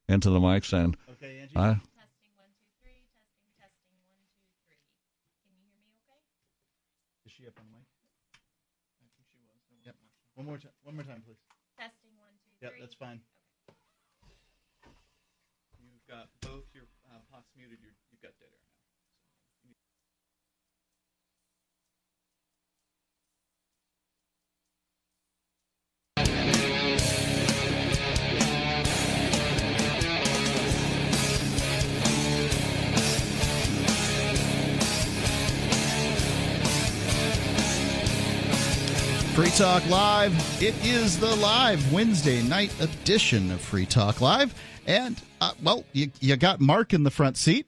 into the mic saying, okay, Angie? Testing 1 2 3. Testing 1 2 3. Can you hear me okay? Is she up on the mic? I think she was. Yep. One more time, please. Testing 1 2 3. Yep, that's fine. You've got both your pots muted. You've got dead air now. Free Talk Live. It is the live Wednesday night edition of Free Talk Live. And, you got Mark in the front seat.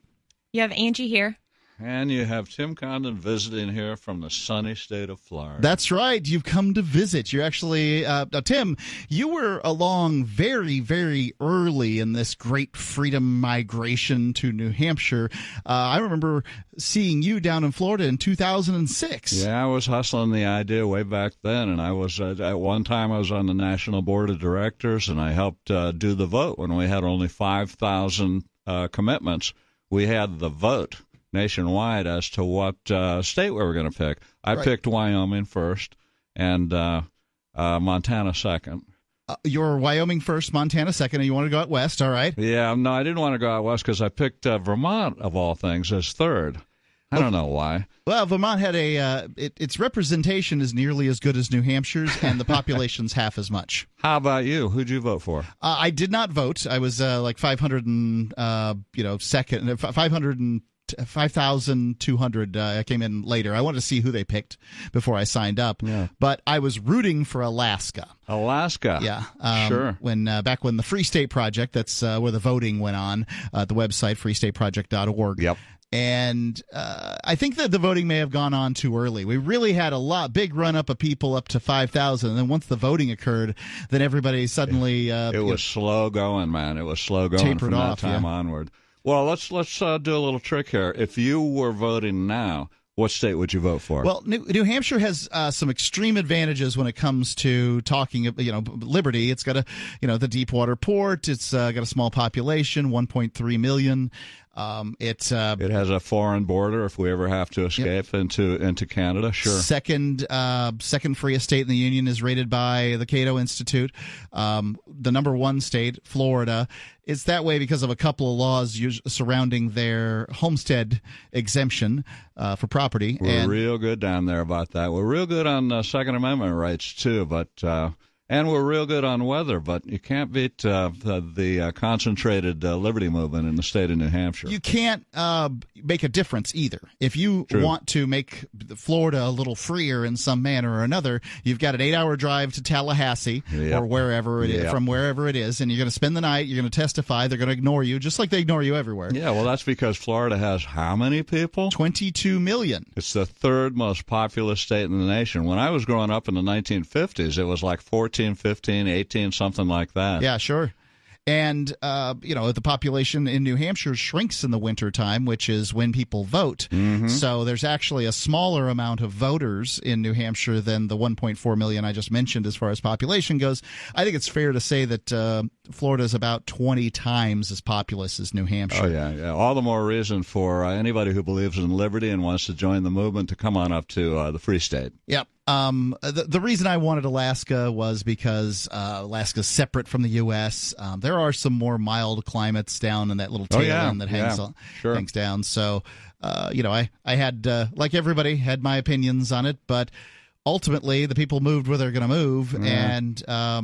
You have Angie here. and you have Tim Condon visiting here from the sunny state of Florida. That's right. You've come to visit. You're actually, Tim, you were along very, very early in this great freedom migration to New Hampshire. I remember seeing you down in Florida in 2006. Yeah, I was hustling the idea way back then, and I was at one time I was on the National Board of Directors, and I helped do the vote when we had only 5,000 commitments. We had the vote nationwide as to what state we were going to pick. I picked Wyoming first and Montana second. You're Wyoming first, Montana second, and you want to go out west, all right? Yeah, no, I didn't want to go out west because I picked Vermont, of all things, as third. I don't know why. Well, Vermont had its representation is nearly as good as New Hampshire's, and the population's half as much. How about you? Who'd you vote for? I did not vote. I was like 5,200. I came in later. I wanted to see who they picked before I signed up. Yeah. But I was rooting for Alaska. Alaska. Yeah. Sure. When back when the Free State Project, that's where the voting went on, the website freestateproject.org. Yep. And I think that the voting may have gone on too early. We really had a big run-up of people up to 5,000. And then once the voting occurred, then everybody suddenly... it was slow going, man. It was slow going from that time onward. Well, let's do a little trick here. If you were voting now, what state would you vote for? Well, New Hampshire has some extreme advantages when it comes to talking, liberty. It's got the Deepwater Port. It's got a small population, 1.3 million. It has a foreign border if we ever have to escape into Canada. Sure. Second freest state in the union is rated by the Cato Institute. The number one state, Florida, it's that way because of a couple of laws surrounding their homestead exemption for property. We're real good down there about that. We're real good on Second Amendment rights too, but. And we're real good on weather, but you can't beat the concentrated liberty movement in the state of New Hampshire. You can't make a difference either. If you want to make Florida a little freer in some manner or another, you've got an 8-hour drive to Tallahassee or wherever it is, from wherever it is, and you're going to spend the night, you're going to testify, they're going to ignore you, just like they ignore you everywhere. Yeah, well, that's because Florida has how many people? 22 million. It's the third most populous state in the nation. When I was growing up in the 1950s, it was like 14, 15, 18, something like that. Yeah, sure. And, the population in New Hampshire shrinks in the wintertime, which is when people vote. Mm-hmm. So there's actually a smaller amount of voters in New Hampshire than the 1.4 million I just mentioned as far as population goes. I think it's fair to say that Florida is about 20 times as populous as New Hampshire. Oh, yeah. All the more reason for anybody who believes in liberty and wants to join the movement to come on up to the Free State. Yep. The reason I wanted Alaska was because Alaska's separate from the U.S. There are some more mild climates down in that little tail end that hangs down. So, I had, like everybody, had my opinions on it, but ultimately the people moved where they're going to move, and, I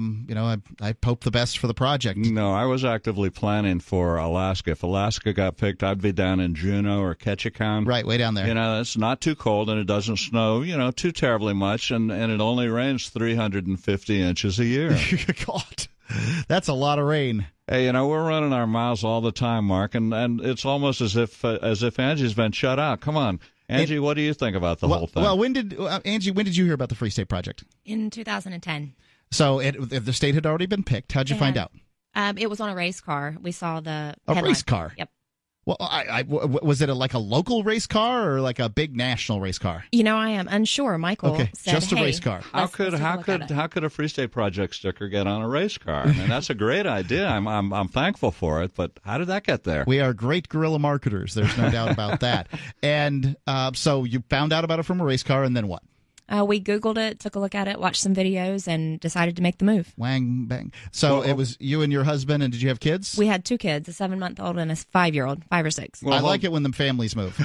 hope the best for the project. No, I was actively planning for Alaska. If Alaska got picked, I'd be down in Juneau or Ketchikan. Right, way down there. It's not too cold, and it doesn't snow, too terribly much, and it only rains 350 inches a year. God, that's a lot of rain. Hey, we're running our mouths all the time, Mark, and it's almost as if Angie's been shut out. Come on. Angie, what do you think about the whole thing? Well, when did you hear about the Free State Project? In 2010. So if the state had already been picked, how'd you find out? It was on a race car. We saw the race car? Yep. Well, was it like a local race car or like a big national race car? I am unsure. Michael said, just a race car. How could a Free State Project sticker get on a race car? I mean, that's a great idea. I'm thankful for it, but how did that get there? We are great guerrilla marketers. There's no doubt about that. And so you found out about it from a race car, and then what? We Googled it, took a look at it, watched some videos, and decided to make the move. Wang, bang. So it was you and your husband, and did you have kids? We had 2 kids, a 7-month-old and a 5-year-old, 5 or 6. Well, I like it when the families move.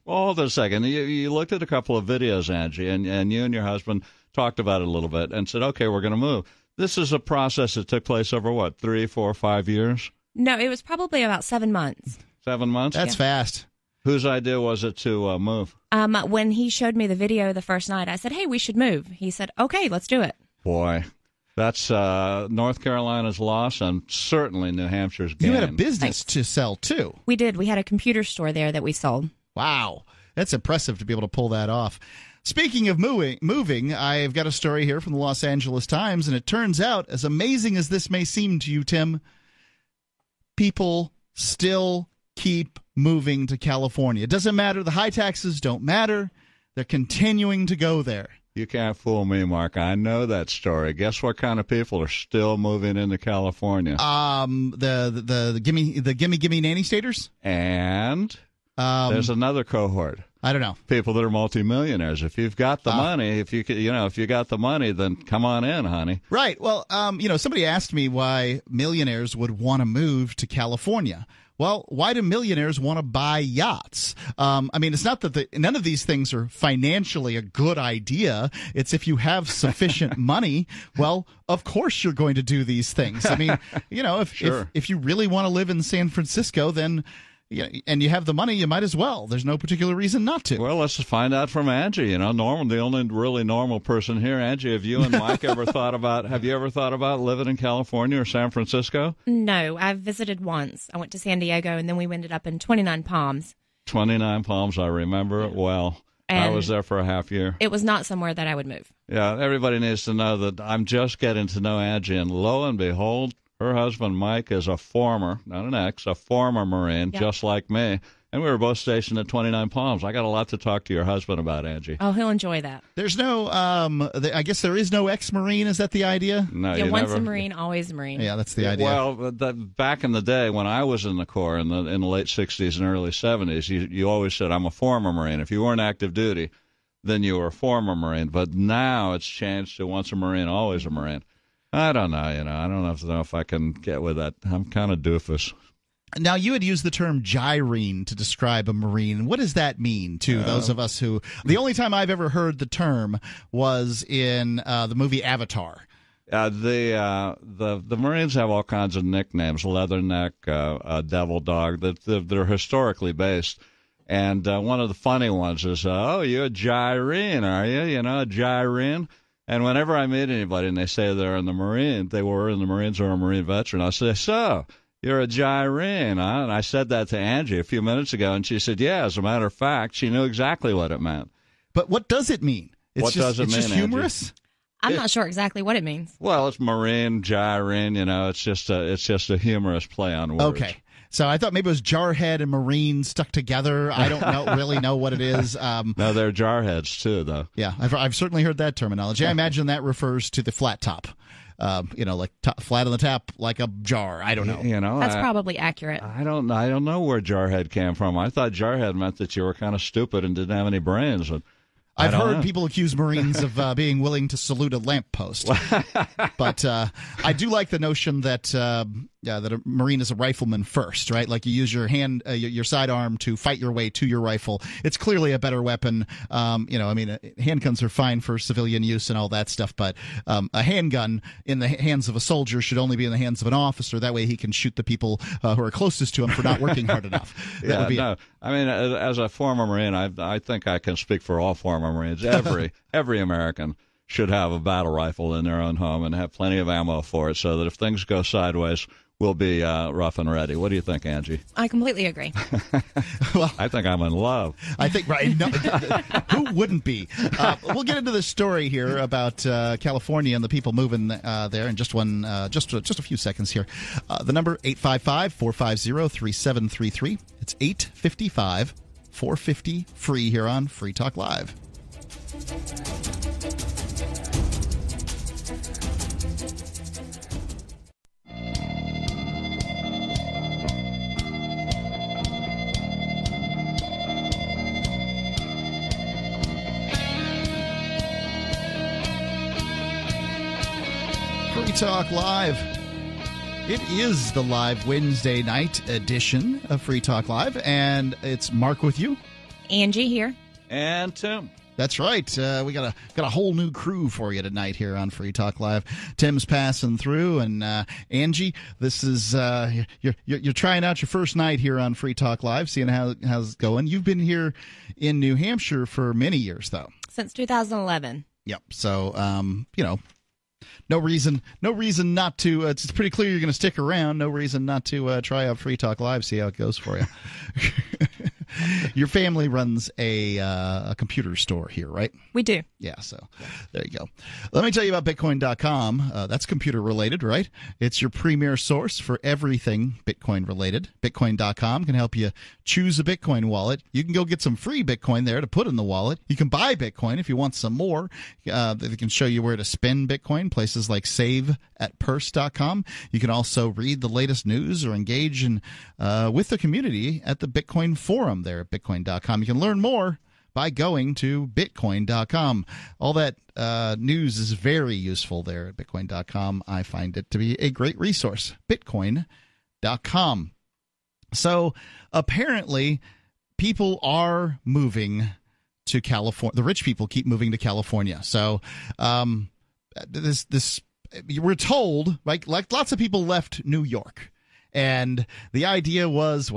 Well, hold on a second. You looked at a couple of videos, Angie, and you and your husband talked about it a little bit and said, okay, we're going to move. This is a process that took place over, what, 3, 4, 5 years? No, it was probably about 7 months. 7 months? That's fast. Whose idea was it to move? When he showed me the video the first night, I said, hey, we should move. He said, okay, let's do it. Boy, that's North Carolina's loss and certainly New Hampshire's gain. You had a business to sell, too. We did. We had a computer store there that we sold. Wow. That's impressive to be able to pull that off. Speaking of moving, I've got a story here from the Los Angeles Times, and it turns out, as amazing as this may seem to you, Tim, people still keep moving to California. It doesn't matter. The high taxes don't matter. They're continuing to go there. You can't fool me, Mark. I know that story. Guess what kind of people are still moving into California? The gimme nanny staters. And there's another cohort. I don't know. People that are multimillionaires. If you've got the money, if you got the money, then come on in, honey. Right. Well, somebody asked me why millionaires would want to move to California. Well, why do millionaires want to buy yachts? It's not that none of these things are financially a good idea. It's if you have sufficient money, well, of course you're going to do these things. I mean, if you really want to live in San Francisco, then and you have the money, you might as well. There's no particular reason not to. Well, let's just find out from Angie. Normal, the only really normal person here. Angie, have you and Mike ever thought about living in California or San Francisco? No, I've visited once. I went to San Diego, and then we ended up in 29 Palms. 29 Palms, I remember it well. And I was there for a half year. It was not somewhere that I would move. Yeah, everybody needs to know that I'm just getting to know Angie, and lo and behold, her husband, Mike, is a former, not an ex, a former Marine, just like me. And we were both stationed at 29 Palms. I got a lot to talk to your husband about, Angie. Oh, he'll enjoy that. There's no, I guess there is no ex-Marine. Is that the idea? No, once a Marine, always a Marine. Yeah, that's the idea. Well, back in the day when I was in the Corps in the late 60s and early 70s, you always said, I'm a former Marine. If you weren't active duty, then you were a former Marine. But now it's changed to once a Marine, always a Marine. I don't know, I don't know if I can get with that. I'm kind of doofus. Now, you had used the term gyrene to describe a Marine. What does that mean to those of us who... The only time I've ever heard the term was in the movie Avatar. The Marines have all kinds of nicknames, Leatherneck, Devil Dog, they're historically based. And one of the funny ones is, you're a gyrene, are you? A gyrene? And whenever I meet anybody and they say they're in the Marines, they were in the Marines or a Marine veteran, I say, so, you're a gyrene, huh? And I said that to Angie a few minutes ago, and she said, yeah, as a matter of fact, she knew exactly what it meant. But what does it mean? It's just humorous? I'm not sure exactly what it means. Well, it's Marine, gyrene, it's just a humorous play on words. Okay. So I thought maybe it was Jarhead and Marine stuck together. I don't really know what it is. No, they're Jarheads too, though. Yeah, I've certainly heard that terminology. I imagine that refers to the flat top. Like flat on the top, like a jar. I don't know. That's probably accurate. I don't know where Jarhead came from. I thought Jarhead meant that you were kind of stupid and didn't have any brains. I've heard people accuse Marines of being willing to salute a lamppost. But I do like the notion that that a Marine is a rifleman first, right? Like you use your your sidearm to fight your way to your rifle. It's clearly a better weapon. Handguns are fine for civilian use and all that stuff, but a handgun in the hands of a soldier should only be in the hands of an officer. That way he can shoot the people who are closest to him for not working hard enough. As a former Marine, I think I can speak for all former Marines. Every American should have a battle rifle in their own home and have plenty of ammo for it so that if things go sideways, will be rough and ready. What do you think, Angie? I completely agree. Well, I think I'm in love. I think, right. No, who wouldn't be? We'll get into this story here about California and the people moving there in just a few seconds here. The number 855-450-3733. It's 855-450-FREE here on Free Talk Live. Free Talk Live. It is the live Wednesday night edition of Free Talk Live, and it's Mark with you. Angie here. And Tim. That's right. We got a whole new crew for you tonight here on Free Talk Live. Tim's passing through, and Angie, this is you're trying out your first night here on Free Talk Live, seeing how's it going. You've been here in New Hampshire for many years, though. Since 2011. Yep. So, no reason not to. It's pretty clear you're going to stick around. No reason not to try out Free Talk Live, see how it goes for you. Your family runs a computer store here, right? We do. Yeah, so there you go. Let me tell you about Bitcoin.com. That's computer related, right? It's your premier source for everything Bitcoin related. Bitcoin.com can help you choose a Bitcoin wallet. You can go get some free Bitcoin there to put in the wallet. You can buy Bitcoin if you want some more. They can show you where to spend Bitcoin, places like Save at Purse.com. You can also read the latest news or engage with the community at the Bitcoin forum there at Bitcoin.com. You can learn more by going to Bitcoin.com. All that news is very useful there at Bitcoin.com. I find it to be a great resource. Bitcoin.com. So apparently people are moving to California. The rich people keep moving to California. So we're told, like lots of people left New York. And the idea was,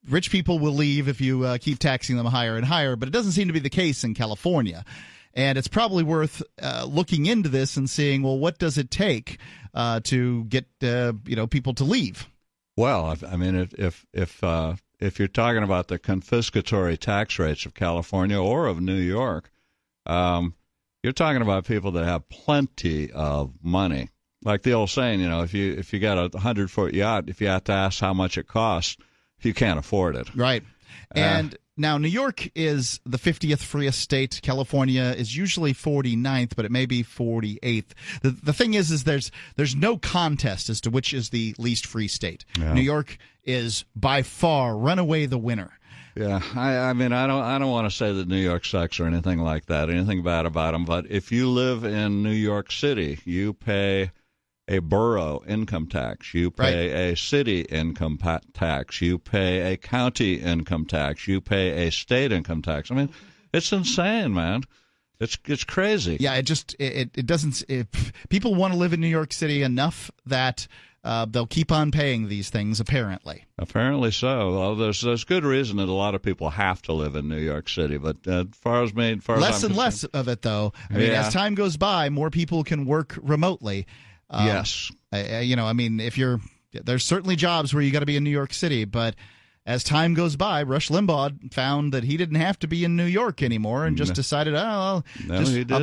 rich people will leave if you keep taxing them higher and higher, but it doesn't seem to be the case in California. And it's probably worth looking into this and seeing, well, what does it take to get people to leave? Well, I mean, if you're talking about the confiscatory tax rates of California or of New York, you're talking about people that have plenty of money. Like the old saying, if you got a 100-foot yacht, if you have to ask how much it costs, you can't afford it. Right. And now New York is the 50th freest state. California is usually 49th, but it may be 48th. The thing is there's no contest as to which is the least free state. Yeah. New York is by far runaway the winner. Yeah, I mean, I don't want to say that New York sucks or anything like that, anything bad about them. But if you live in New York City, you pay a borough income tax, you pay a city income tax, you pay a county income tax, you pay a state income tax. I mean, it's insane, man. It's crazy. Yeah, it doesn't. People want to live in New York City enough that they'll keep on paying these things. Apparently so. Well, there's good reason that a lot of people have to live in New York City, but as far as less and less of it, though. I mean, as time goes by, more people can work remotely. Yes. There's certainly jobs where you got to be in New York City, but as time goes by, Rush Limbaugh found that he didn't have to be in New York anymore and just decided, I'll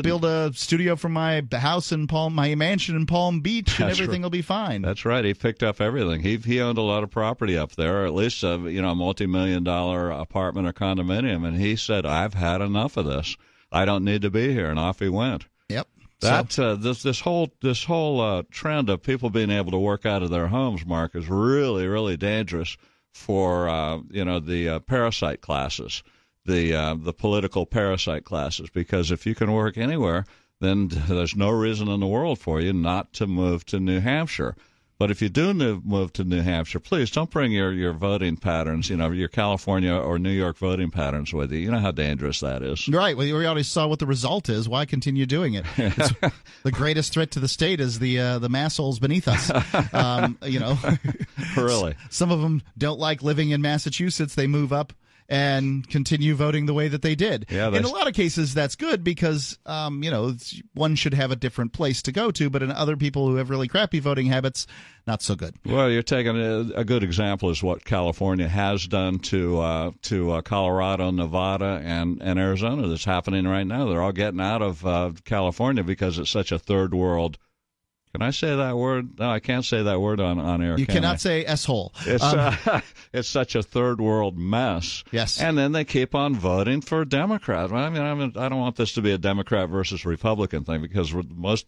build a studio from my house in my mansion in Palm Beach, and everything will be fine. That's right. He picked up everything. He owned a lot of property up there, or at least a multi-million-dollar apartment or condominium, and he said, I've had enough of this. I don't need to be here, and off he went. Yep. This whole trend of people being able to work out of their homes, Mark, is really, really dangerous for the parasite classes, the political parasite classes, because if you can work anywhere, then there's no reason in the world for you not to move to New Hampshire. But if you do move to New Hampshire, please don't bring your voting patterns, your California or New York voting patterns with you. You know how dangerous that is. Right. Well, we already saw what the result is. Why continue doing it? The greatest threat to the state is the massholes beneath us. Really. Some of them don't like living in Massachusetts. They move up and continue voting the way that they did. Yeah, in a lot of cases, that's good because, one should have a different place to go to. But in other people who have really crappy voting habits, not so good. Well, you're taking a good example is what California has done to Colorado, Nevada, and Arizona. That's happening right now. They're all getting out of California because it's such a third world. Can I say that word? No, I can't say that word on air. You cannot say S-hole. It's such a third world mess. Yes. And then they keep on voting for Democrats. I don't want this to be a Democrat versus Republican thing because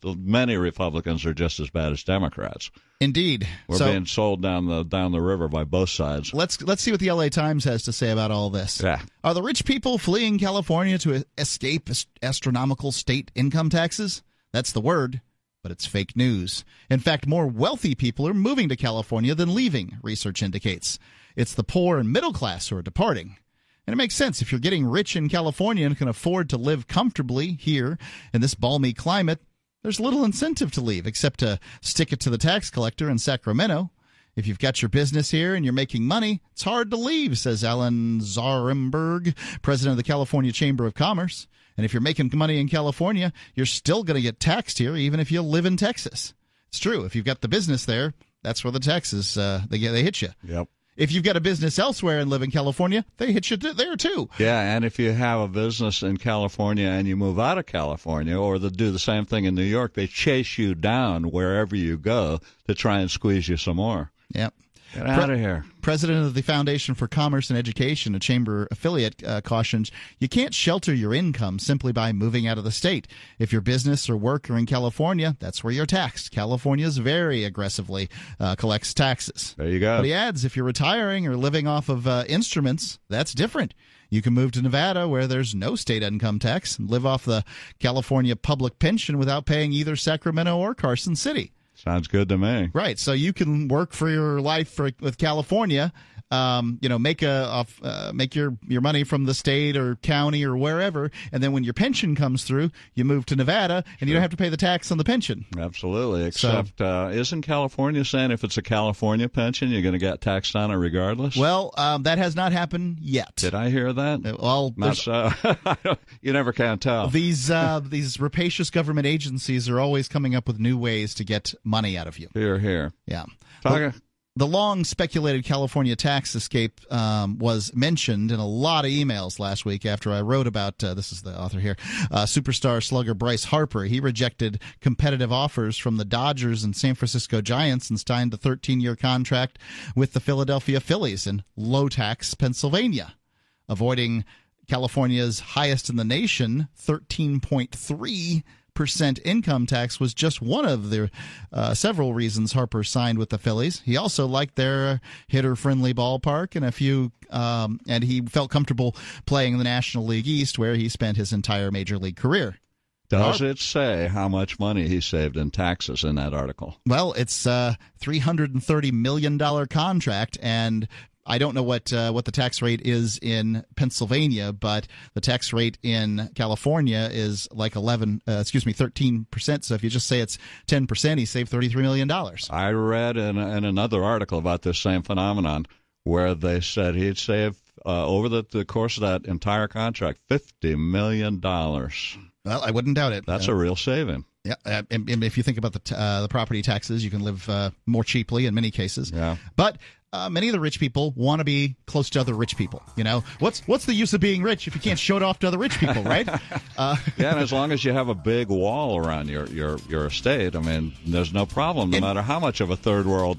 many Republicans are just as bad as Democrats. Indeed. We're being sold down the river by both sides. Let's see what the LA Times has to say about all this. Yeah. Are the rich people fleeing California to escape astronomical state income taxes? That's the word. But it's fake news. In fact, more wealthy people are moving to California than leaving, research indicates. It's the poor and middle class who are departing. And it makes sense. If you're getting rich in California and can afford to live comfortably here in this balmy climate, there's little incentive to leave except to stick it to the tax collector in Sacramento. If you've got your business here and you're making money, it's hard to leave, says Alan Zarenberg, president of the California Chamber of Commerce. And if you're making money in California, you're still going to get taxed here, even if you live in Texas. It's true. If you've got the business there, that's where the taxes they hit you. Yep. If you've got a business elsewhere and live in California, they hit you there too. Yeah, and if you have a business in California and you move out of California, or they do the same thing in New York, they chase you down wherever you go to try and squeeze you some more. Yep. Get out of here. President of the Foundation for Commerce and Education, a chamber affiliate, cautions you can't shelter your income simply by moving out of the state. If your business or work are in California, that's where you're taxed. California's very aggressively collects taxes. There you go. But he adds, if you're retiring or living off of instruments, that's different. You can move to Nevada where there's no state income tax and live off the California public pension without paying either Sacramento or Carson City. Sounds good to me. Right. So you can work for your life with California, make your money from the state or county or wherever, and then when your pension comes through, you move to Nevada, and you don't have to pay the tax on the pension. Absolutely. Except, isn't California saying if it's a California pension, you're going to get taxed on it regardless? Well, that has not happened yet. Did I hear that? Well, not so. You never can tell. These rapacious government agencies are always coming up with new ways to get money out of you. Here. Yeah. The long speculated California tax escape was mentioned in a lot of emails last week after I wrote about, this is the author here, superstar slugger Bryce Harper. He rejected competitive offers from the Dodgers and San Francisco Giants and signed a 13-year contract with the Philadelphia Phillies in low-tax Pennsylvania, avoiding California's highest in the nation, 13.3%. Income tax was just one of the several reasons Harper signed with the Phillies. He also liked their hitter-friendly ballpark and he felt comfortable playing in the National League East, where he spent his entire major league career. Does it say how much money he saved in taxes in that article? Well, it's a $330 million contract, and I don't know what the tax rate is in Pennsylvania, but the tax rate in California is like 13%. So if you just say it's 10%, he saved $33 million. I read in another article about this same phenomenon where they said he'd save over the course of that entire contract $50 million. Well, I wouldn't doubt it. That's a real saving. Yeah, and if you think about the property taxes, you can live more cheaply in many cases. Yeah, but many of the rich people want to be close to other rich people. You know, what's the use of being rich if you can't show it off to other rich people, right? Yeah, and as long as you have a big wall around your estate, I mean, there's no problem, no matter how much of a third world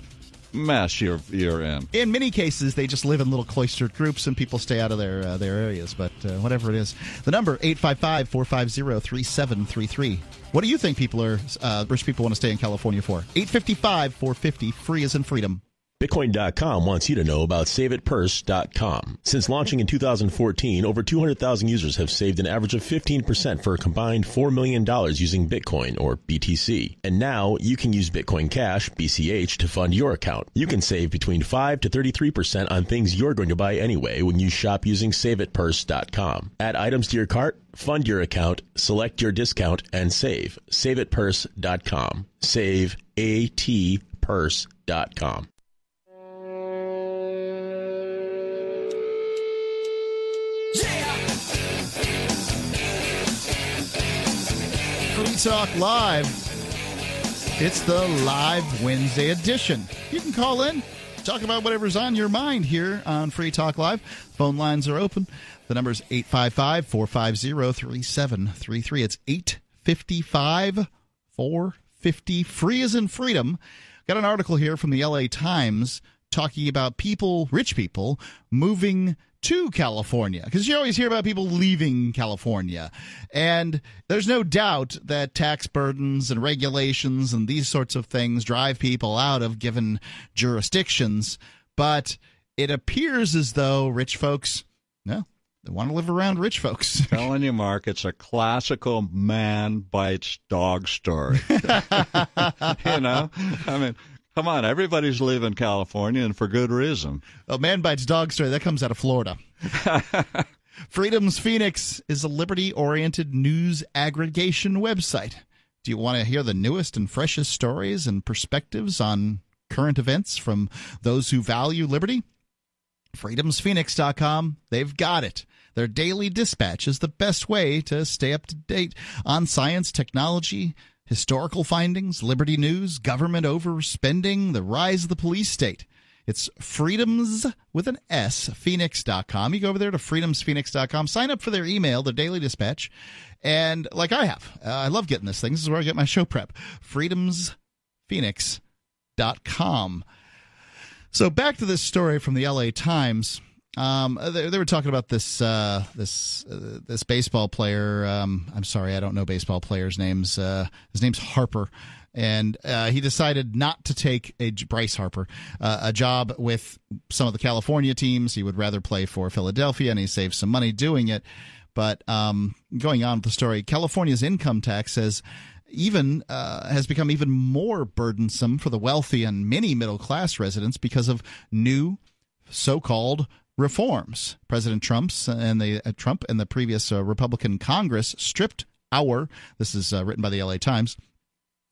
mess you're in. In many cases, they just live in little cloistered groups, and people stay out of their areas. But whatever it is, the number 855-450-3733. What do you think rich people want to stay in California for? 855-450, free as in freedom. Bitcoin.com wants you to know about SaveItPurse.com. Since launching in 2014, over 200,000 users have saved an average of 15% for a combined $4 million using Bitcoin, or BTC. And now you can use Bitcoin Cash, BCH, to fund your account. You can save between 5 to 33% on things you're going to buy anyway when you shop using SaveItPurse.com. Add items to your cart, fund your account, select your discount, and save. SaveItPurse.com. SaveATPurse.com. Free Talk Live. It's the live Wednesday edition. You can call in, talk about whatever's on your mind here on Free Talk Live. Phone lines are open. The number is 855-450-3733. It's 855-450. Free as in freedom. Got an article here from the LA Times talking about people, rich people, moving to California, because you always hear about people leaving California. And there's no doubt that tax burdens and regulations and these sorts of things drive people out of given jurisdictions. But it appears as though rich folks, no, they want to live around rich folks. I'm telling you, Mark, it's a classical man bites dog story. You know, I mean, come on, everybody's leaving California, and for good reason. A man bites dog story, that comes out of Florida. Freedom's Phoenix is a liberty-oriented news aggregation website. Do you want to hear the newest and freshest stories and perspectives on current events from those who value liberty? freedomsphoenix.com, they've got it. Their daily dispatch is the best way to stay up to date on science, technology, historical findings, liberty news, government overspending, the rise of the police state. It's freedoms with an S, phoenix.com. You go over there to freedomsphoenix.com, sign up for their email, their daily dispatch, and like I have, I love getting this thing. This is where I get my show prep. freedomsphoenix.com. So back to this story from the LA Times. They were talking about this baseball player. I'm sorry, I don't know baseball players' names. His name's Harper, and he decided not to take Bryce Harper a job with some of the California teams. He would rather play for Philadelphia, and he saved some money doing it. But going on with the story, California's income tax has become even more burdensome for the wealthy and many middle-class residents because of new so-called reforms. President Trump and the previous Republican Congress stripped this is written by the LA Times,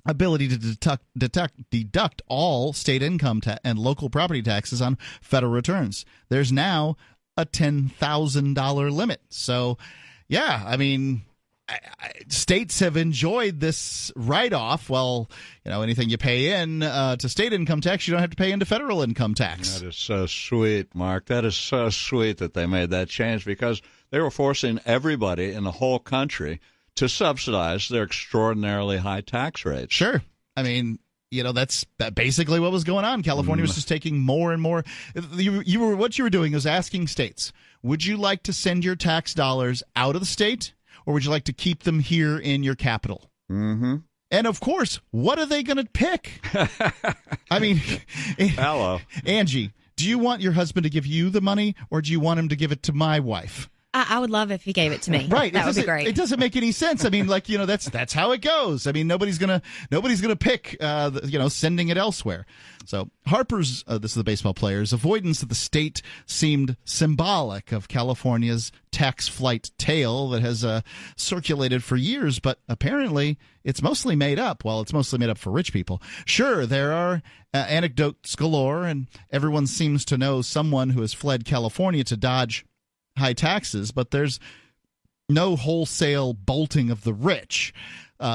ability to deduct all state income and local property taxes on federal returns. There's now a $10,000 limit. So, yeah, I mean, states have enjoyed this write-off. Well, you know, anything you pay in to state income tax, you don't have to pay into federal income tax. That is so sweet, Mark. That is so sweet that they made that change, because they were forcing everybody in the whole country to subsidize their extraordinarily high tax rates. Sure. I mean, you know, that's basically what was going on. California was just taking more and more. What you were doing was asking states, would you like to send your tax dollars out of the state, or would you like to keep them here in your capital? Mm-hmm. And, of course, what are they going to pick? I mean, hello, Angie, do you want your husband to give you the money, or do you want him to give it to my wife? I would love if he gave it to me. Right, that would be great. It doesn't make any sense. I mean, like, you know, that's how it goes. I mean, nobody's gonna pick, sending it elsewhere. So Harper's, this is the baseball player's avoidance of the state seemed symbolic of California's tax flight tale that has circulated for years, but apparently it's mostly made up. Well, it's mostly made up for rich people. Sure, there are anecdotes galore, and everyone seems to know someone who has fled California to dodge high taxes, but there's no wholesale bolting of the rich.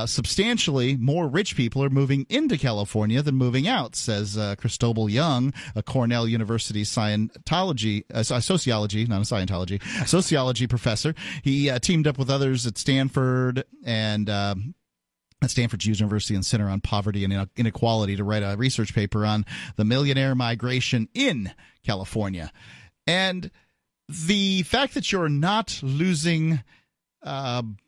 Substantially more rich people are moving into California than moving out, says Cristobal Young, a Cornell University sociology professor. He teamed up with others at Stanford and at Stanford University and Center on Poverty and Inequality to write a research paper on the millionaire migration in California. And the fact that you're not losing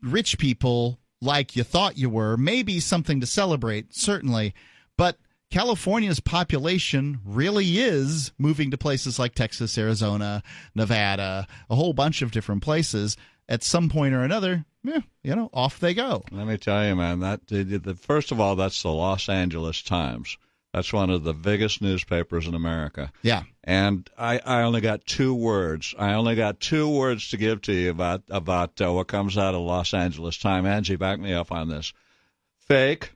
rich people like you thought you were may be something to celebrate, certainly, but California's population really is moving to places like Texas, Arizona, Nevada, a whole bunch of different places. At some point or another, off they go. Let me tell you, man, first of all, that's the Los Angeles Times. That's one of the biggest newspapers in America. Yeah. And I only got 2 words. I only got 2 words to give to you about what comes out of Los Angeles Times. Angie, back me up on this. Fake,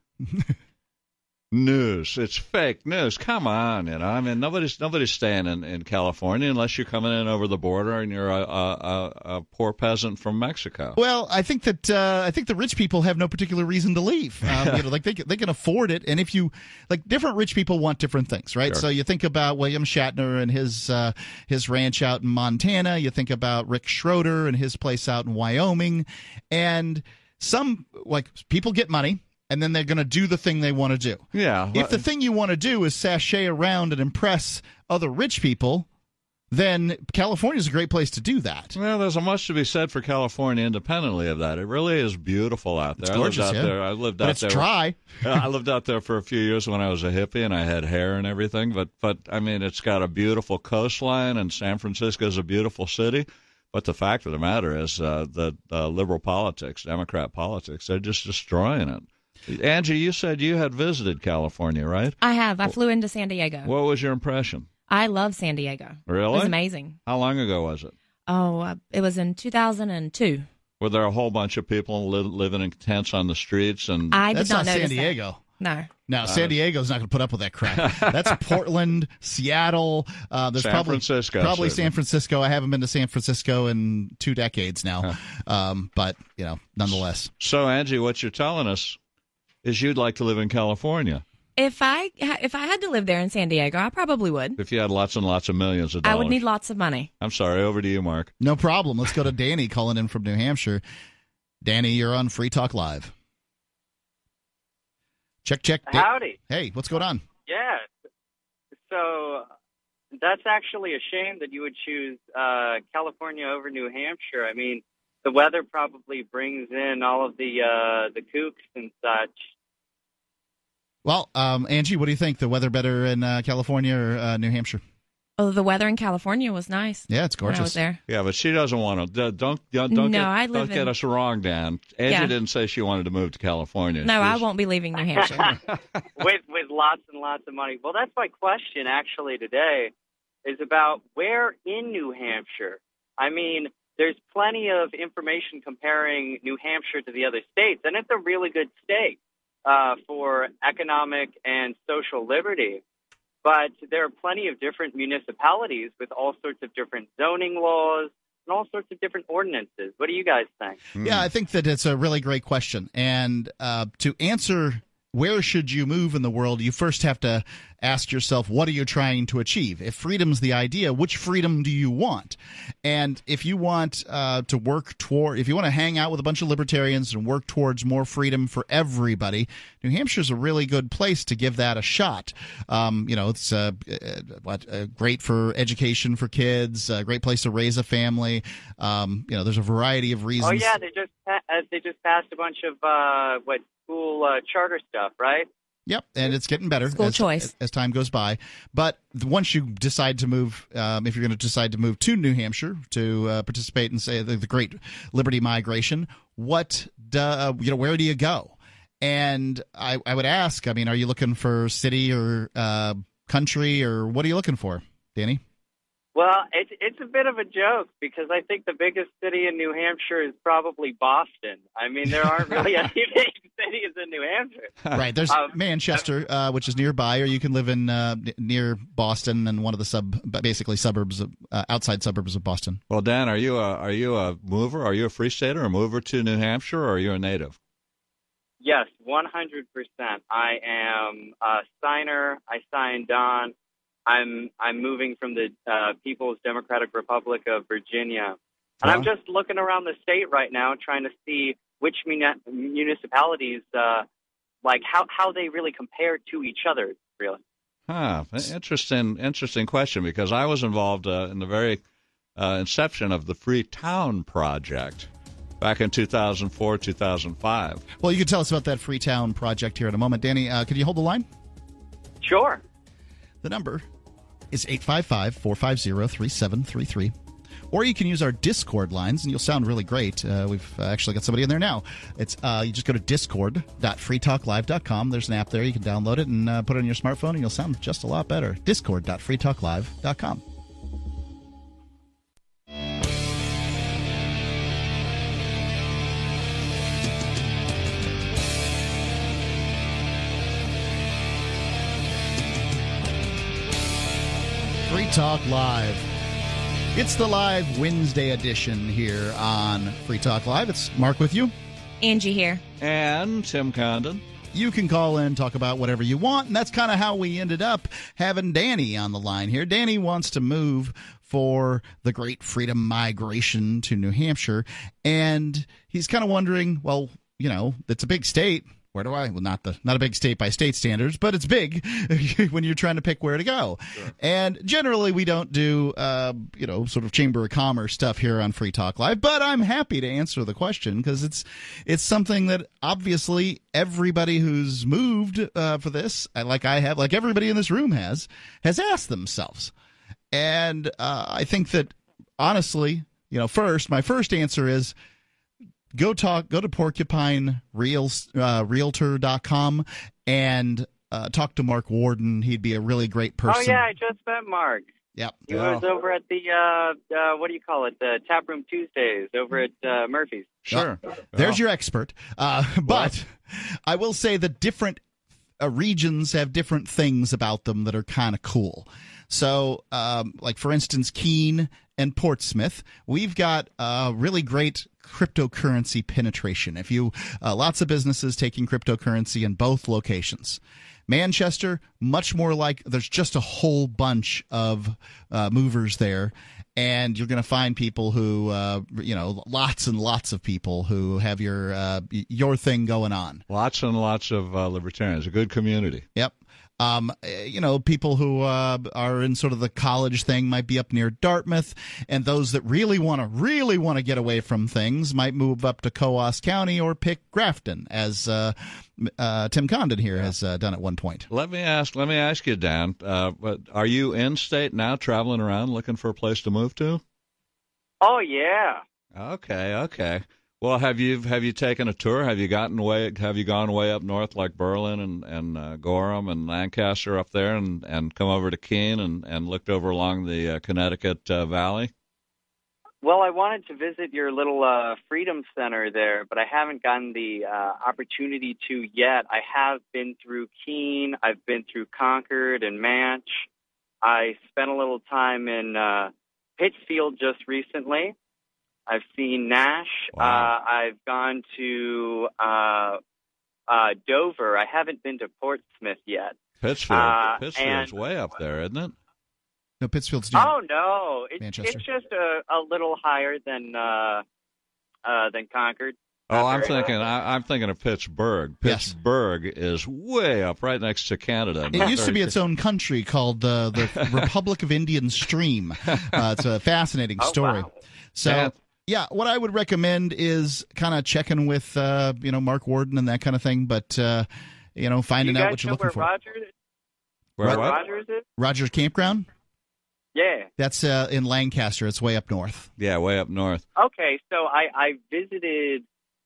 news. It's fake news. Come on, I mean, nobody's staying in California unless you're coming in over the border and you're a poor peasant from Mexico. Well, I think the rich people have no particular reason to leave. Like they can afford it, and if you like, different rich people want different things, right? Sure. So you think about William Shatner and his ranch out in Montana. You think about Rick Schroeder and his place out in Wyoming, and some like people get money. And then they're going to do the thing they want to do. Yeah. If the thing you want to do is sashay around and impress other rich people, then California is a great place to do that. Well, there's much to be said for California independently of that. It really is beautiful out there. It's gorgeous, I lived out there. It's dry. I lived out there for a few years when I was a hippie and I had hair and everything. But I mean, it's got a beautiful coastline, and San Francisco is a beautiful city. But the fact of the matter is the liberal politics, Democrat politics, they're just destroying it. Angie, you said you had visited California, right? I have. I flew into San Diego. What was your impression? I love San Diego. Really? It was amazing. How long ago was it? Oh, it was in 2002. Were there a whole bunch of people living in tents on the streets? And I That's did not not notice San Diego. That. No, San Diego's not going to put up with that crap. That's Portland, Seattle. There's San Francisco. Probably San Francisco. I haven't been to San Francisco in 2 decades now. But, nonetheless. So, Angie, what you're telling us is you'd like to live in California. If I had to live there in San Diego, I probably would. If you had lots and lots of millions of dollars. I would need lots of money. I'm sorry. Over to you, Mark. No problem. Let's go to Danny calling in from New Hampshire. Danny, you're on Free Talk Live. Check. Howdy. Hey, what's going on? Yeah. So that's actually a shame that you would choose California over New Hampshire. I mean, the weather probably brings in all of the kooks and such. Well, Angie, what do you think? The weather better in California or New Hampshire? Oh, the weather in California was nice. Yeah, it's gorgeous. When I was there. Yeah, but she doesn't want to. Don't get us wrong, Dan. Angie didn't say she wanted to move to California. No, I won't be leaving New Hampshire. with lots and lots of money. Well, that's my question actually today, is about where in New Hampshire. I mean, there's plenty of information comparing New Hampshire to the other states, and it's a really good state for economic and social liberty. But there are plenty of different municipalities with all sorts of different zoning laws and all sorts of different ordinances. What do you guys think? Yeah, I think that it's a really great question. And to answer where should you move in the world, you first have to ask yourself, what are you trying to achieve? If freedom's the idea, which freedom do you want? And if you want to work toward, if you want to hang out with a bunch of libertarians and work towards more freedom for everybody, New Hampshire's a really good place to give that a shot. It's great for education for kids, a great place to raise a family. There's a variety of reasons. Oh yeah, they just passed a bunch of school charter stuff, right? Yep, and it's getting better School choice as time goes by. But once you decide to move, if you're going to decide to move to New Hampshire to participate in, say, the Great Liberty Migration, where do you go? And I would ask, I mean, are you looking for city or country, or what are you looking for, Danny? Well, it's a bit of a joke because I think the biggest city in New Hampshire is probably Boston. I mean, there aren't really any big cities in New Hampshire. Right. There's Manchester, which is nearby, or you can live in near Boston and one of the basically suburbs, outside suburbs of Boston. Well, Dan, are you a mover? Are you a free stater, a mover to New Hampshire, or are you a native? Yes, 100%. I am a signer. I signed on. I'm moving from the People's Democratic Republic of Virginia. And I'm just looking around the state right now trying to see which municipalities, how they really compare to each other, really. Interesting question, because I was involved in the very inception of the Freetown Project back in 2004, 2005. Well, you can tell us about that Freetown Project here in a moment. Danny, could you hold the line? Sure. The number is 855-450-3733. Or you can use our Discord lines, and you'll sound really great. We've actually got somebody in there now. It's you just go to discord.freetalklive.com. There's an app there. You can download it and put it on your smartphone, and you'll sound just a lot better. Discord.freetalklive.com. Free Talk Live. It's the live Wednesday edition here on Free Talk Live. It's Mark with you. Angie here. And Tim Condon. You can call in, talk about whatever you want, and that's kind of how we ended up having Danny on the line here. Danny wants to move for the Great Freedom Migration to New Hampshire, and he's kind of wondering, well, you know, it's a big state. Where do I? Well, not a big state by state standards, but it's big when you're trying to pick where to go. Sure. And generally, we don't do, sort of Chamber of Commerce stuff here on Free Talk Live. But I'm happy to answer the question because it's something that obviously everybody who's moved for this, like I have, like everybody in this room has asked themselves. And I think that honestly, my first answer is. Go to PorcupineRealtor.com and talk to Mark Warden. He'd be a really great person. Oh, yeah, I just met Mark. Yep. He was over at the, the Tap Room Tuesdays over at Murphy's. Sure. There's your expert. But I will say that different regions have different things about them that are kind of cool. So, like, for instance, Keene and Portsmouth, we've got really great cryptocurrency penetration. If you lots of businesses taking cryptocurrency in both locations. Manchester, much more like there's just a whole bunch of movers there, and you're going to find people who, lots and lots of people who have your thing going on. Lots and lots of libertarians. A good community. Yep. People who are in sort of the college thing might be up near Dartmouth, and those that really want to get away from things might move up to Coos County or pick Grafton, as Tim Condon here has done at one point. Let me ask you, Dan. Are you in state now, traveling around looking for a place to move to? Oh yeah. Okay. Well, have you taken a tour? Have you gone way up north like Berlin and Gorham and Lancaster up there and come over to Keene and looked over along the Connecticut Valley? Well, I wanted to visit your little Freedom Center there, but I haven't gotten the opportunity to yet. I have been through Keene. I've been through Concord and Manch. I spent a little time in Pittsfield just recently. I've seen Nash. Wow. I've gone to Dover. I haven't been to Portsmouth yet. Pittsfield's way up there, isn't it? No, Pittsfield's near. Oh no, Manchester. It's just a little higher than Concord. Oh, I'm thinking of Pittsburgh. Pittsburgh is way up, right next to Canada. It used to be its own country called the Republic of Indian Stream. It's a fascinating story. Wow. So. Yeah, what I would recommend is kind of checking with, Mark Warden and that kind of thing, but, finding out what you're looking for. Where Rogers is? Rogers Campground? Yeah. That's in Lancaster. It's way up north. Yeah, way up north. Okay, so I visited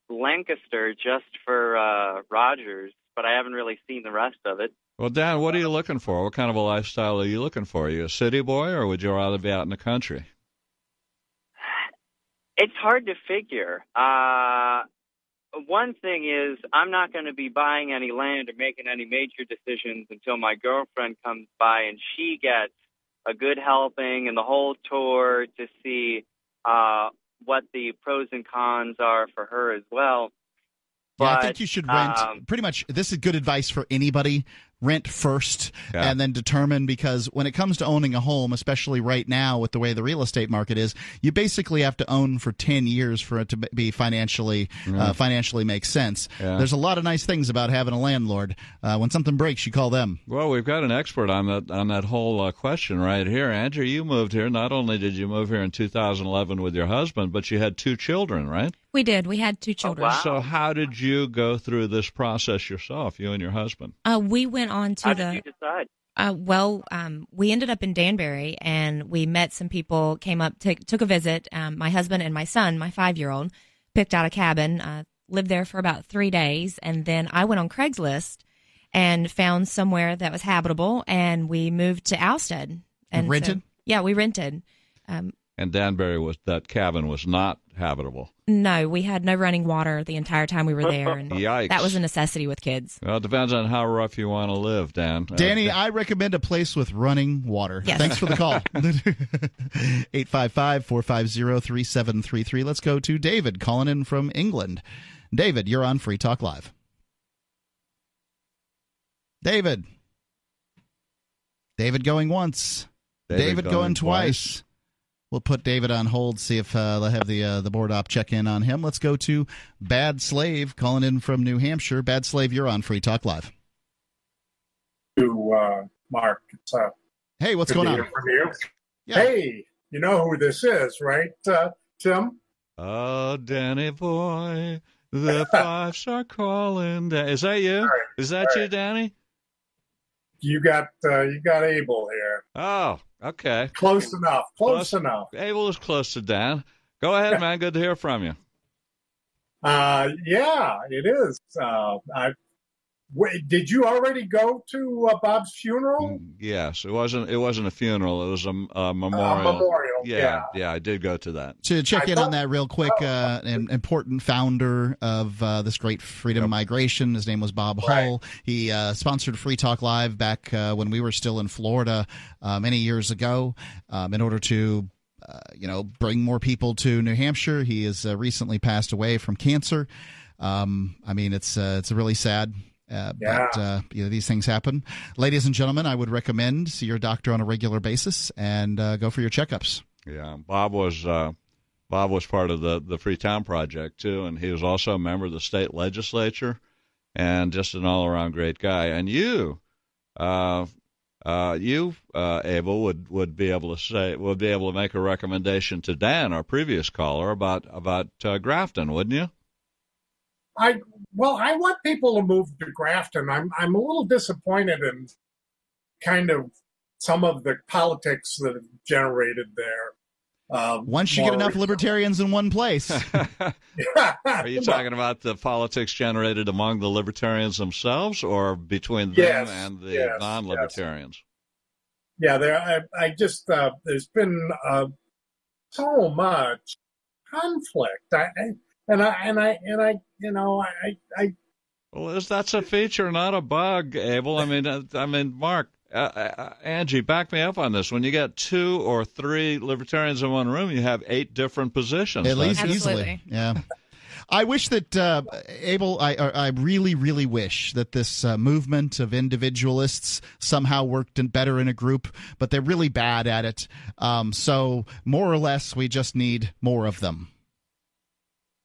Lancaster just for Rogers, but I haven't really seen the rest of it. Well, Dan, what are you looking for? What kind of a lifestyle are you looking for? Are you a city boy, or would you rather be out in the country? It's hard to figure. One thing is I'm not going to be buying any land or making any major decisions until my girlfriend comes by and she gets a good helping and the whole tour to see what the pros and cons are for her as well. Yeah, I think you should rent. Pretty much, this is good advice for anybody. Rent first and then determine, because when it comes to owning a home, especially right now with the way the real estate market is, you basically have to own for 10 years for it to be financially make sense. Yeah. There's a lot of nice things about having a landlord. When something breaks, you call them. Well, we've got an expert on that whole question right here. Andrew, you moved here. Not only did you move here in 2011 with your husband, but you had 2 children, right? We did. We had 2 children. Oh, wow. So how did you go through this process yourself, you and your husband? We went on to How did you decide? We ended up in Danbury, and we met some people, came up, took a visit. My husband and my son, my 5-year-old, picked out a cabin, lived there for about 3 days, and then I went on Craigslist and found somewhere that was habitable, and we moved to Alstead. And rented? So, yeah, we rented. And Danbury, that cabin was not habitable. No, we had no running water the entire time we were there, and Yikes. that was a necessity with kids. Well, it depends on how rough you want to live, Dan. Danny, I recommend a place with running water. Yes. Thanks for the call. 855-450-3733. Let's go to David calling in from England. David, you're on Free Talk Live. David going once. David going twice. We'll put David on hold, see if they'll have the board op check in on him. Let's go to Bad Slave calling in from New Hampshire. Bad Slave, you're on Free Talk Live. Mark, it's hey, what's going on? From you. Yeah. Hey, you know who this is, right, Tim? Oh, Danny boy, the Fifes are calling. Is that you? Right. Is that you, Danny? You got Abel here. Oh, okay. Close enough. Close enough. Abel is close to Dan. Go ahead, man. Good to hear from you. Yeah, it is. Did you already go to Bob's funeral? Yes, it wasn't a funeral. It was a memorial. Memorial. Yeah, I did go to that. To check in on that real quick, an important founder of this great freedom migration. His name was Bob Hull. He sponsored Free Talk Live back when we were still in Florida many years ago in order to bring more people to New Hampshire. He has recently passed away from cancer. It's really sad. But these things happen. Ladies and gentlemen, I would recommend see your doctor on a regular basis and go for your checkups. Yeah, Bob was part of the Freetown Project too, and he was also a member of the state legislature, and just an all-around great guy. And you, Abel, would be able to make a recommendation to Dan, our previous caller, about Grafton, wouldn't you? I want people to move to Grafton. I'm a little disappointed in kind of some of the politics that have generated there. Once you get enough libertarians in one place. Are you talking about the politics generated among the libertarians themselves, or between them and the non-libertarians? Yes. Yeah, there's been so much conflict. Well, that's a feature, not a bug, Abel. I mean, Mark, Angie, back me up on this. When you get 2 or 3 libertarians in one room, you have 8 different positions. At least easily, yeah. I wish that Abel. I really, really wish that this movement of individualists somehow worked better in a group, but they're really bad at it. So more or less, we just need more of them.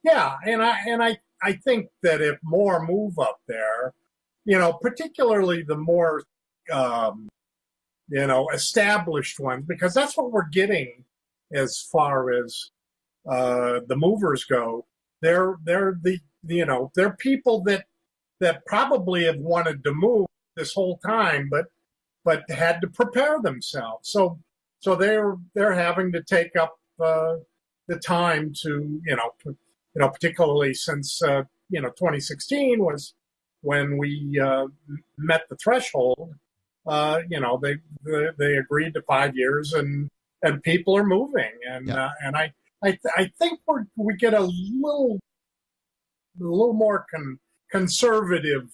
Yeah, and I think that if more move up there, particularly the more established ones, because that's what we're getting as far as the movers go. They're people that probably have wanted to move this whole time, but had to prepare themselves. So they're having to take up the time to particularly since 2016 was when we met the threshold. They agreed to 5 years, and people are moving, and I think we get a little more conservative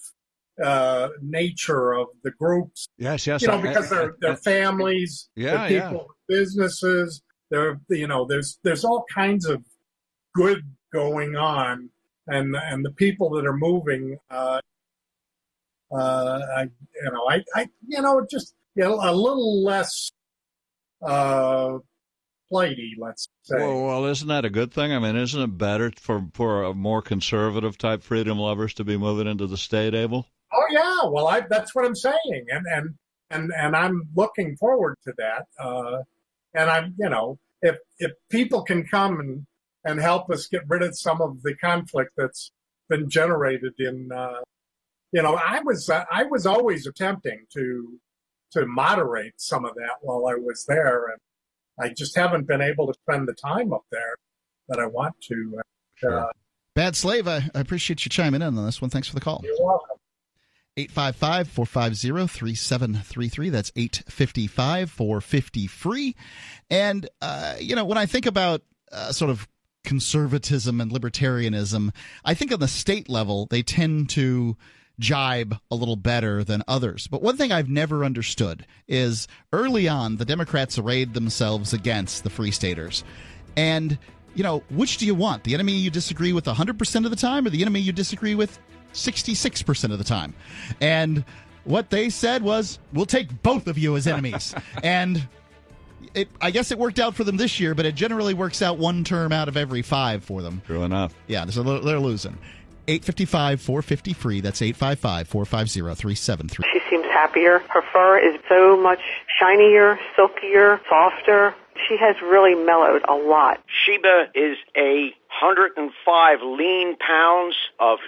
nature of the groups. Yes. Because they're families, they're people with businesses. There's all kinds of good going on, and the people that are moving, just a little less flighty, let's say. Well, isn't that a good thing? I mean, isn't it better for a more conservative type freedom lovers to be moving into the state, Abel? Oh yeah, well, that's what I'm saying, and I'm looking forward to that. And I'm, if people can come and help us get rid of some of the conflict that's been generated in, I was always attempting to moderate some of that while I was there, and I just haven't been able to spend the time up there that I want to. Sure. Bad Slave, I appreciate you chiming in on this one. Thanks for the call. You're welcome. 855-450-3733. That's 855-450-FREE. And, when I think about sort of conservatism and libertarianism. I think on the state level, they tend to jibe a little better than others. But one thing I've never understood is early on, the Democrats arrayed themselves against the Free Staters. And, which do you want? The enemy you disagree with 100% of the time, or the enemy you disagree with 66% of the time? And what they said was, we'll take both of you as enemies. And I guess it worked out for them this year, but it generally works out one term out of every 5 for them. True enough. Yeah, so they're losing. 855-450-FREE. That's 855-450-3733. She seems happier. Her fur is so much shinier, silkier, softer. She has really mellowed a lot. Sheba is 105 lean pounds of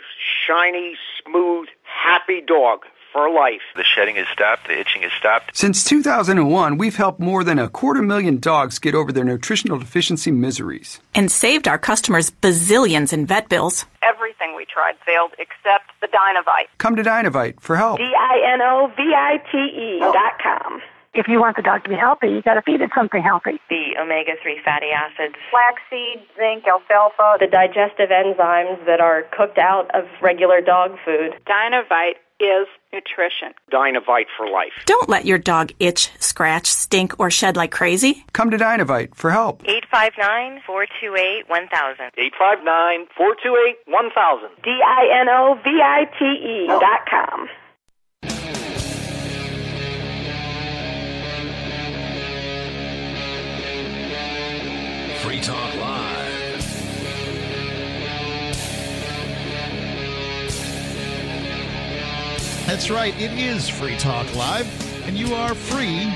shiny, smooth, happy dog for life. The shedding has stopped. The itching has stopped. Since 2001, we've helped more than 250,000 dogs get over their nutritional deficiency miseries. And saved our customers bazillions in vet bills. Everything we tried failed except the Dinovite. Come to Dinovite for help. DINOVITE.com. If you want the dog to be healthy, you got to feed it something healthy. The omega-3 fatty acids. Flaxseed, zinc, alfalfa. The digestive enzymes that are cooked out of regular dog food. Dinovite is nutrition. Dinovite for life. Don't let your dog itch, scratch, stink, or shed like crazy. Come to Dinovite for help. 859-428-1000. 859-428-1000. DINOVITE.com. Free Talk Live. That's right. It is Free Talk Live, and you are free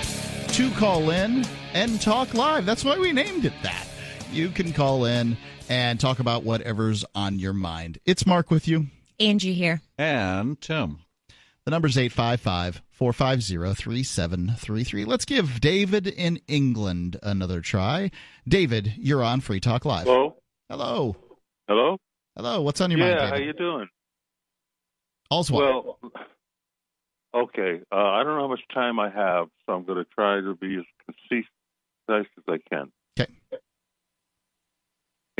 to call in and talk live. That's why we named it that. You can call in and talk about whatever's on your mind. It's Mark with you. Angie here. And Tim. The number's 855-450-3733. Let's give David in England another try. David, you're on Free Talk Live. Hello. Hello. Hello. Hello. What's on your mind, David? Yeah, how you doing? All's well. Well, okay. I don't know how much time I have, so I'm going to try to be as concise as I can. Okay.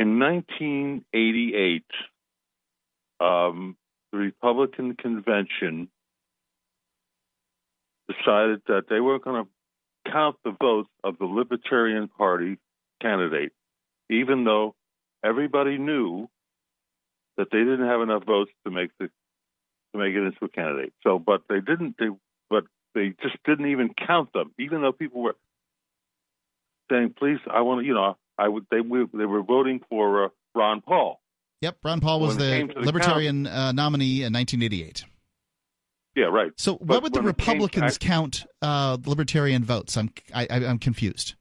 In 1988, the Republican convention decided that they weren't going to count the votes of the Libertarian Party candidate, even though everybody knew that they didn't have enough votes to make it into a candidate. So, but they just didn't even count them, even though people were saying, "Please, I want to," they were voting for Ron Paul. Yep, Ron Paul was the Libertarian nominee in 1988. Yeah, right. So, what would the Republicans count Libertarian votes? I'm confused.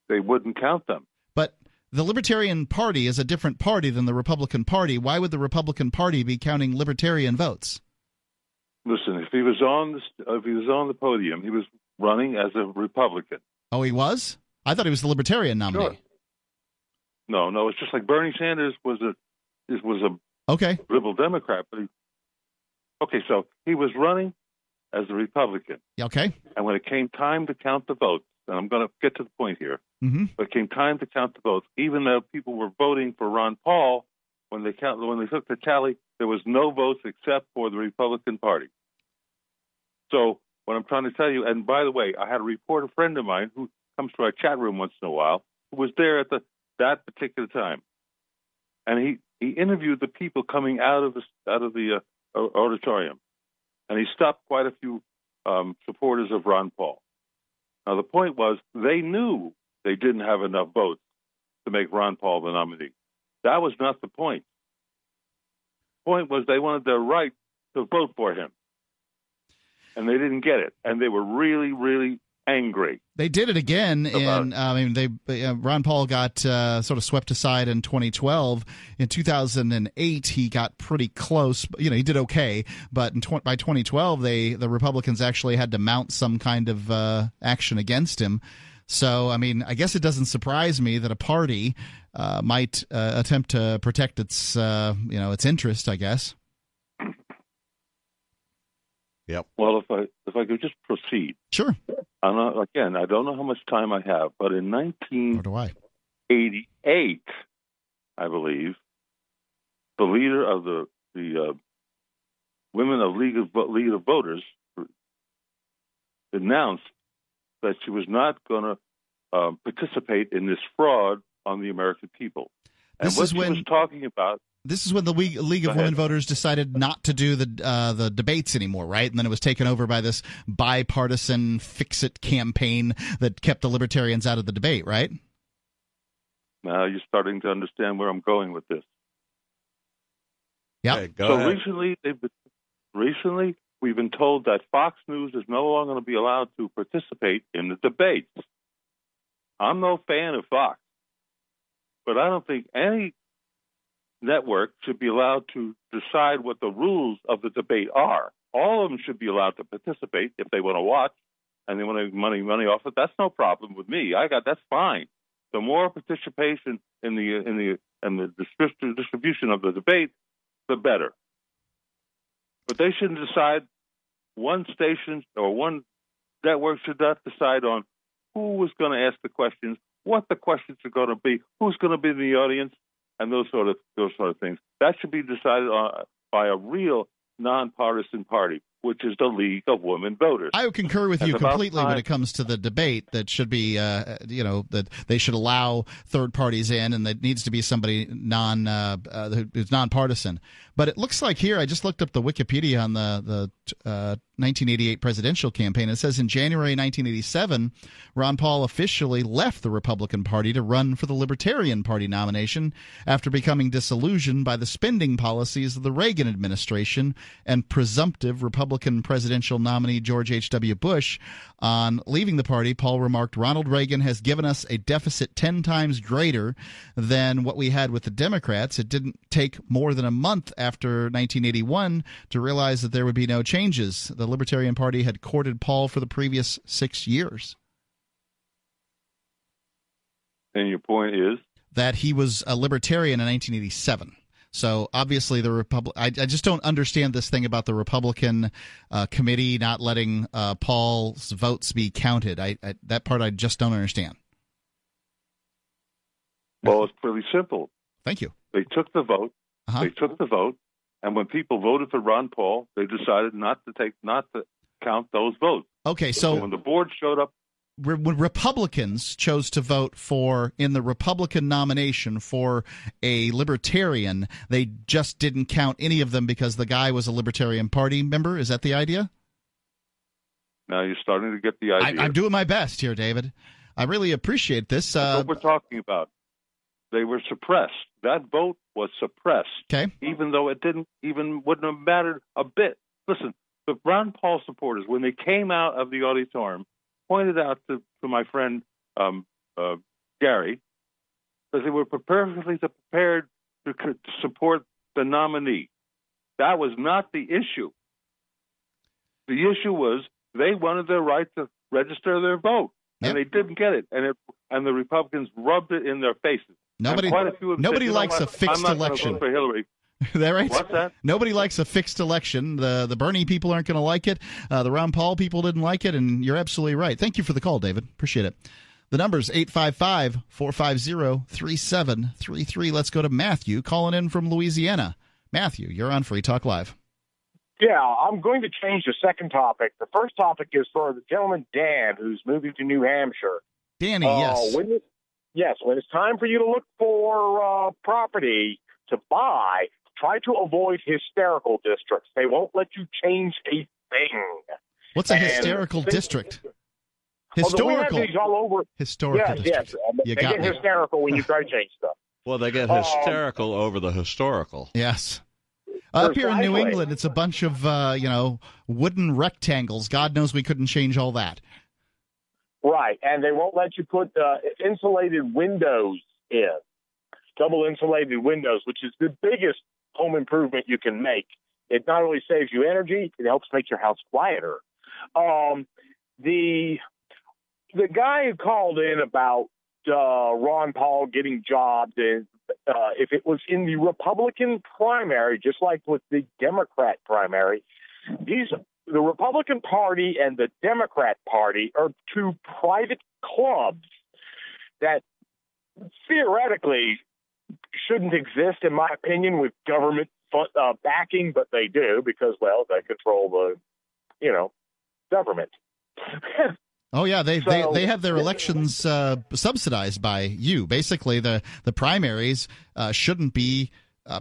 They wouldn't count them. But the Libertarian Party is a different party than the Republican Party. Why would the Republican Party be counting Libertarian votes? Listen, if he was on the podium, he was running as a Republican. Oh, he was? I thought he was the Libertarian nominee. Sure. No, it's just like Bernie Sanders was a liberal Democrat, but so he was running as a Republican. Okay. And when it came time to count the votes, and I'm going to get to the point here, but it came time to count the votes, even though people were voting for Ron Paul, when they took the tally, there was no votes except for the Republican Party. So what I'm trying to tell you, and by the way, I had a reporter friend of mine who comes to our chat room once in a while, who was there at that particular time, and he interviewed the people coming out of the auditorium, and he stopped quite a few supporters of Ron Paul. Now the point was they knew they didn't have enough votes to make Ron Paul the nominee. That was not the point. The point was they wanted their right to vote for him, and they didn't get it, and they were really, really angry. They did it again, and Ron Paul got sort of swept aside in 2012. In 2008, he got pretty close. He did okay, but by 2012, the Republicans actually had to mount some kind of action against him. So, I guess it doesn't surprise me that a party might attempt to protect its interest, I guess. Yep. Well, if I could just proceed. Sure. I don't know how much time I have, but in Nor do I. 1988, I believe, the leader of the Women of League of Voters announced that she was not going to participate in this fraud on the American people. And what she was talking about. This is when the League of Women Voters decided not to do the debates anymore, right? And then it was taken over by this bipartisan fix-it campaign that kept the libertarians out of the debate, right? Now you're starting to understand where I'm going with this. Yeah. Okay, go ahead. Recently, we've been told that Fox News is no longer going to be allowed to participate in the debates. I'm no fan of Fox, but I don't think any network should be allowed to decide what the rules of the debate are. All of them should be allowed to participate if they want to watch and they want to make money off it. That's no problem with me. That's fine. The more participation in the distribution of the debate, the better. But they shouldn't decide. One station or one network should not decide on who is going to ask the questions, what the questions are going to be, who's going to be in the audience, and those sort of things. That should be decided on by a real nonpartisan party, which is the League of Women Voters. I would concur with you completely when it comes to the debate. That should be, that they should allow third parties in, and that needs to be somebody who's nonpartisan. But it looks like here, I just looked up the Wikipedia on the 1988 presidential campaign. It says in January 1987, Ron Paul officially left the Republican Party to run for the Libertarian Party nomination after becoming disillusioned by the spending policies of the Reagan administration and presumptive Republican presidential nominee George H.W. Bush. On leaving the party, Paul remarked, "Ronald Reagan has given us a deficit 10 times greater than what we had with the Democrats. It didn't take more than a month after 1981 to realize that there would be no changes. The Libertarian Party had courted Paul for the previous 6 years." And your point is? That he was a libertarian in 1987. So obviously the I just don't understand this thing about the Republican committee not letting Paul's votes be counted. That part I just don't understand. Well, it's pretty simple. Thank you. They took the vote. Uh-huh. They took the vote, and when people voted for Ron Paul, they decided not to count those votes. Okay, so when the board showed up, when Republicans chose to vote in the Republican nomination for a libertarian, they just didn't count any of them because the guy was a Libertarian Party member? Is that the idea? Now you're starting to get the idea. I'm doing my best here, David. I really appreciate this. That's what we're talking about. They were suppressed. That vote was suppressed. Okay. Even though it wouldn't have mattered a bit. Listen, the Ron Paul supporters, when they came out of the auditorium, pointed out to my friend Gary that they were perfectly prepared to support the nominee. That was not the issue. The issue was they wanted their right to register their vote, and they didn't get it, and the Republicans rubbed it in their faces. Nobody likes a fixed election. I'm not going to vote for Hillary. Is that right? What's that? Nobody likes a fixed election. The Bernie people aren't going to like it. The Ron Paul people didn't like it, and you're absolutely right. Thank you for the call, David. Appreciate it. The number's 855-450-3733. Let's go to Matthew calling in from Louisiana. Matthew, you're on Free Talk Live. Yeah, I'm going to change the second topic. The first topic is for the gentleman Dan, who's moving to New Hampshire. Danny, yes. When it's time for you to look for property to buy, try to avoid hysterical districts. They won't let you change a thing. What's a hysterical district? Historical. We have these all over. Historical district. Yes. They get hysterical when you try to change stuff. Well, they get hysterical over the historical. Yes. Up here in New England, it's a bunch of, wooden rectangles. God knows we couldn't change all that. Right, and they won't let you put insulated windows in. Double insulated windows, which is the biggest home improvement you can make. It not only saves you energy, it helps make your house quieter. The guy who called in about Ron Paul getting jobbed, and if it was in the Republican primary, just like with the Democrat primary, the Republican Party and the Democrat Party are two private clubs that theoretically shouldn't exist, in my opinion, with government backing, but they do because, well, they control the, government. Oh yeah, they have their elections subsidized by you. Basically, the primaries shouldn't be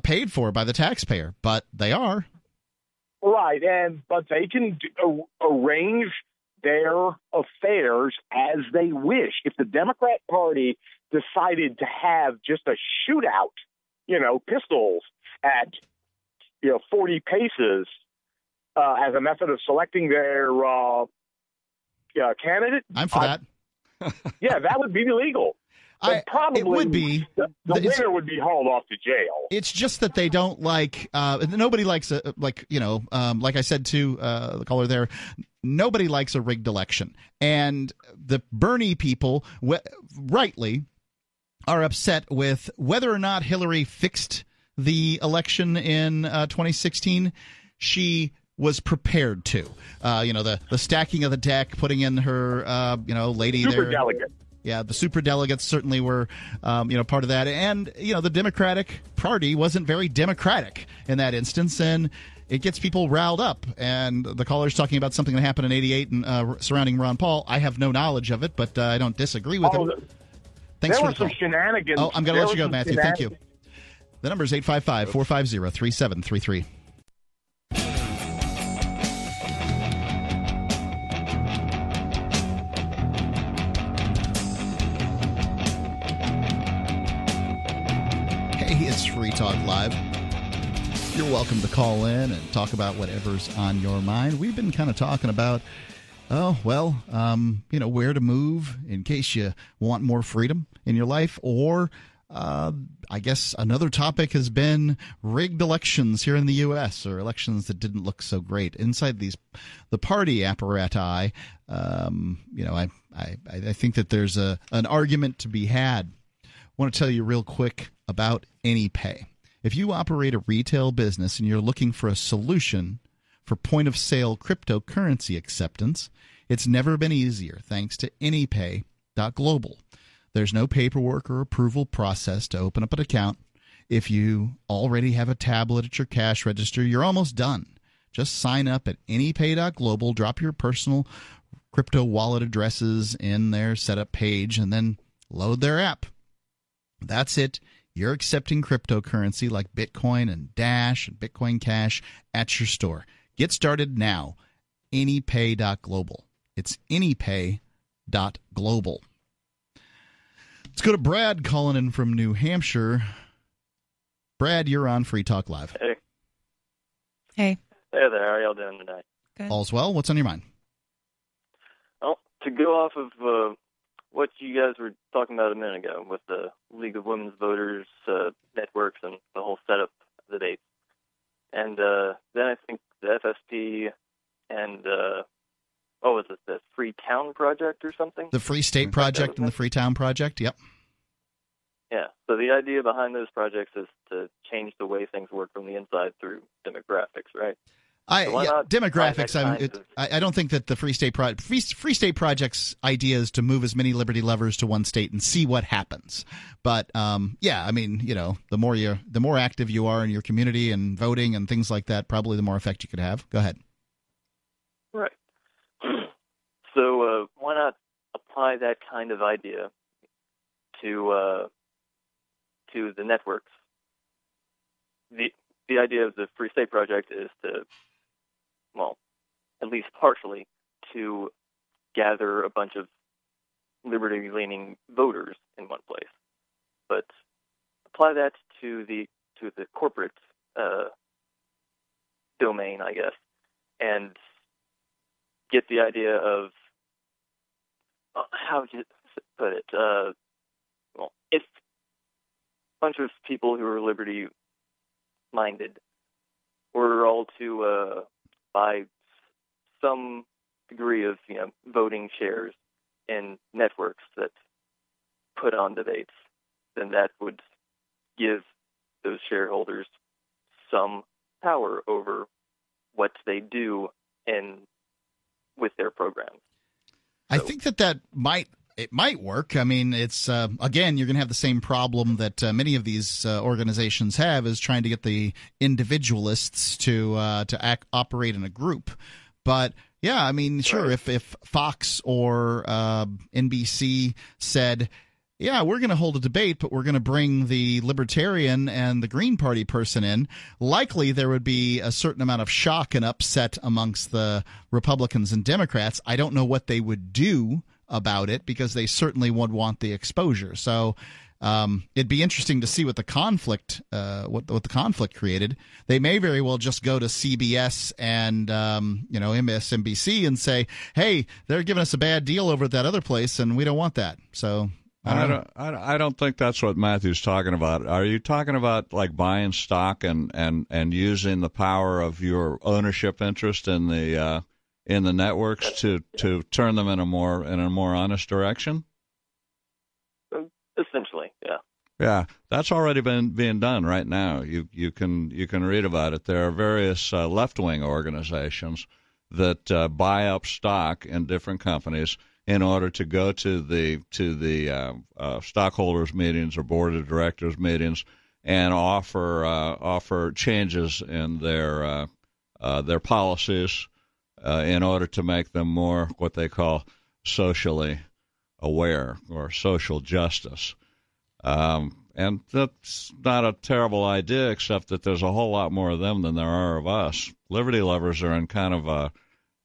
paid for by the taxpayer, but they are. Right, but they can arrange their affairs as they wish. If the Democrat Party decided to have just a shootout, pistols at 40 paces as a method of selecting their candidate, I'm for that. Yeah, that would be illegal. But probably it would be. The winner would be hauled off to jail. It's just that they don't like. Nobody likes like I said to the caller there. Nobody likes a rigged election, and the Bernie people, rightly, are upset with whether or not Hillary fixed the election in 2016. She was prepared to. The stacking of the deck, putting in her lady Super there. Delegate. Yeah, the superdelegates certainly were, part of that. And, the Democratic Party wasn't very democratic in that instance, and it gets people riled up. And the caller's talking about something that happened in 88 and surrounding Ron Paul. I have no knowledge of it, but I don't disagree with him. Thanks there for were some shenanigans. Oh, I'm going to let you go, Matthew. Thank you. The number is 855-450-3733. It's Free Talk Live. You're welcome to call in and talk about whatever's on your mind. We've been kind of talking about, where to move in case you want more freedom in your life. Or I guess another topic has been rigged elections here in the U.S. or elections that didn't look so great. Inside the party apparati, I think that there's an argument to be had. I want to tell you real quick about AnyPay. If you operate a retail business and you're looking for a solution for point-of-sale cryptocurrency acceptance, it's never been easier thanks to AnyPay.global. There's no paperwork or approval process to open up an account. If you already have a tablet at your cash register, you're almost done. Just sign up at AnyPay.global, drop your personal crypto wallet addresses in their setup page, and then load their app. That's it. You're accepting cryptocurrency like Bitcoin and Dash and Bitcoin Cash at your store. Get started now. AnyPay.global. It's AnyPay.global. Let's go to Brad calling in from New Hampshire. Brad, you're on Free Talk Live. Hey. Hey. Hey there. How are y'all doing today? Good. All's well. What's on your mind? Well, to go off of what you guys were talking about a minute ago with the League of Women's Voters networks and the whole setup of the debates. And then I think the FSP and, what was it, the Freetown Project or something? The Free State Project and the Freetown Project, yep. Yeah, so the idea behind those projects is to change the way things work from the inside through demographics, right? Demographics. I don't think that the Free State Project's idea is to move as many liberty lovers to one state and see what happens. But the more active you are in your community and voting and things like that, probably the more effect you could have. Go ahead. Right. So why not apply that kind of idea to the networks? The idea of the Free State Project is to, well, at least partially, to gather a bunch of liberty-leaning voters in one place. But apply that to the corporate domain, I guess, and get the idea of how would you put it? If a bunch of people who are liberty-minded were all to buy some degree of voting shares in networks that put on debates, then that would give those shareholders some power over what they do with their programs. I think that might It might work. I mean, it's again, you're going to have the same problem that many of these organizations have, is trying to get the individualists to operate in a group. But yeah, I mean, sure, if Fox or NBC said, yeah, we're going to hold a debate, but we're going to bring the Libertarian and the Green Party person in, likely there would be a certain amount of shock and upset amongst the Republicans and Democrats. I don't know what they would do about it, because they certainly would want the exposure. So it'd be interesting to see what the conflict created. They may very well just go to CBS and MSNBC and say, hey, they're giving us a bad deal over at that other place, and we don't want that. So I don't think that's what Matthew's talking about. Are you talking about like buying stock and using the power of your ownership interest in the networks to turn them in a more honest direction? Essentially, yeah. Yeah, that's already being done right now. You can read about it. There are various left-wing organizations that buy up stock in different companies in order to go to the stockholders meetings or board of directors meetings and offer changes in their policies in order to make them more what they call socially aware or social justice. And that's not a terrible idea, except that there's a whole lot more of them than there are of us. Liberty lovers are in kind of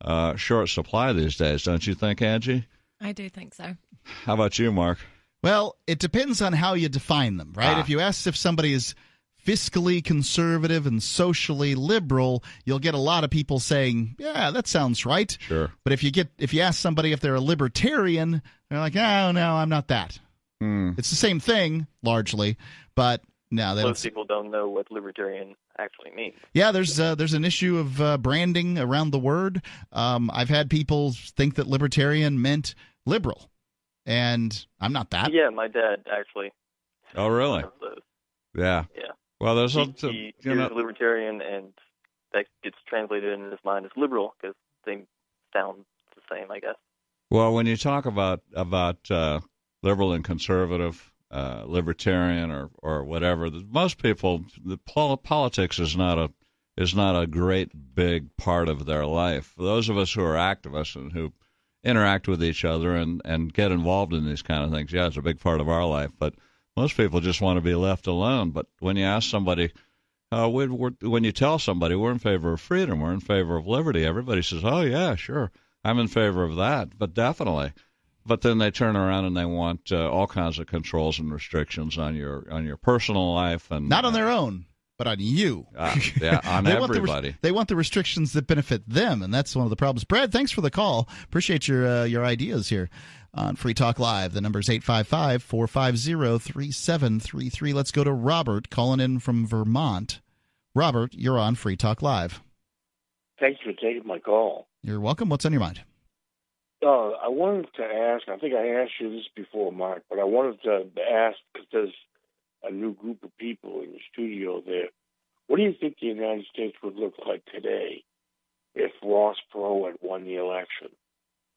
a short supply these days, don't you think, Angie? I do think so. How about you, Mark? Well, it depends on how you define them, right? If you ask if somebody is fiscally conservative and socially liberal, you'll get a lot of people saying, yeah, that sounds right. Sure. But if you ask somebody if they're a libertarian, they're like, oh, no, I'm not that. It's the same thing, largely, but no. Most people don't know what libertarian actually means. Yeah, there's an issue of branding around the word. I've had people think that libertarian meant liberal, and I'm not that. Yeah, my dad actually. Oh, really? Yeah. Yeah. Well, there's he is libertarian, and that gets translated in his mind as liberal because they sound the same, I guess. Well, when you talk about liberal and conservative, libertarian, or whatever, most people, the politics is not a great big part of their life. For those of us who are activists and who interact with each other and get involved in these kind of things, yeah, it's a big part of our life. But most people just want to be left alone. But when you ask somebody, when you tell somebody we're in favor of freedom, we're in favor of liberty, everybody says, oh, yeah, sure, I'm in favor of that, but definitely. But then they turn around and they want all kinds of controls and restrictions on your personal life, and not on their own, but on you. Yeah, on everybody. They want the restrictions that benefit them, and that's one of the problems. Brad, thanks for the call. Appreciate your ideas here on Free Talk Live. The number is 855-450-3733. Let's go to Robert calling in from Vermont. Robert, you're on Free Talk Live. Thanks for taking my call. You're welcome. What's on your mind? I wanted to ask, I think I asked you this before, Mark, but I wanted to ask, because there's a new group of people in the studio there, what do you think the United States would look like today if Ross Perot had won the election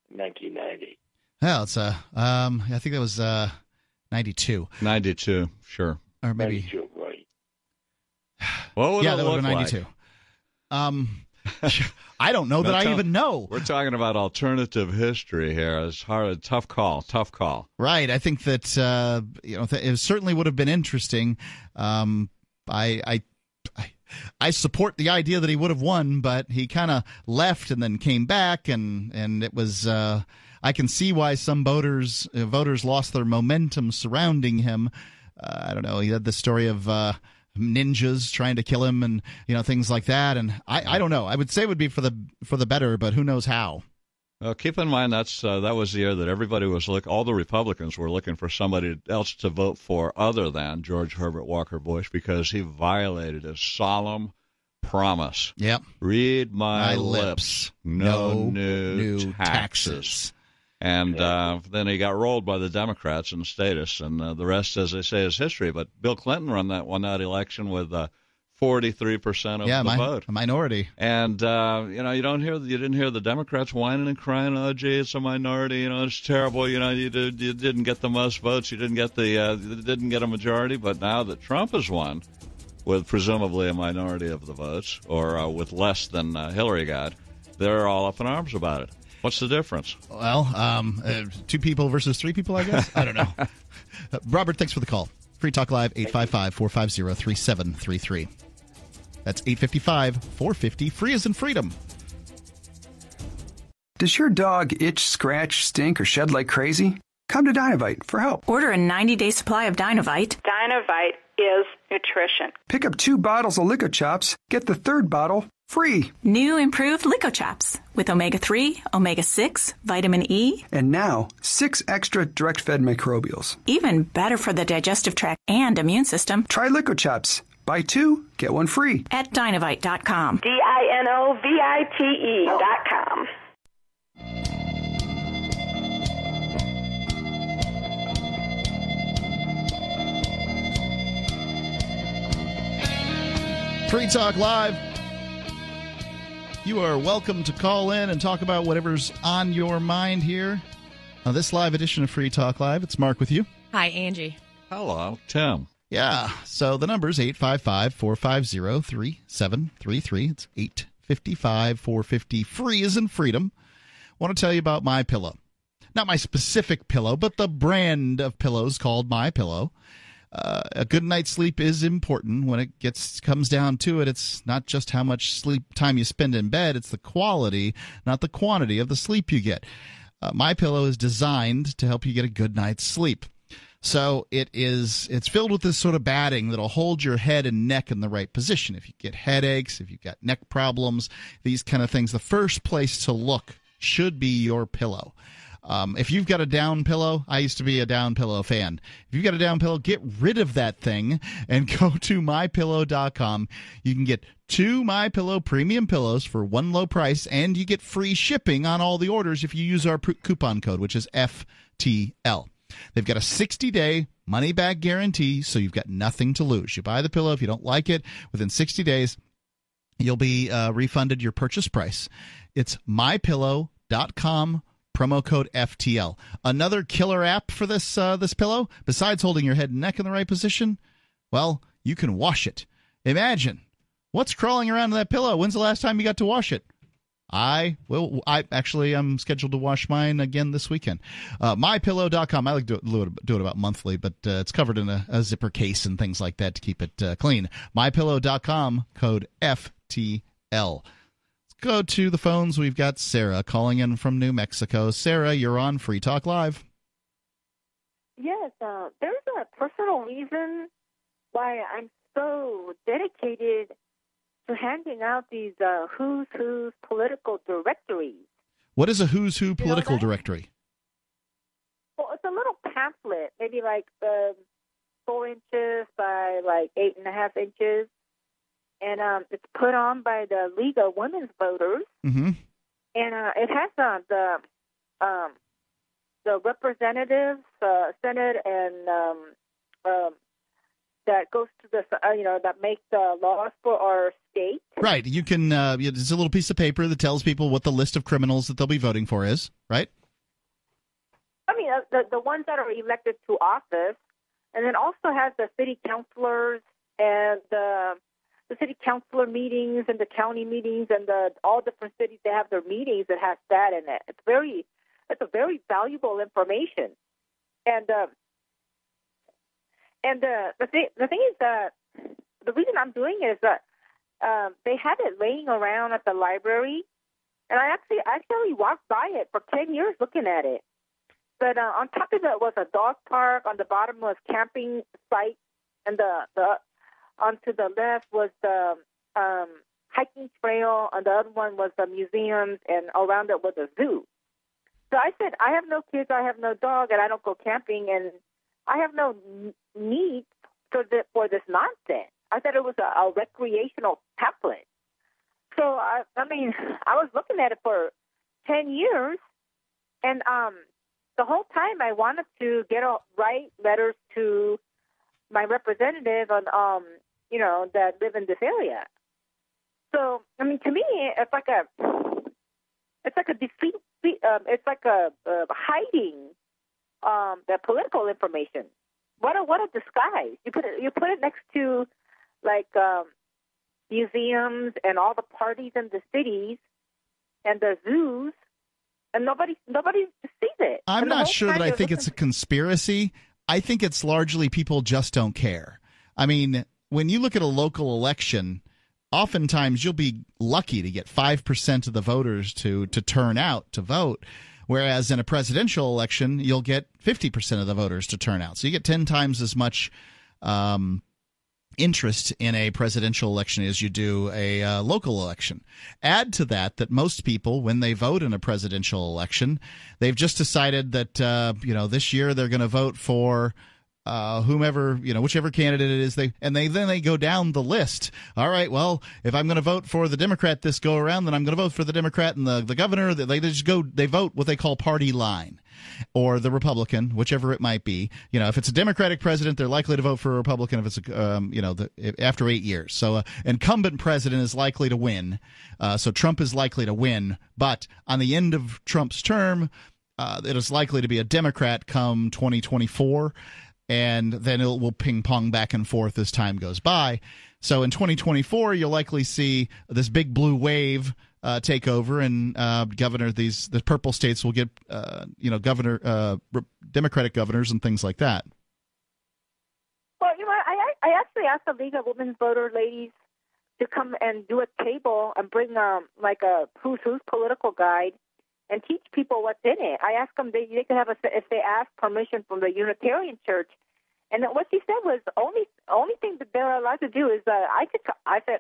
in 1990? Well, it's I think that was 92. 92, sure. Or maybe 92, right. What would that would have been 92. I don't know that I even know. We're talking about alternative history here. It's hard, tough call. Right. I think that it certainly would have been interesting. I support the idea that he would have won, but he kind of left and then came back, and it was. I can see why some voters lost their momentum surrounding him. I don't know. He had the story of ninjas trying to kill him, and things like that. And I don't know. I would say it would be for the better, but who knows how. Well, keep in mind that was the year that everybody was all the Republicans were looking for somebody else to vote for other than George Herbert Walker Bush, because he violated his solemn promise. Yep. Read my lips. No new taxes. And then he got rolled by the Democrats in status, and the rest, as they say, is history. But Bill Clinton won that election with 43% of the vote. A minority. And you didn't hear the Democrats whining and crying, "Oh, gee, it's a minority. It's terrible. You didn't get the most votes. You didn't get didn't get a majority." But now that Trump has won, with presumably a minority of the votes, or with less than Hillary got, they're all up in arms about it. What's the difference? Well, 2 people versus 3 people, I guess. I don't know. Robert, thanks for the call. Free Talk Live, 855-450-3733. That's 855-450, free as in freedom. Does your dog itch, scratch, stink, or shed like crazy? Come to Dinovite for help. Order a 90-day supply of Dinovite. Dinovite is nutrition. Pick up 2 bottles of Lico Chops. Get the 3rd bottle free. New improved Lico Chops with omega-3, omega-6, vitamin E. And now, 6 extra direct-fed microbials. Even better for the digestive tract and immune system. Try Lico Chops. Buy 2, get 1 free. At Dinovite.com. DINOVITE.com. Free Talk Live. You are welcome to call in and talk about whatever's on your mind here. On this live edition of Free Talk Live, it's Mark with you. Hi, Angie. Hello, Tim. Yeah, so the number is 855-450-3733. It's 855-450, free as in freedom. I want to tell you about MyPillow. Not my specific pillow, but the brand of pillows called MyPillow. A good night's sleep is important. When it comes down to it, it's not just how much sleep time you spend in bed, it's the quality, not the quantity of the sleep you get. MyPillow is designed to help you get a good night's sleep. So it's filled with this sort of batting that'll hold your head and neck in the right position. If you get headaches, if you've got neck problems, these kind of things, the first place to look should be your pillow. If you've got a down pillow, I used to be a down pillow fan. If you've got a down pillow, get rid of that thing and go to MyPillow.com. You can get 2 MyPillow premium pillows for one low price, and you get free shipping on all the orders if you use our coupon code, which is FTL. They've got a 60-day money-back guarantee, so you've got nothing to lose. You buy the pillow. If you don't like it, within 60 days, you'll be refunded your purchase price. It's MyPillow.com. Promo code FTL. Another killer app for this pillow, besides holding your head and neck in the right position, well, you can wash it. Imagine what's crawling around in that pillow. When's the last time you got to wash it? I'm scheduled to wash mine again this weekend. MyPillow.com. I like to do it about monthly, but it's covered in a zipper case and things like that to keep it clean. MyPillow.com, code FTL. Go to the phones. We've got Sarah calling in from New Mexico. Sarah, you're on Free Talk Live. Yes, there's a personal reason why I'm so dedicated to handing out these Who's Who's political directories. What is a Who's Who political directory? Well, it's a little pamphlet, maybe like 4 inches by like 8.5 inches. And it's put on by the League of Women's Voters, and it has the representatives, Senate, and that goes to the that make the laws for our state. Right. You can. It's a little piece of paper that tells people what the list of criminals that they'll be voting for is. Right. I mean, the ones that are elected to office, and then also has the city councilors and the city councilor meetings and the county meetings and all different cities. They have their meetings that has that in it. It's a very valuable information. And the thing is that the reason I'm doing it is that they had it laying around at the library, and I actually walked by it for 10 years looking at it. But on top of it was a dog park. On the bottom was camping site, and onto the left was the hiking trail, and the other one was the museums, and around it was a zoo. So I said, I have no kids, I have no dog, and I don't go camping, and I have no need for this nonsense. I thought it was a recreational pamphlet. So, I was looking at it for 10 years, and the whole time I wanted to write letters to my representative that live in this area. So, I mean, to me, it's like a defeat. It's like a hiding the political information. What a disguise! You put it next to like museums and all the parties in the cities and the zoos, and nobody sees it. I'm not sure that I think it's a conspiracy. I think it's largely people just don't care. I mean, when you look at a local election, oftentimes you'll be lucky to get 5% of the voters to turn out to vote, whereas in a presidential election, you'll get 50% of the voters to turn out. So you get 10 times as much interest in a presidential election as you do a local election. Add to that most people, when they vote in a presidential election, they've just decided that this year they're going to vote for whomever, whichever candidate it is, then they go down the list. All right, well, if I'm going to vote for the Democrat this go around, then I'm going to vote for the Democrat and the governor. They vote what they call party line, or the Republican, whichever it might be. If it's a Democratic president, they're likely to vote for a Republican if it's after 8 years. So incumbent president is likely to win. So Trump is likely to win, but on the end of Trump's term, it is likely to be a Democrat come 2024. And then it will ping pong back and forth as time goes by. So in 2024, you'll likely see this big blue wave take over, and the purple states will get Democratic governors and things like that. Well, I actually asked the League of Women Voter ladies to come and do a table and bring like a who's political guide and teach people what's in it. I asked them they could have if they ask permission from the Unitarian Church, and what she said was only thing that they're allowed to do is I said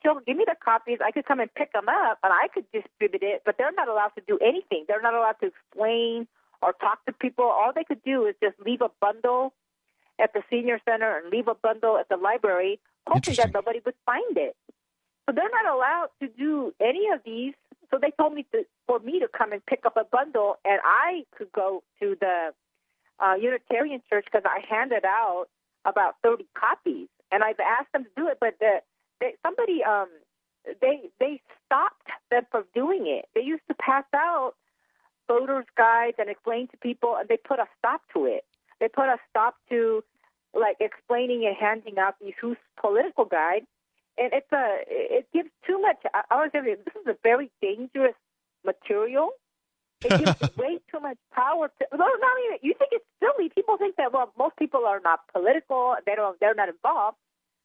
she'll give me the copies. I could come and pick them up and I could distribute it, but they're not allowed to do anything. They're not allowed to explain or talk to people. All they could do is just leave a bundle at the senior center and leave a bundle at the library, hoping that nobody would find it. So they're not allowed to do any of these. So they told me for me to come and pick up a bundle, and I could go to the Unitarian Church because I handed out about 30 copies, and I've asked them to do it, but they stopped them from doing it. They used to pass out voters' guides and explain to people, and they put a stop to it. They put a stop to like explaining and handing out these who's political guide. And it gives too much. I was saying this is a very dangerous material. It gives way too much power to. Well, not even. You think it's silly. People think that most people are not political. They're not involved.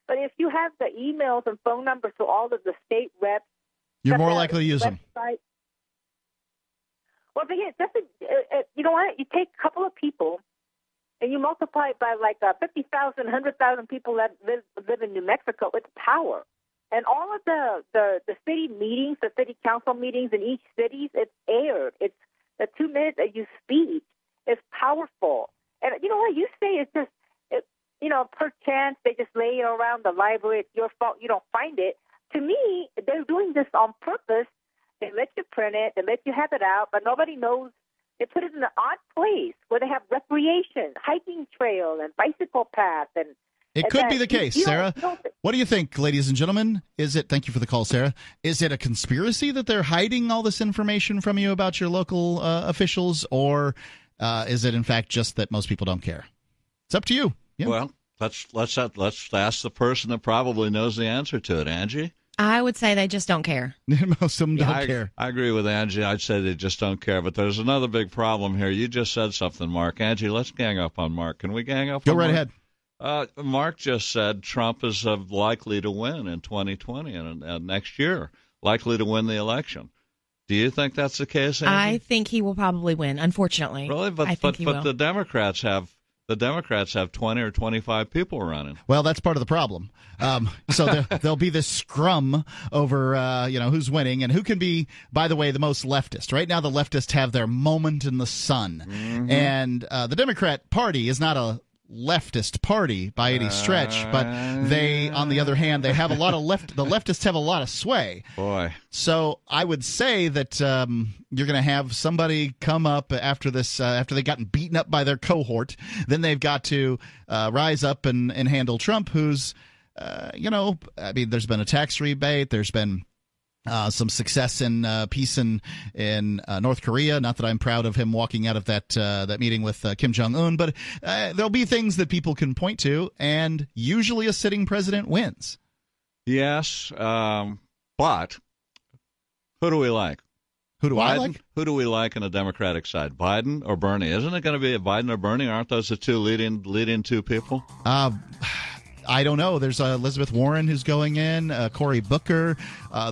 But if you have the emails and phone numbers to all of the state reps, you're more likely to use them. Well, you know what? You take a couple of people and you multiply it by like 50,000, 100,000 people that live in New Mexico. It's power. And all of the city meetings, the city council meetings in each city, it's aired. It's the 2 minutes that you speak is powerful. And you know what you say is just, per chance they just lay it around the library. It's your fault you don't find it. To me, they're doing this on purpose. They let you print it. They let you have it out, but nobody knows. They put it in an odd place where they have recreation, hiking trail, and bicycle path. It could be the case, Sarah. What do you think, ladies and gentlemen? Thank you for the call, Sarah. Is it a conspiracy that they're hiding all this information from you about your local officials, or is it in fact just that most people don't care? It's up to you. Yeah. Well, let's ask the person that probably knows the answer to it, Angie. I would say they just don't care. Most of them don't care. I agree with Angie. I'd say they just don't care. But there's another big problem here. You just said something, Mark. Angie, let's gang up on Mark. Can we gang up on Mark? Go right ahead. Mark just said Trump is likely to win in 2020 and next year, likely to win the election. Do you think that's the case, Angie? I think he will probably win, unfortunately. Really? But the Democrats have 20 or 25 people running. Well, that's part of the problem. So there'll be this scrum over, who's winning and who can be, by the way, the most leftist. Right now, the leftists have their moment in the sun. Mm-hmm. And the Democrat Party is not a leftist party by any stretch, but they, on the other hand, they have a lot of the leftists have a lot of sway. Boy. So I would say that you're going to have somebody come up after this, after they've gotten beaten up by their cohort, then they've got to rise up and handle Trump, who's there's been a tax rebate. There's been some success in peace in North Korea. Not that I'm proud of him walking out of that meeting with Kim Jong-un, but there'll be things that people can point to, and usually a sitting president wins. Yes, but who do we like? Who do I like? Who do we like on the Democratic side, Biden or Bernie? Isn't it going to be Biden or Bernie? Aren't those the two leading two people? I don't know. There's Elizabeth Warren who's going in, Cory Booker.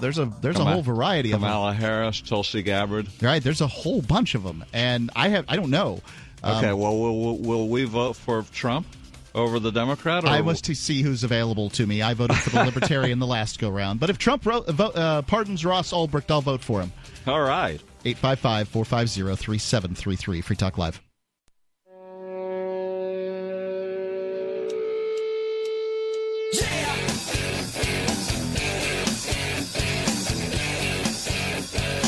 There's a whole variety of them. Kamala Harris, Tulsi Gabbard. Right. There's a whole bunch of them, and I don't know. Okay. Well, will we vote for Trump over the Democrat? Or I must see who's available to me. I voted for the Libertarian the last go round, but if Trump pardons Ross Ulbricht, I'll vote for him. All right. 855-450-3733. Free Talk Live.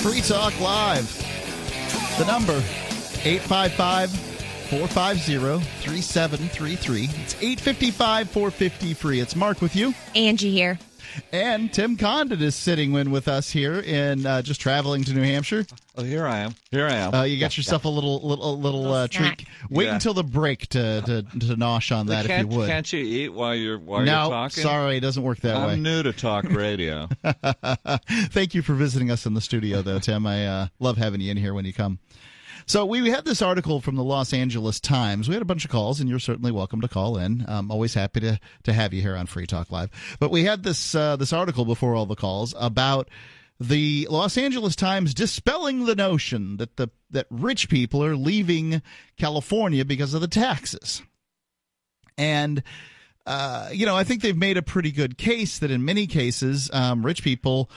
Free Talk Live. The number, 855-450-3733. It's 855-450-FREE. It's Mark with you. Angie here. And Tim Condon is sitting with us here in just traveling to New Hampshire. Oh, here I am. You got yourself a little treat. Wait until the break to nosh on that, if you would. Can't you eat while you're talking? No, sorry, it doesn't work that way. I'm new to talk radio. Thank you for visiting us in the studio, though, Tim. I love having you in here when you come. So we had this article from the Los Angeles Times. We had a bunch of calls, and you're certainly welcome to call in. I'm always happy to have you here on Free Talk Live. But we had this article before all the calls about the Los Angeles Times dispelling the notion that rich people are leaving California because of the taxes. And I think they've made a pretty good case that in many cases, rich people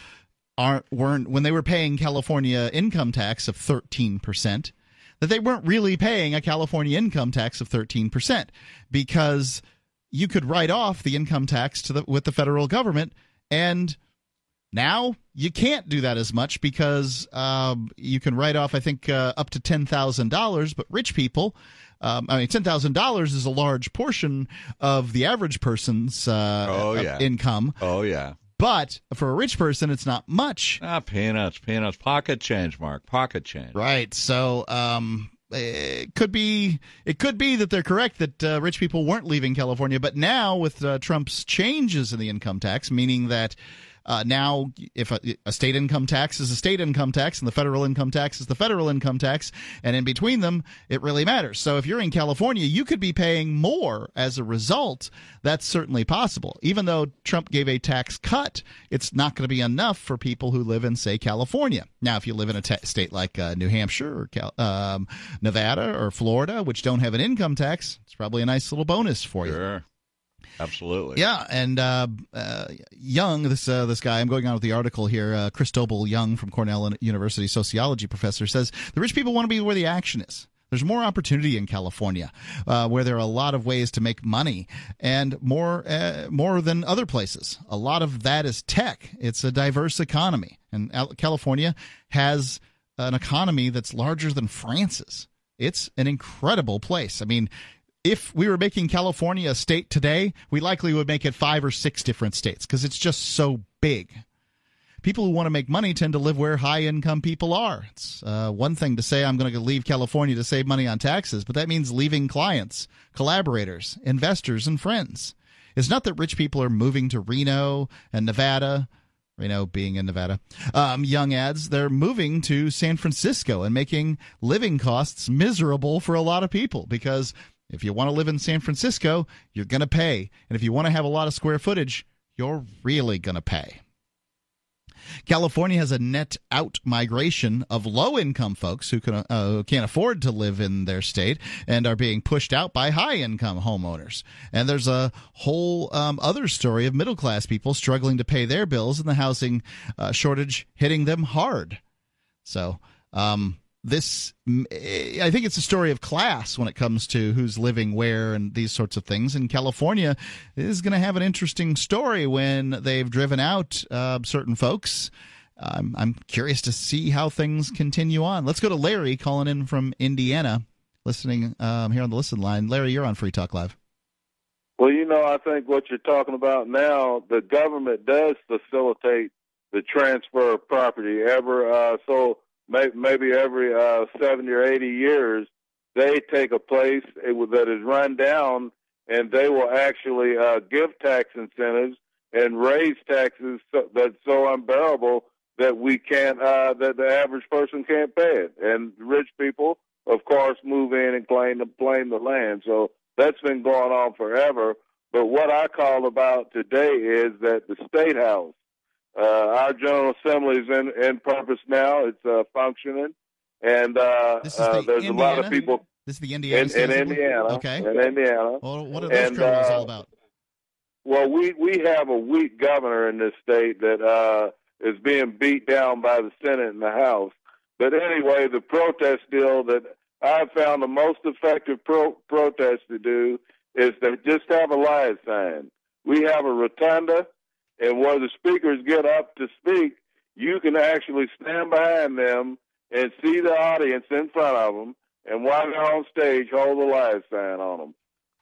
weren't when they were paying California income tax of 13%. That they weren't really paying a California income tax of 13% because you could write off the income tax with the federal government, and now you can't do that as much because you can write off, I think, up to $10,000, but rich people, $10,000 is a large portion of the average person's income. Oh, yeah. But for a rich person, it's not much. Peanuts. Pocket change, Mark. Pocket change. Right. So it could be that they're correct that rich people weren't leaving California. But now with Trump's changes in the income tax, meaning that now if a state income tax is a state income tax and the federal income tax is the federal income tax, and in between them, it really matters. So if you're in California, you could be paying more as a result. That's certainly possible. Even though Trump gave a tax cut, it's not going to be enough for people who live in, say, California. Now, if you live in a state like New Hampshire or Nevada or Florida, which don't have an income tax, it's probably a nice little bonus for you. Sure. Absolutely. Yeah, and Young, this guy, I'm going on with the article here, Cristobal Young from Cornell University sociology professor, says the rich people want to be where the action is. There's more opportunity in California, where there are a lot of ways to make money, and more than other places. A lot of that is tech. It's a diverse economy, and California has an economy that's larger than France's. It's an incredible place. I mean, if we were making California a state today, we likely would make it 5 or 6 different states because it's just so big. People who want to make money tend to live where high-income people are. It's one thing to say I'm going to leave California to save money on taxes, but that means leaving clients, collaborators, investors, and friends. It's not that rich people are moving to Reno and Nevada. Reno being in Nevada. Young adds they're moving to San Francisco and making living costs miserable for a lot of people because if you want to live in San Francisco, you're going to pay. And if you want to have a lot of square footage, you're really going to pay. California has a net out migration of low-income folks who can't afford to live in their state and are being pushed out by high-income homeowners. And there's a whole other story of middle-class people struggling to pay their bills and the housing shortage hitting them hard. So I think it's a story of class when it comes to who's living where and these sorts of things. And California is going to have an interesting story when they've driven out certain folks. I'm curious to see how things continue on. Let's go to Larry calling in from Indiana, listening here on the listen line. Larry, you're on Free Talk Live. Well, I think what you're talking about now, the government does facilitate the transfer of property. Maybe every 70 or 80 years, they take a place that is run down, and they will actually give tax incentives and raise taxes that's so unbearable that we can't, that the average person can't pay it. And rich people, of course, move in and claim the land. So that's been going on forever. But what I call about today is that the State House, our General Assembly is in purpose now. It's functioning. And there's a lot of people. This is the Indiana. In Indiana. Okay. In Indiana. Well, what are those criminals all about? Well, we have a weak governor in this state that is being beat down by the Senate and the House. But anyway, the protest deal that I've found the most effective protest to do is to just have a live sign. We have a rotunda, and where the speakers get up to speak, you can actually stand behind them and see the audience in front of them, and while they're on stage, hold the live sign on them.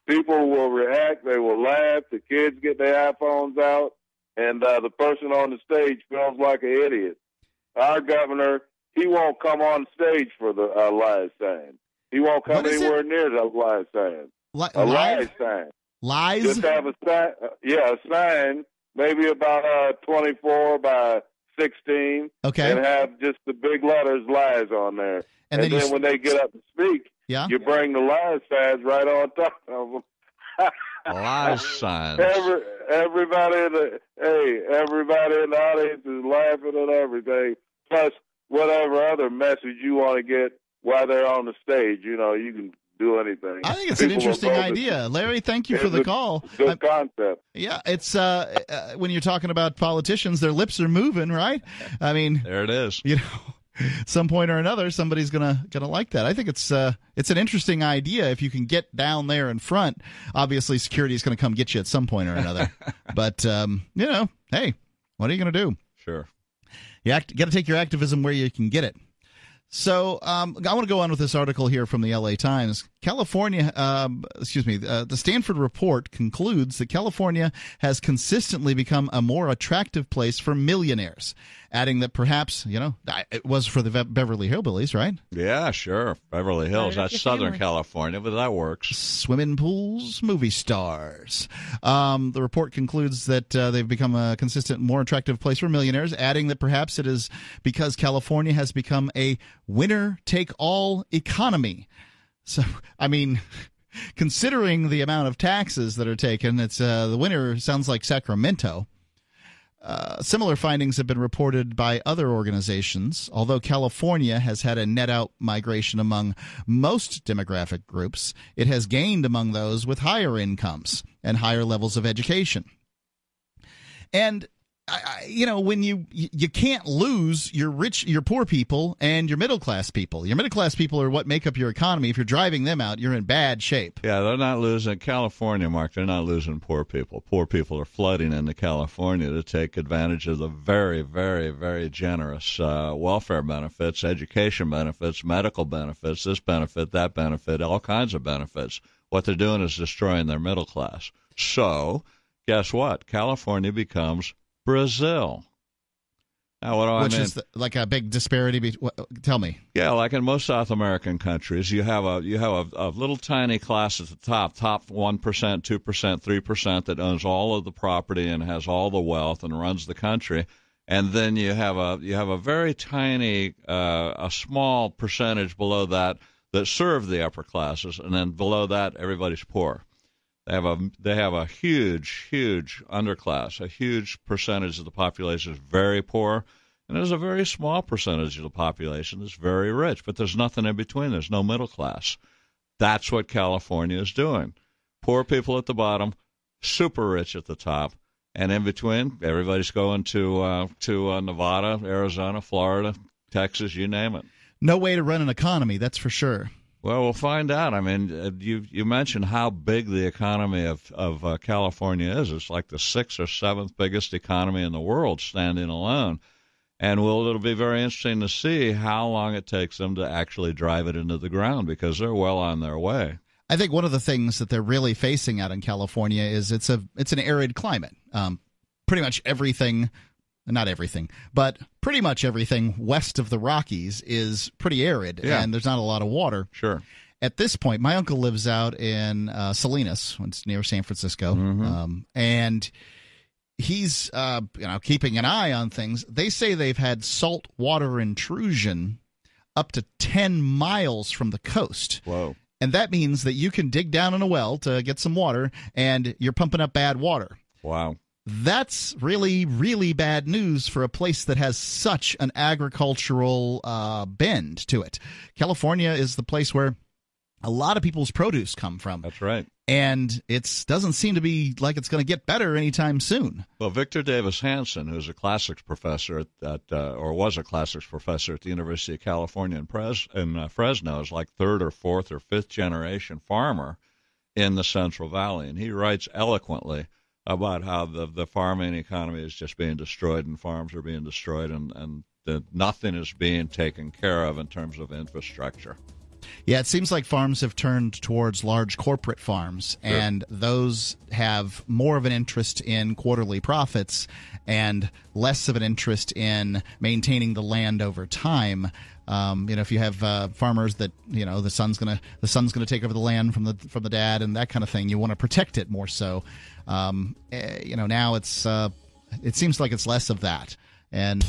People will react. They will laugh. The kids get their iPhones out, and the person on the stage feels like an idiot. Our governor, he won't come on stage for the live sign. He won't come anywhere near the live sign. Live sign. Lies? Just have a sign. A sign, maybe about 24 by 16. Okay. And have just the big letters "lies" on there. And then when they get up to speak, you bring the live signs right on top of them. Live signs. Everybody in the audience is laughing at everything. Plus, whatever other message you want to get while they're on the stage, you can do anything. I think it's an interesting idea. Larry, thank you for the call. Good concept. Yeah, it's when you're talking about politicians, their lips are moving, right? I mean, there it is. At some point or another, somebody's gonna like that. I think it's an interesting idea if you can get down there in front. Obviously, security is going to come get you at some point or another. But hey, what are you going to do? Sure, you got to take your activism where you can get it. So I want to go on with this article here from the LA Times. California, the Stanford report concludes that California has consistently become a more attractive place for millionaires, adding that perhaps, it was for the Beverly Hillbillies, right? Yeah, sure. Beverly Hills, that's Southern California, but that works. Swimming pools, movie stars. The report concludes that they've become a consistent, more attractive place for millionaires, adding that perhaps it is because California has become a winner-take-all economy. So, I mean, considering the amount of taxes that are taken, it's the winner sounds like Sacramento. Similar findings have been reported by other organizations. Although California has had a net-out migration among most demographic groups, it has gained among those with higher incomes and higher levels of education. And when you can't lose your poor people and your middle class people. Your middle class people are what make up your economy. If you're driving them out, you're in bad shape. Yeah, they're not losing California, Mark. They're not losing poor people. Poor people are flooding into California to take advantage of the very, very, very generous welfare benefits, education benefits, medical benefits, this benefit, that benefit, all kinds of benefits. What they're doing is destroying their middle class. So, guess what? California becomes Brazil. Now, what do I mean? Which is like a big disparity. Tell me. Yeah, like in most South American countries, you have a little tiny class at the top 1%, 2%, 3% that owns all of the property and has all the wealth and runs the country, and then you have a very tiny, a small percentage below that serve the upper classes, and then below that everybody's poor. They have a huge underclass. A huge percentage of the population is very poor, and there's a very small percentage of the population that's very rich. But there's nothing in between. There's no middle class. That's what California is doing. Poor people at the bottom, super rich at the top, and in between, everybody's going to Nevada, Arizona, Florida, Texas, you name it. No way to run an economy, that's for sure. Well, we'll find out. I mean, you mentioned how big the economy of California is. It's like the 6th or 7th biggest economy in the world, standing alone. And it'll be very interesting to see how long it takes them to actually drive it into the ground, because they're well on their way. I think one of the things that they're really facing out in California is it's an arid climate. Pretty much everything, not everything, but pretty much everything west of the Rockies is pretty arid, and there's not a lot of water. Sure. At this point, my uncle lives out in Salinas, it's near San Francisco, and he's keeping an eye on things. They say they've had salt water intrusion up to 10 miles from the coast. Whoa. And that means that you can dig down in a well to get some water, and you're pumping up bad water. Wow. That's really, really bad news for a place that has such an agricultural bend to it. California is the place where a lot of people's produce come from. That's right. And it doesn't seem to be like it's going to get better anytime soon. Well, Victor Davis Hanson, who's a classics professor or was a classics professor at the University of California in Fresno, is like third or fourth or fifth generation farmer in the Central Valley. And he writes eloquently about how the farming economy is just being destroyed and farms are being destroyed and nothing is being taken care of in terms of infrastructure. Yeah, it seems like farms have turned towards large corporate farms, and those have more of an interest in quarterly profits and less of an interest in maintaining the land over time. If you have farmers that the son's gonna take over the land from the dad and that kind of thing, you want to protect it more so. Now it seems like it's less of that. And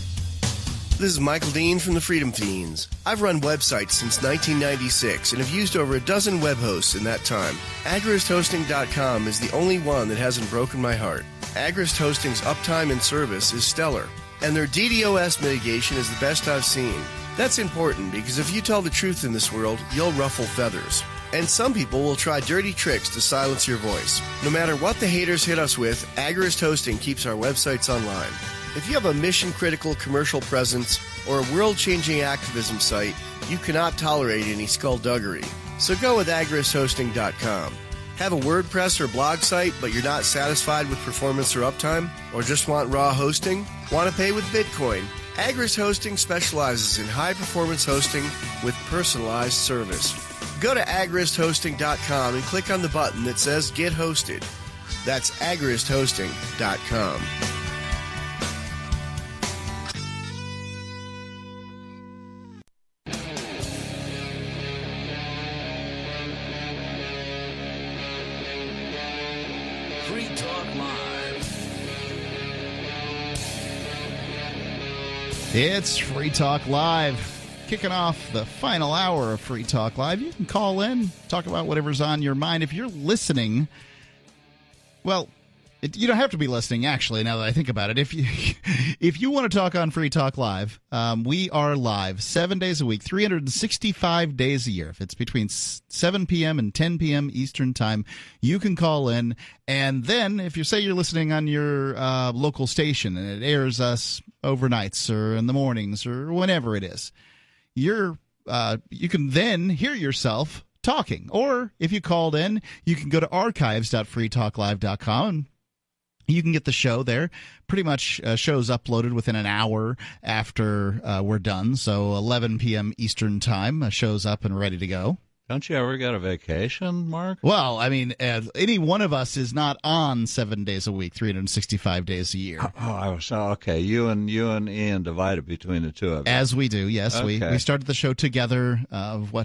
this is Michael Dean from the Freedom Fiends. I've run websites since 1996 and have used over a dozen web hosts in that time. AgristHosting.com is the only one that hasn't broken my heart. Agrist Hosting's uptime and service is stellar, and their DDoS mitigation is the best I've seen. That's important because if you tell the truth in this world, you'll ruffle feathers. And some people will try dirty tricks to silence your voice. No matter what the haters hit us with, Agrist Hosting keeps our websites online. If you have a mission-critical commercial presence or a world-changing activism site, you cannot tolerate any skullduggery. So go with AgristHosting.com. Have a WordPress or blog site, but you're not satisfied with performance or uptime? Or just want raw hosting? Want to pay with Bitcoin? Agrist Hosting specializes in high-performance hosting with personalized service. Go to AgristHosting.com and click on the button that says Get Hosted. That's AgristHosting.com. Free Talk Live. It's Free Talk Live. Kicking off the final hour of Free Talk Live. You can call in, talk about whatever's on your mind. If you're listening, well, you don't have to be listening, actually, now that I think about it. If you want to talk on Free Talk Live, we are live 7 days a week, 365 days a year. If it's between 7 p.m. and 10 p.m. Eastern Time, you can call in. And then if you say you're listening on your local station and it airs us overnights or in the mornings or whenever it is, you can then hear yourself talking. Or if you called in, you can go to archives.freetalklive.com and you can get the show there. Pretty much show's uploaded within an hour after we're done. So 11 p.m. Eastern Time, show's up and ready to go. Don't you ever get a vacation, Mark? Well, I mean, any one of us is not on 7 days a week, 365 days a year. Okay. You and Ian divided between the two of you. As we do, yes. Okay. We started the show together,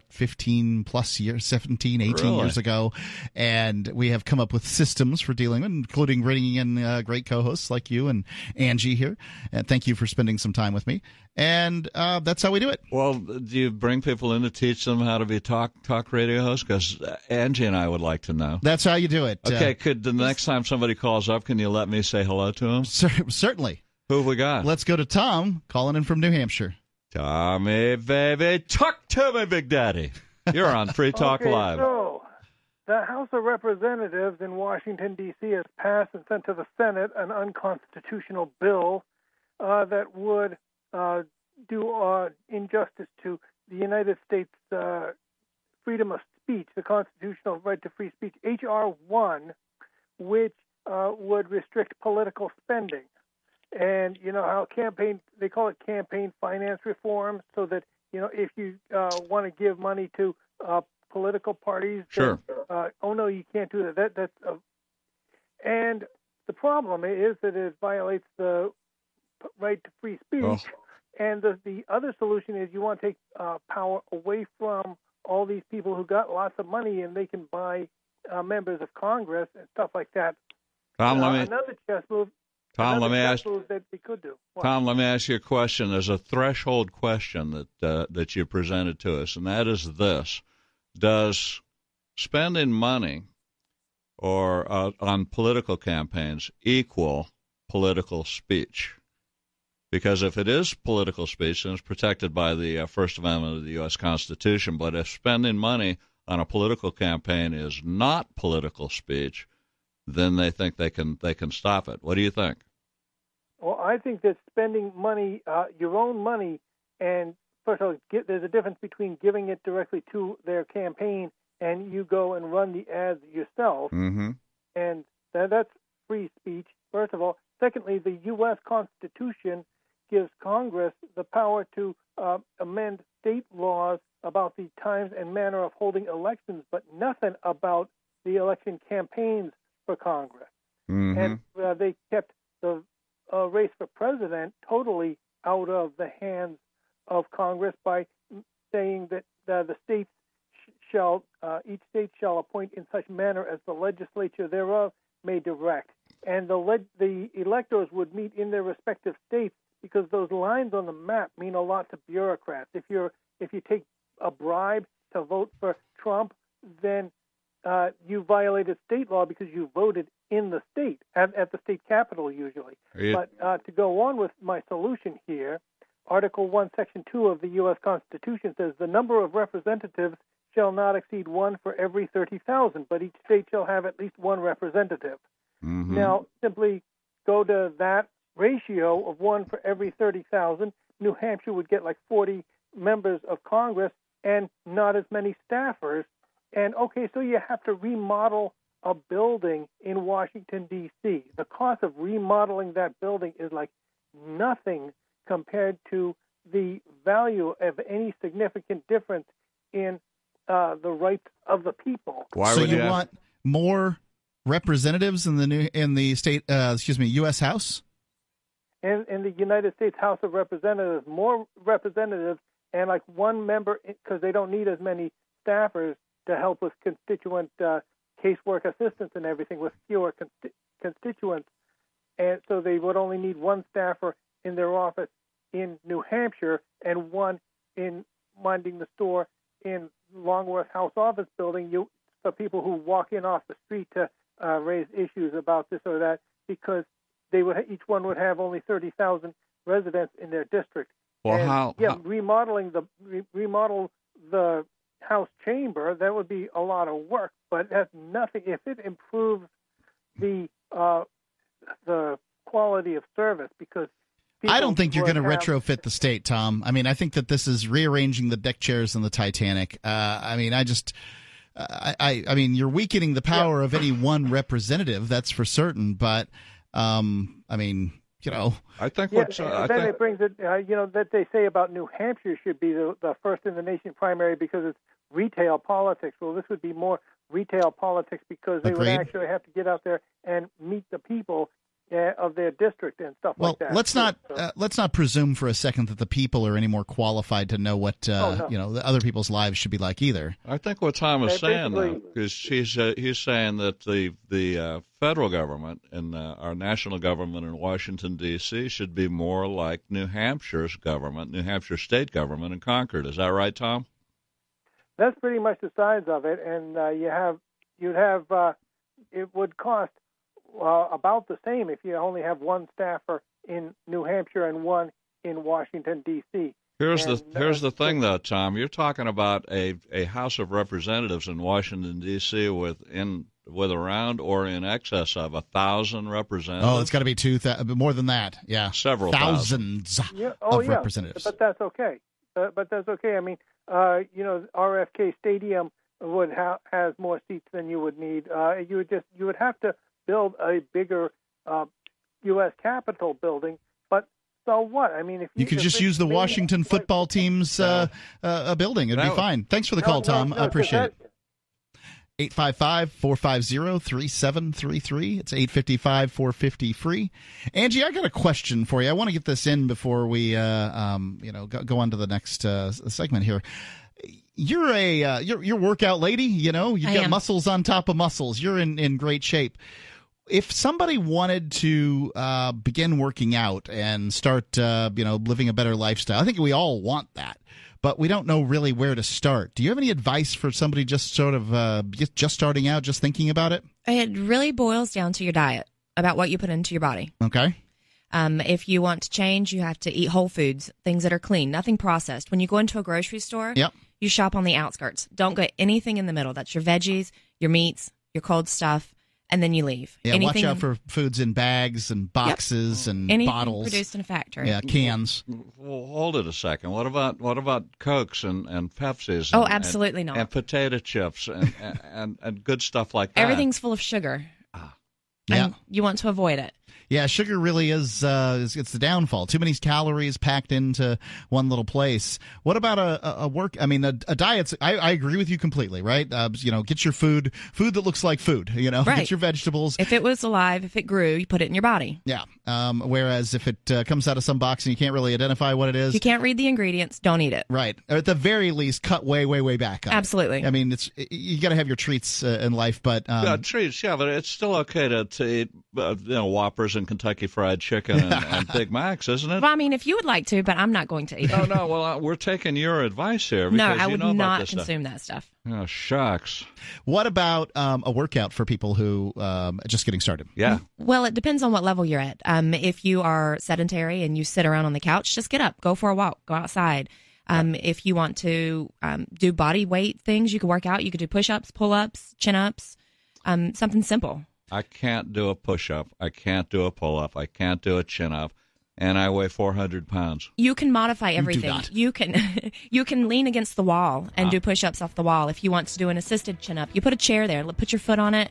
15 plus years, 17, 18 years ago. And we have come up with systems for dealing, including bringing in great co-hosts like you and Angie here. And thank you for spending some time with me. And that's how we do it. Well, do you bring people in to teach them how to be talk radio hosts? Because Angie and I would like to know. That's how you do it. Okay, could the next time somebody calls up, can you let me say hello to them? Certainly. Who have we got? Let's go to Tom, calling in from New Hampshire. Tommy, baby, talk to me, Big Daddy. You're on Free Talk Live. So, the House of Representatives in Washington, D.C. has passed and sent to the Senate an unconstitutional bill that would do injustice to the United States freedom of speech, the constitutional right to free speech, H.R. 1, which would restrict political spending. And you know how they call it campaign finance reform, so that, if you want to give money to political parties. Sure. Oh no, you can't do that. And the problem is that it violates the right to free speech. Oh. And the other solution is you want to take power away from all these people who got lots of money and they can buy members of Congress and stuff like that. Tom, another chess move. Tom, let me ask. That we could do. What? Tom, let me ask you a question. There's a threshold question that you presented to us, and that is this: does spending money or on political campaigns equal political speech? Because if it is political speech, then it's protected by the First Amendment of the U.S. Constitution. But if spending money on a political campaign is not political speech, then they think they can stop it. What do you think? Well, I think that spending money, your own money, and first of all, there's a difference between giving it directly to their campaign and you go and run the ads yourself, and that's free speech, first of all. Secondly, the U.S. Constitution gives Congress the power to amend state laws about the times and manner of holding elections, but nothing about the election campaigns for Congress. And they kept the race for president totally out of the hands of Congress by saying that the states each state shall appoint in such manner as the legislature thereof may direct. And the electors would meet in their respective states because those lines on the map mean a lot to bureaucrats. If you take a bribe to vote for Trump, then you violated state law because you voted in the state, at the state capitol usually. But to go on with my solution here, Article 1, Section 2 of the U.S. Constitution says the number of representatives shall not exceed one for every 30,000, but each state shall have at least one representative. Now, simply go to that ratio of one for every 30,000. New Hampshire would get like 40 members of Congress and not as many staffers. And, okay, so you have to remodel a building in Washington, D.C. The cost of remodeling that building is like nothing compared to the value of any significant difference in the rights of the people. Why would you want more representatives in the state, U.S. House? In the United States House of Representatives, more representatives and like one member, because they don't need as many staffers to help with constituent casework assistance and everything, with fewer constituents. And so they would only need one staffer in their office in New Hampshire and one in minding the store in Longworth House Office Building, for people who walk in off the street to raise issues about this or that, because each one would have only 30,000 residents in their district. Well, remodel the House chamber, that would be a lot of work, but that's nothing. If it improves the quality of service, because I don't think you're going to retrofit the state, Tom. I mean, I think that this is rearranging the deck chairs in the Titanic. I mean, you're weakening the power of any one representative, that's for certain. But I mean, I think it brings it. That they say about New Hampshire should be the first in the nation primary because it's retail politics. Well, this would be more retail politics because they would actually have to get out there and meet the people of their district and stuff like that. Let's not presume for a second that the people are any more qualified to know what the other people's lives should be like either. I think what Tom is saying, though, is he's saying that the federal government and our national government in Washington, D.C. should be more like New Hampshire's government, New Hampshire state government in Concord. Is that right, Tom? That's pretty much the size of it, and it would cost about the same if you only have one staffer in New Hampshire and one in Washington, D.C. Here's the thing, though, Tom. You're talking about a House of Representatives in Washington, D.C. with around or in excess of 1,000 representatives. Oh, it's got to be 2,000, more than that. Yeah, several thousands of representatives. But that's okay. I mean, RFK Stadium has more seats than you would need. You would have to build a bigger U.S. Capitol building, but So what? I mean, if you could just use the Washington football team's building. It'd be fine. Thanks for the call, Tom. I appreciate it. 855-450-3733. It's 855-450-FREE. Angie, I got a question for you. I want to get this in before we go on to the next segment here. You're you're workout lady, you've got muscles on top of muscles. You're in great shape. If somebody wanted to begin working out and start living a better lifestyle, I think we all want that, but we don't know really where to start. Do you have any advice for somebody just sort of just starting out, just thinking about it? It really boils down to your diet, about what you put into your body. Okay. If you want to change, you have to eat whole foods, things that are clean, nothing processed. When you go into a grocery store, you shop on the outskirts. Don't get anything in the middle. That's your veggies, your meats, your cold stuff, and then you leave. Yeah, watch out for foods in bags and boxes and anything bottles. Produced in a factory. Yeah, cans. Well, hold it a second. What about Cokes and Pepsis? Oh, absolutely not. And potato chips and good stuff like that. Everything's full of sugar. And you want to avoid it. Yeah, sugar really is it's the downfall. Too many calories packed into one little place. What about a diet? I agree with you completely, right? Get your food that looks like food, Right. Get your vegetables. If it was alive, if it grew, you put it in your body. Yeah. Whereas if it comes out of some box and you can't really identify what it is. You can't read the ingredients, don't eat it. Right. Or at the very least, cut way, way, way back on Absolutely. it. I mean, you got to have your treats in life, but... treats, but it's still okay to eat Whoppers and Kentucky Fried Chicken and Big Macs, isn't it? Well, I mean, if you would like to, but I'm not going to eat it. No. Well, we're taking your advice here. No, I would not consume that stuff. Oh, shucks. What about a workout for people who are just getting started? Yeah. Well, it depends on what level you're at. If you are sedentary and you sit around on the couch, just get up, go for a walk, go outside. If you want to do body weight things, you could work out. You could do push-ups, pull-ups, chin-ups, something simple. I can't do a push-up. I can't do a pull-up. I can't do a chin-up. And I weigh 400 pounds. You can modify everything. You can lean against the wall and do push-ups off the wall. If you want to do an assisted chin-up, you put a chair there, put your foot on it,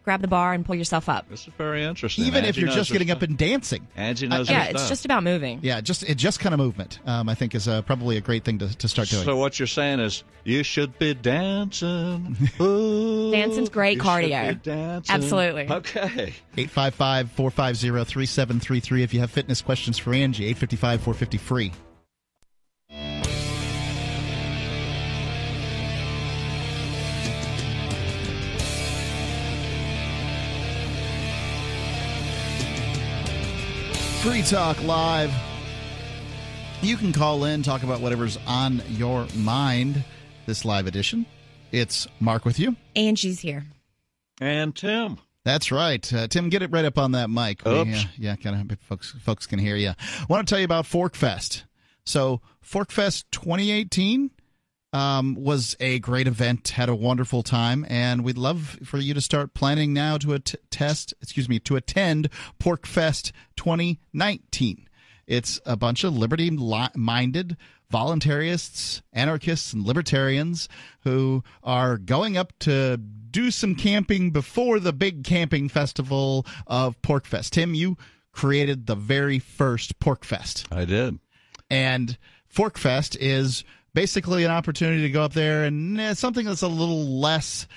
grab the bar, and pull yourself up. This is very interesting. Even if you're just getting up and dancing. Angie knows Yeah, it's just about moving. Yeah, just kind of movement, I think, is probably a great thing to start doing. So what you're saying is you should be dancing. Ooh, dancing's great cardio. Should be dancing. Absolutely. Okay. 855-450-3733 if you have fitness questions for Angie. 855-450-FREE. Free Talk Live. You can call in, talk about whatever's on your mind this live edition. It's Mark with you. Angie's here. And Tim. That's right. Tim, get it right up on that mic. Oops. Kind of folks can hear you. I want to tell you about ForkFest. So ForkFest 2018 was a great event, had a wonderful time, and we'd love for you to start planning now to attend PorkFest 2019. It's a bunch of liberty-minded voluntarists, anarchists, and libertarians who are going up to do some camping before the big camping festival of PorkFest. Tim, you created the very first PorkFest. I did. And ForkFest is basically an opportunity to go up there and something that's a little less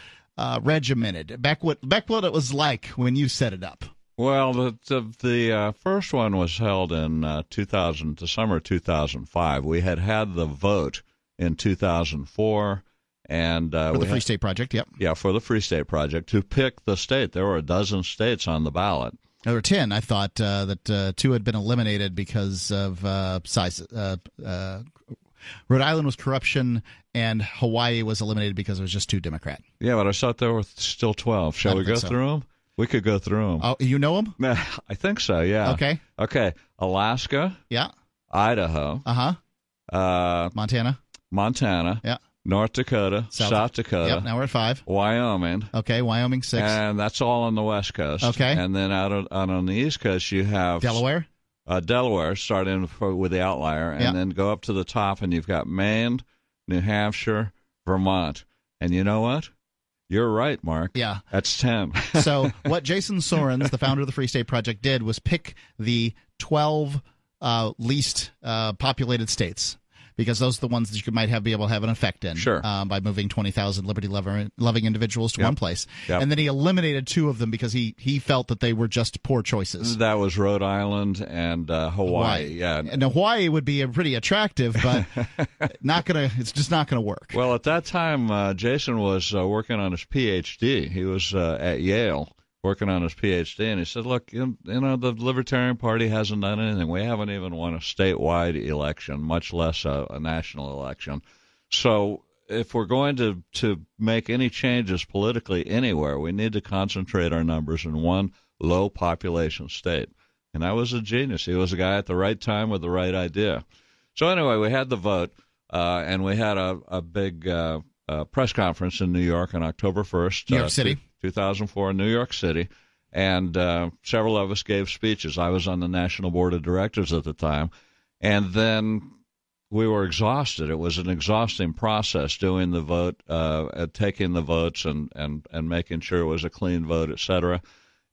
regimented. Back what it was like when you set it up. Well, the first one was held in December 2005. We had the vote in 2004. And for the Free State Project, yep. Yeah, for the Free State Project, to pick the state. There were a dozen states on the ballot. There were 10. I thought that 2 had been eliminated because of size. Rhode Island was corruption, and Hawaii was eliminated because it was just too Democrat. Yeah, but I thought there were still 12. Shall we go through them? We could go through them. Oh, you know them? I think so, yeah. Okay. Alaska. Yeah. Idaho. Montana. Yeah. North Dakota, South Dakota. Yep, now we're at 5. Wyoming. Okay, Wyoming 6. And that's all on the West Coast. Okay. And then out on the East Coast, you have Delaware. Delaware, starting with the outlier, and then go up to the top, and you've got Maine, New Hampshire, Vermont. And you know what? You're right, Mark. Yeah. That's 10. So what Jason Sorens, the founder of the Free State Project, did was pick the 12 least populated states, because those are the ones that you might be able to have an effect in. Sure. By moving 20,000 liberty-loving individuals to one place. Yep. And then he eliminated 2 of them because he felt that they were just poor choices. That was Rhode Island and Hawaii. Yeah. And Hawaii would be pretty attractive, but it's just not going to work. Well, at that time, Jason was working on his PhD. He was at Yale working on his PhD, and he said, look, you know, the Libertarian Party hasn't done anything. We haven't even won a statewide election, much less a national election. So if we're going to make any changes politically anywhere, we need to concentrate our numbers in one low-population state. And that was a genius. He was a guy at the right time with the right idea. So anyway, we had the vote, and we had a big press conference in New York on October 1st. New York City. 2004 in New York City, and several of us gave speeches. I was on the National Board of Directors at the time, and then we were exhausted. It was an exhausting process doing the vote, taking the votes, and making sure it was a clean vote, et cetera.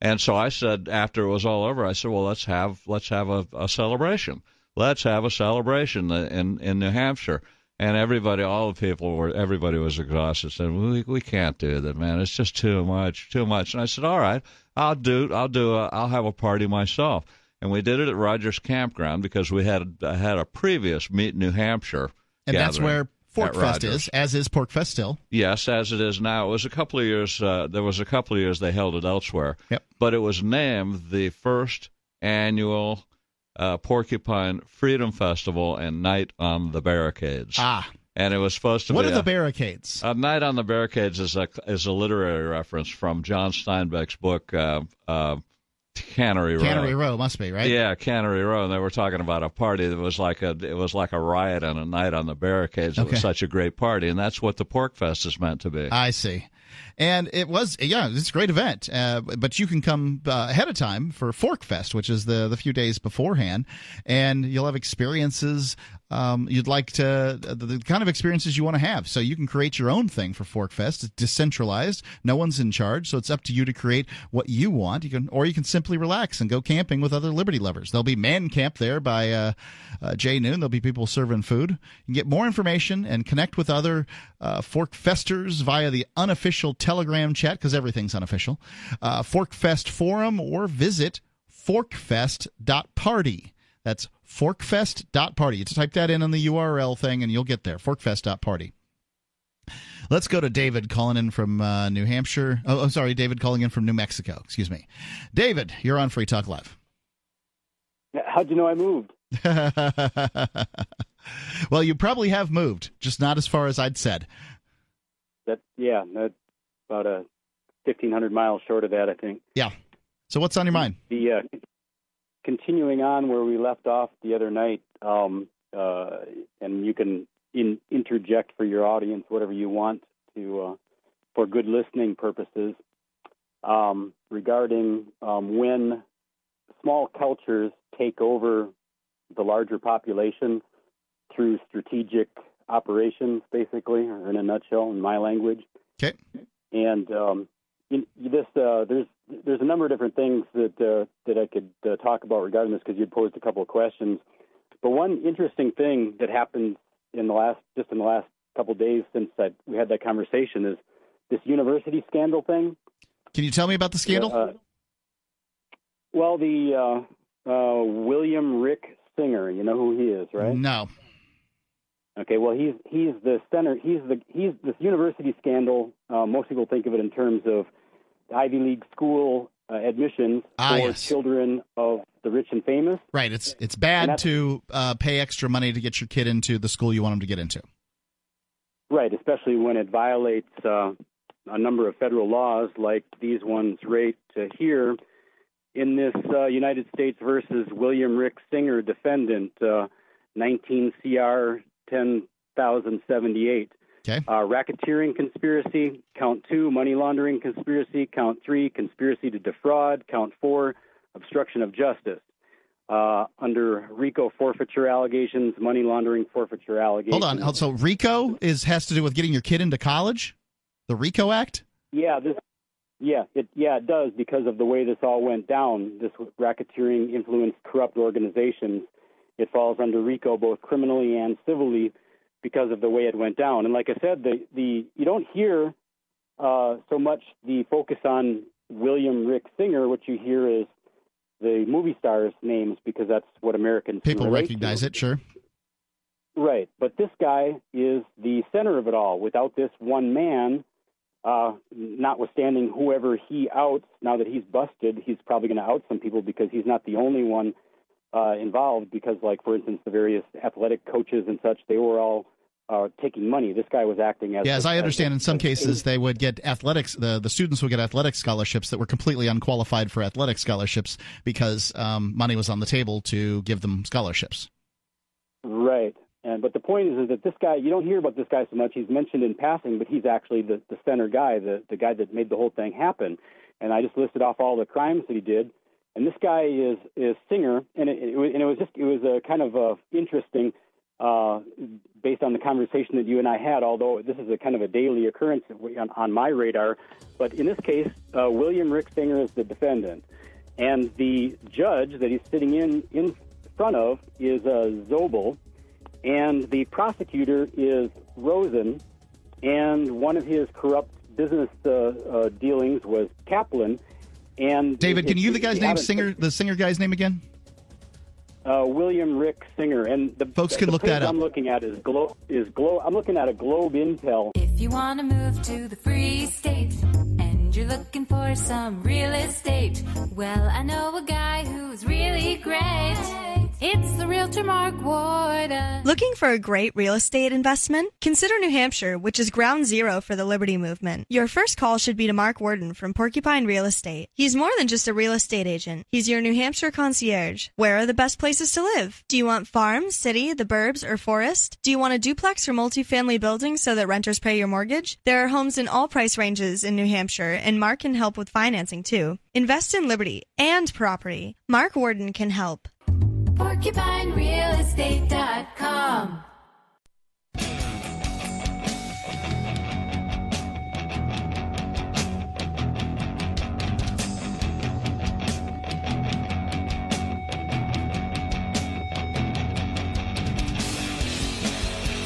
And so I said, after it was all over, I said, well, let's have a celebration. Let's have a celebration in New Hampshire. And everybody was exhausted. Said, we can't do that, man. It's just too much. And I said, all right, I'll have a party myself. And we did it at Rogers Campground because we had a previous Meet New Hampshire and gathering. That's where PorcFest is, as is PorcFest still. Yes, as it is now. It was a couple of years. There was a couple of years they held it elsewhere. Yep. But it was named the first annual Porcupine Freedom Festival and Night on the Barricades. And it was supposed to be. What are the barricades? Night on the Barricades is a literary reference from John Steinbeck's book Cannery Row. Cannery Row must be, right? Yeah, Cannery Row. And they were talking about a party that was like a riot and a night on the barricades. It was such a great party, and that's what the PorcFest is meant to be. I see. And it's a great event. But you can come ahead of time for ForkFest, which is the few days beforehand, and you'll have experiences you'd like to, the kind of experiences you want to have. So you can create your own thing for ForkFest. It's decentralized. No one's in charge, so it's up to you to create what you want. Or you can simply relax and go camping with other liberty lovers. There'll be man camp there by Jay Noon. There'll be people serving food. You can get more information and connect with other ForkFesters via the unofficial Telegram chat, because everything's unofficial, ForkFest forum, or visit forkfest.party. That's forkfest.party. You just type that in on the URL thing and you'll get there, forkfest.party. Let's go to David calling in from New Hampshire. Oh, I'm sorry, David calling in from New Mexico. Excuse me. David, you're on Free Talk Live. How'd you know I moved? Well, you probably have moved, just not as far as I'd said. That's about 1,500 miles short of that, I think. Yeah. So what's on your mind? The continuing on where we left off the other night, and you can interject for your audience whatever you want to for good listening purposes, regarding when small cultures take over the larger population through strategic operations, basically, or in a nutshell, in my language. Okay. And there's a number of different things that I could talk about regarding this, because you'd posed a couple of questions. But one interesting thing that happened in the last couple of days since we had that conversation is this university scandal thing. Can you tell me about the scandal? Well, the William Rick Singer, you know who he is, right? No. Okay, well, he's the center. He's this university scandal. Most people think of it in terms of Ivy League school admissions for children of the rich and famous. Right. It's bad to pay extra money to get your kid into the school you want them to get into. Right, especially when it violates a number of federal laws like these ones right here in this United States versus William Rick Singer defendant, 19 CR 10,078. Okay. Racketeering conspiracy, count 2, money laundering conspiracy, count 3, conspiracy to defraud, count 4, obstruction of justice. Under RICO forfeiture allegations, money laundering forfeiture allegations. Hold on. So RICO has to do with getting your kid into college? The RICO Act? Yeah, it does, because of the way this all went down. This racketeering influenced corrupt organizations. it falls under RICO both criminally and civilly because of the way it went down. And like I said, you don't hear so much the focus on William Rick Singer. What you hear is the movie stars' names because that's what Americans people recognize it, sure. Right, but this guy is the center of it all. Without this one man, notwithstanding whoever he outs, now that he's busted, he's probably going to out some people because he's not the only one involved. Because, like, for instance, the various athletic coaches and such, they were all taking money. This guy was acting as... Yeah, as I understand, in some cases, they would get athletics, the students would get athletic scholarships that were completely unqualified for athletic scholarships because money was on the table to give them scholarships. Right. But the point is that this guy, you don't hear about this guy so much. He's mentioned in passing, but he's actually the center guy, the guy that made the whole thing happen. And I just listed off all the crimes that he did. And this guy is Singer, and it was a kind of interesting, based on the conversation that you and I had. Although this is a kind of a daily occurrence on my radar, but in this case, William Rick Singer is the defendant, and the judge that he's sitting in front of is Zobel. And the prosecutor is Rosen, and one of his corrupt business dealings was Kaplan. And David, can you the guy's name, the Singer guy's name again? William Rick Singer, and the folks can look that up. I'm looking at is Globe. I'm looking at a Globe Intel. If you want to move to the Free State and you're looking for some real estate, well, I know a guy who's really great. It's the Realtor Mark Warden. Looking for a great real estate investment? Consider New Hampshire, which is ground zero for the Liberty Movement. Your first call should be to Mark Warden from Porcupine Real Estate. He's more than just a real estate agent. He's your New Hampshire concierge. Where are the best places to live? Do you want farm, city, the burbs, or forest? Do you want a duplex or multifamily building so that renters pay your mortgage? There are homes in all price ranges in New Hampshire, and Mark can help with financing too. Invest in liberty and property. Mark Warden can help. PorcupineRealEstate.com.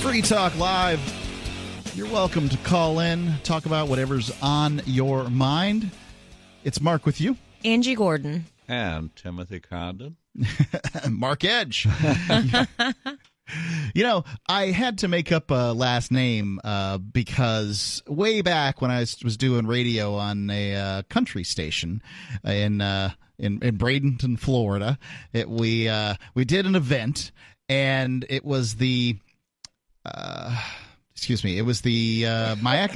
Free Talk Live. You're welcome to call in, talk about whatever's on your mind. It's Mark with you. Angie Gordon. And Timothy Condon. Mark Edge. You know, I had to make up a last name because way back when I was doing radio on a country station in Bradenton, Florida, we did an event, and it was the Mayaca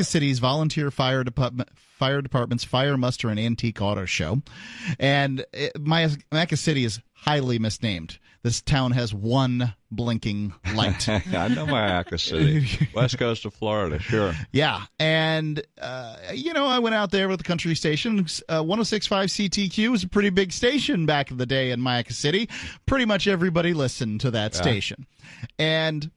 City's Volunteer Fire Department's Fire Muster and Antique Auto Show. And Mayaca City is highly misnamed. This town has one blinking light. I know Mayaca City. West coast of Florida, sure. Yeah. And, I went out there with the country station. 106.5 CTQ was a pretty big station back in the day in Mayaca City. Pretty much everybody listened to that station. And...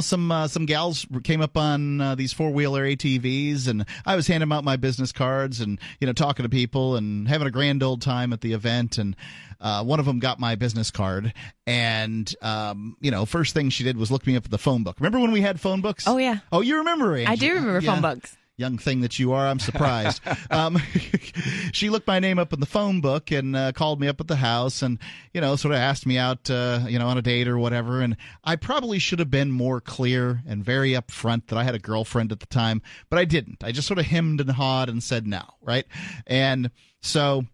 some gals came up on these four-wheeler ATVs, and I was handing out my business cards and, talking to people and having a grand old time at the event. And one of them got my business card. And, first thing she did was look me up at the phone book. Remember when we had phone books? Oh, yeah. Oh, you remember, Angie? I do remember phone books. Young thing that you are, I'm surprised. She looked my name up in the phone book and called me up at the house and, sort of asked me out, on a date or whatever. And I probably should have been more clear and very upfront that I had a girlfriend at the time, but I didn't. I just sort of hemmed and hawed and said no, right? And so...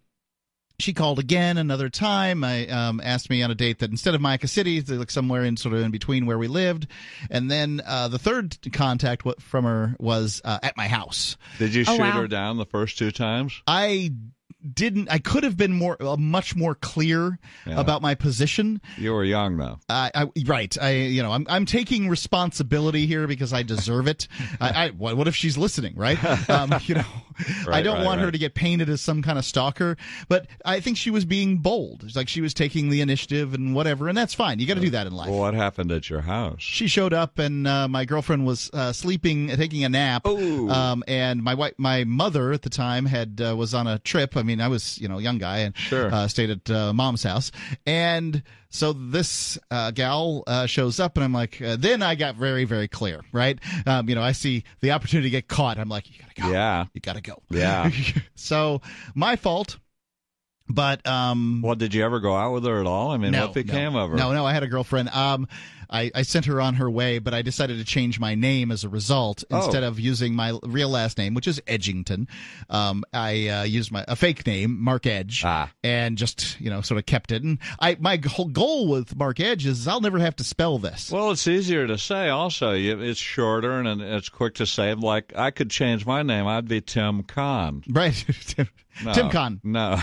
she called again another time. I asked me on a date that instead of Mayaca City, like somewhere in between where we lived. And then the third contact from her was at my house. Did you shoot her down the first two times? I didn't. I could have been much more clear about my position. You were young, though. Right. I'm taking responsibility here because I deserve it. What if she's listening, right? I don't want her to get painted as some kind of stalker, but I think she was being bold. It's like she was taking the initiative and whatever, and that's fine. You got to do that in life. Well, what happened at your house? She showed up, and my girlfriend was sleeping, taking a nap. Ooh. And my mother at the time was on a trip. I mean, mean, I was, a young guy and stayed at mom's house. And so this gal shows up, and I'm like, then I got very, very clear, right? I see the opportunity to get caught. I'm like, you got to go. Yeah. You got to go. Yeah. So my fault. But well, did you ever go out with her at all? I mean, what became of her? No, I had a girlfriend. I sent her on her way, but I decided to change my name as a result. Instead of using my real last name, which is Edgington, I used a fake name, Mark Edge, and just sort of kept it. And my whole goal with Mark Edge is I'll never have to spell this. Well, it's easier to say. Also, it's shorter and it's quick to say. Like I could change my name; I'd be Tim Kahn. Right. Tim Kahn. No.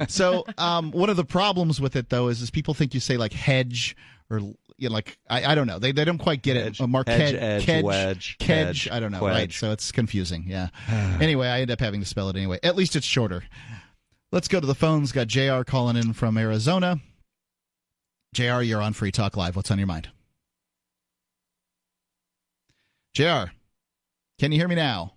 So one of the problems with it, though, is people think you say like hedge or I don't know. They don't quite get it. Mark edge, wedge, kedge. I don't know. Wedge. Right. So it's confusing. Yeah. Anyway, I end up having to spell it anyway. At least it's shorter. Let's go to the phones. Got JR calling in from Arizona. JR, you're on Free Talk Live. What's on your mind? JR, can you hear me now?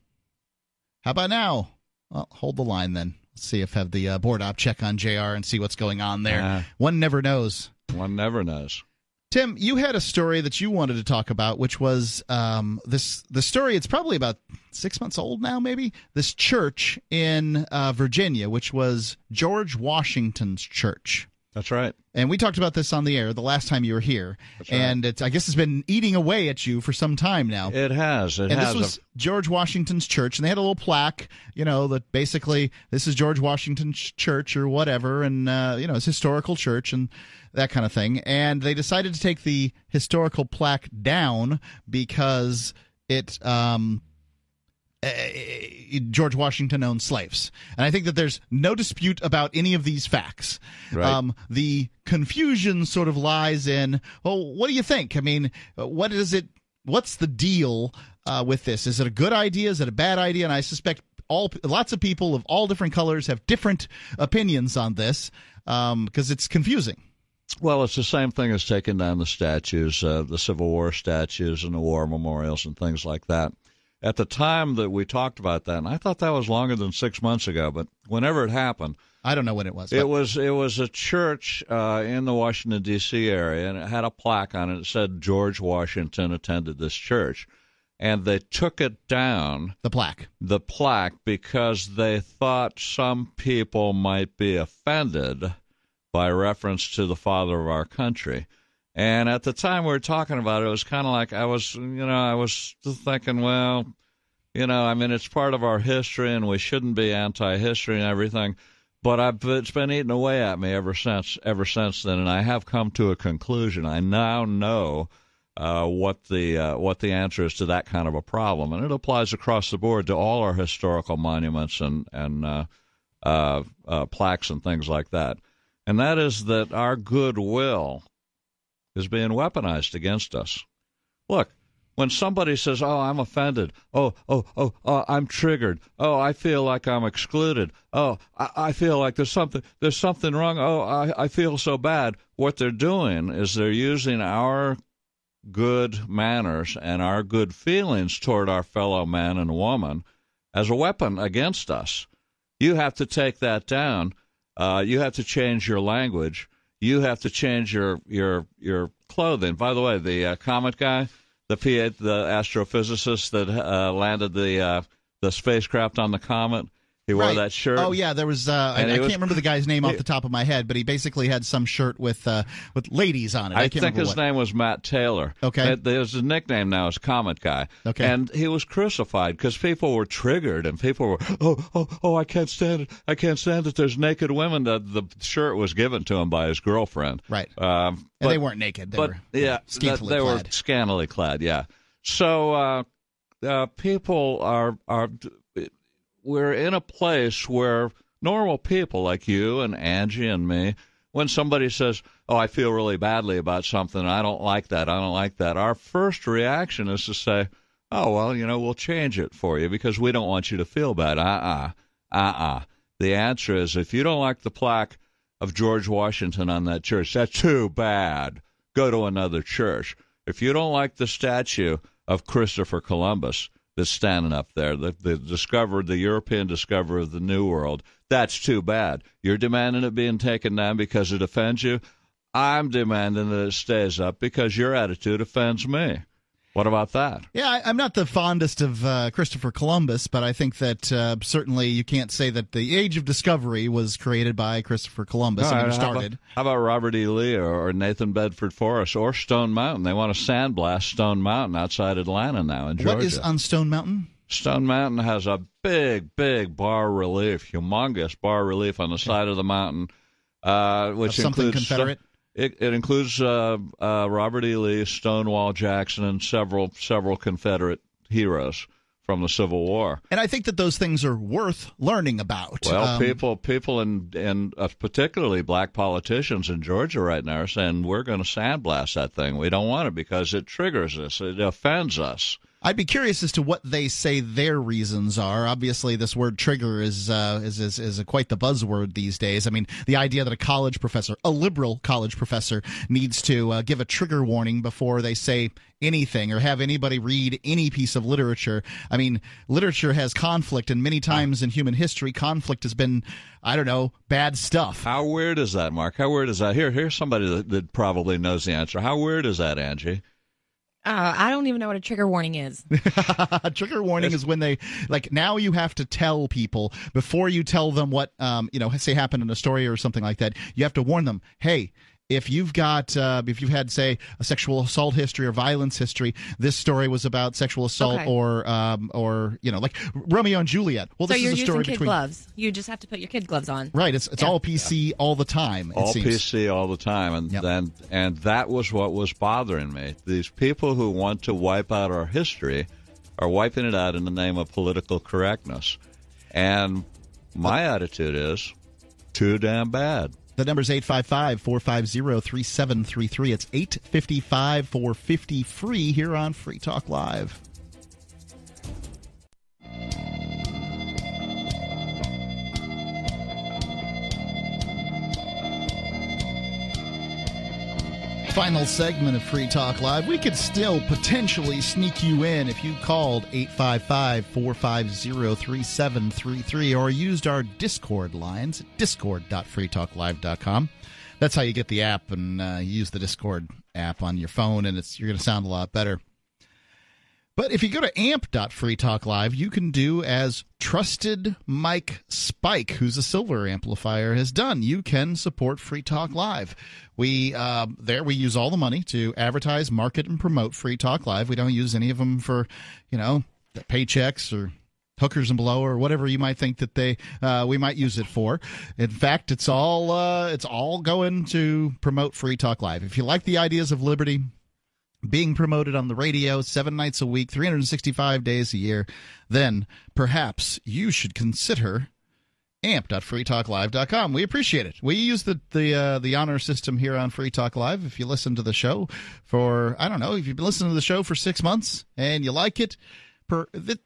How about now? Well, hold the line then. Let's see if I have the board op check on JR and see what's going on there. One never knows. One never knows. Tim, you had a story that you wanted to talk about, which was the story. It's probably about 6 months old now, maybe. This church in Virginia, which was George Washington's church. That's right. And we talked about this on the air the last time you were here. That's right. And I guess it's been eating away at you for some time now. It has. This was George Washington's church, and they had a little plaque, that basically this is George Washington's church or whatever, and it's historical church and that kind of thing. And they decided to take the historical plaque down because it George Washington owned slaves. And I think that there's no dispute about any of these facts. Right. The confusion sort of lies in, well, what do you think? I mean, what's the deal with this? Is it a good idea? Is it a bad idea? And I suspect lots of people of all different colors have different opinions on this because it's confusing. Well, it's the same thing as taking down the statues, the Civil War statues and the war memorials and things like that. At the time that we talked about that, and I thought that was longer than 6 months ago, but whenever it happened, I don't know when it was. It was a church in the Washington, D.C. area, and it had a plaque on it that said George Washington attended this church. And they took it down. The plaque, because they thought some people might be offended by reference to the father of our country. And at the time we were talking about it, it was kind of like I was thinking, well, I mean, it's part of our history and we shouldn't be anti-history and everything. But it's been eating away at me ever since then, and I have come to a conclusion. I now know what the answer is to that kind of a problem, and it applies across the board to all our historical monuments and plaques and things like that. And that is that our goodwill is being weaponized against us. Look, when somebody says, "Oh, I'm offended," I'm triggered. Oh, I feel like I'm excluded. Oh, I feel like there's something wrong. Oh, I feel so bad. What they're doing is they're using our good manners and our good feelings toward our fellow man and woman as a weapon against us. You have to take that down. You have to change your language. You have to change your clothing. By the way, the comet guy, the astrophysicist that landed the spacecraft on the comet, he wore that shirt. Oh yeah, there was. I can't remember the guy's name off the top of my head, but he basically had some shirt with ladies on it. I think his name was Matt Taylor. Okay, his nickname now is Comet Guy. Okay, and he was crucified because people were triggered and people were, I can't stand it. I can't stand it. There's naked women. The shirt was given to him by his girlfriend. Right. And they weren't naked. They were scantily clad. Yeah. So people are. We're in a place where normal people like you and Angie and me, when somebody says, "Oh, I feel really badly about something, I don't like that, our first reaction is to say, "Oh, well, we'll change it for you because we don't want you to feel bad." The answer is, if you don't like the plaque of George Washington on that church, that's too bad. Go to another church. If you don't like the statue of Christopher Columbus, that's standing up there, the European discoverer of the New World. That's too bad. You're demanding it being taken down because it offends you. I'm demanding that it stays up because your attitude offends me. What about that? Yeah, I'm not the fondest of Christopher Columbus, but I think that certainly you can't say that the age of discovery was created by Christopher Columbus. Right, started. How about Robert E. Lee or Nathan Bedford Forrest or Stone Mountain? They want to sandblast Stone Mountain outside Atlanta now in Georgia. What is on Stone Mountain? Stone Mountain has a big bas relief, humongous bas relief on the side of the mountain, which something Confederate. It includes Robert E. Lee, Stonewall Jackson, and several Confederate heroes from the Civil War. And I think that those things are worth learning about. Well, people and particularly black politicians in Georgia right now are saying we're going to sandblast that thing. We don't want it because it triggers us. It offends us. I'd be curious as to what they say their reasons are. Obviously, this word trigger is quite the buzzword these days. I mean, the idea that a liberal college professor, needs to give a trigger warning before they say anything or have anybody read any piece of literature. I mean, literature has conflict, and many times in human history, conflict has been, bad stuff. How weird is that, Mark? How weird is that? Here's somebody that probably knows the answer. How weird is that, Angie? I don't even know what a trigger warning is. A trigger warning is when they, now you have to tell people before you tell them what, say happened in a story or something like that. You have to warn them, hey, if you've had, say, a sexual assault history or violence history, this story was about sexual assault or like Romeo and Juliet. Well, so this you're is a story using between kid gloves. You just have to put your kid gloves on. Right. It's all PC all the time. All PC all the time, and that was what was bothering me. These people who want to wipe out our history are wiping it out in the name of political correctness, and my attitude is too damn bad. The number's 855-450-3733. It's 855-450-FREE here on Free Talk Live. Final segment of Free Talk Live. We could still potentially sneak you in if you called 855-450-3733 or used our Discord lines at discord.freetalklive.com. That's how you get the app and use the Discord app on your phone, and you're going to sound a lot better. But if you go to amp.freetalklive, you can do as Trusted Mike Spike, who's a silver amplifier, has done. You can support Free Talk Live. We use all the money to advertise, market, and promote Free Talk Live. We don't use any of them for, paychecks or hookers and below or whatever you might think that we might use it for. In fact, it's all going to promote Free Talk Live. If you like the ideas of liberty being promoted on the radio 7 nights a week, 365 days a year, then perhaps you should consider amp.freetalklive.com. We appreciate it. We use the honor system here on Free Talk Live. If you listen to the show for, if you've been listening to the show for 6 months and you like it,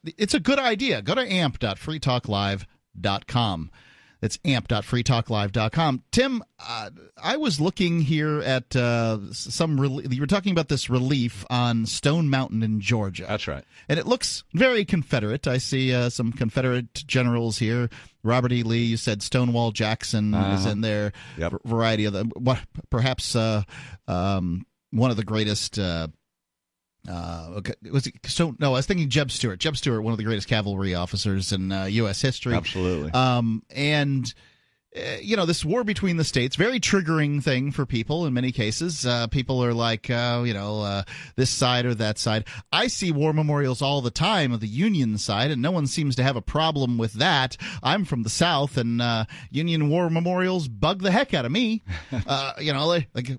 it's a good idea. Go to amp.freetalklive.com. It's amp.freetalklive.com. Tim, I was looking here at you were talking about this relief on Stone Mountain in Georgia. That's right. And it looks very Confederate. I see some Confederate generals here. Robert E. Lee, you said Stonewall Jackson is in there. Yep. Variety of them. Perhaps one of the greatest... I was thinking Jeb Stuart. Jeb Stuart, one of the greatest cavalry officers in U.S. history. Absolutely. This war between the states, very triggering thing for people in many cases. People are like, this side or that side. I see war memorials all the time of the Union side, and no one seems to have a problem with that. I'm from the South, and Union war memorials bug the heck out of me. Like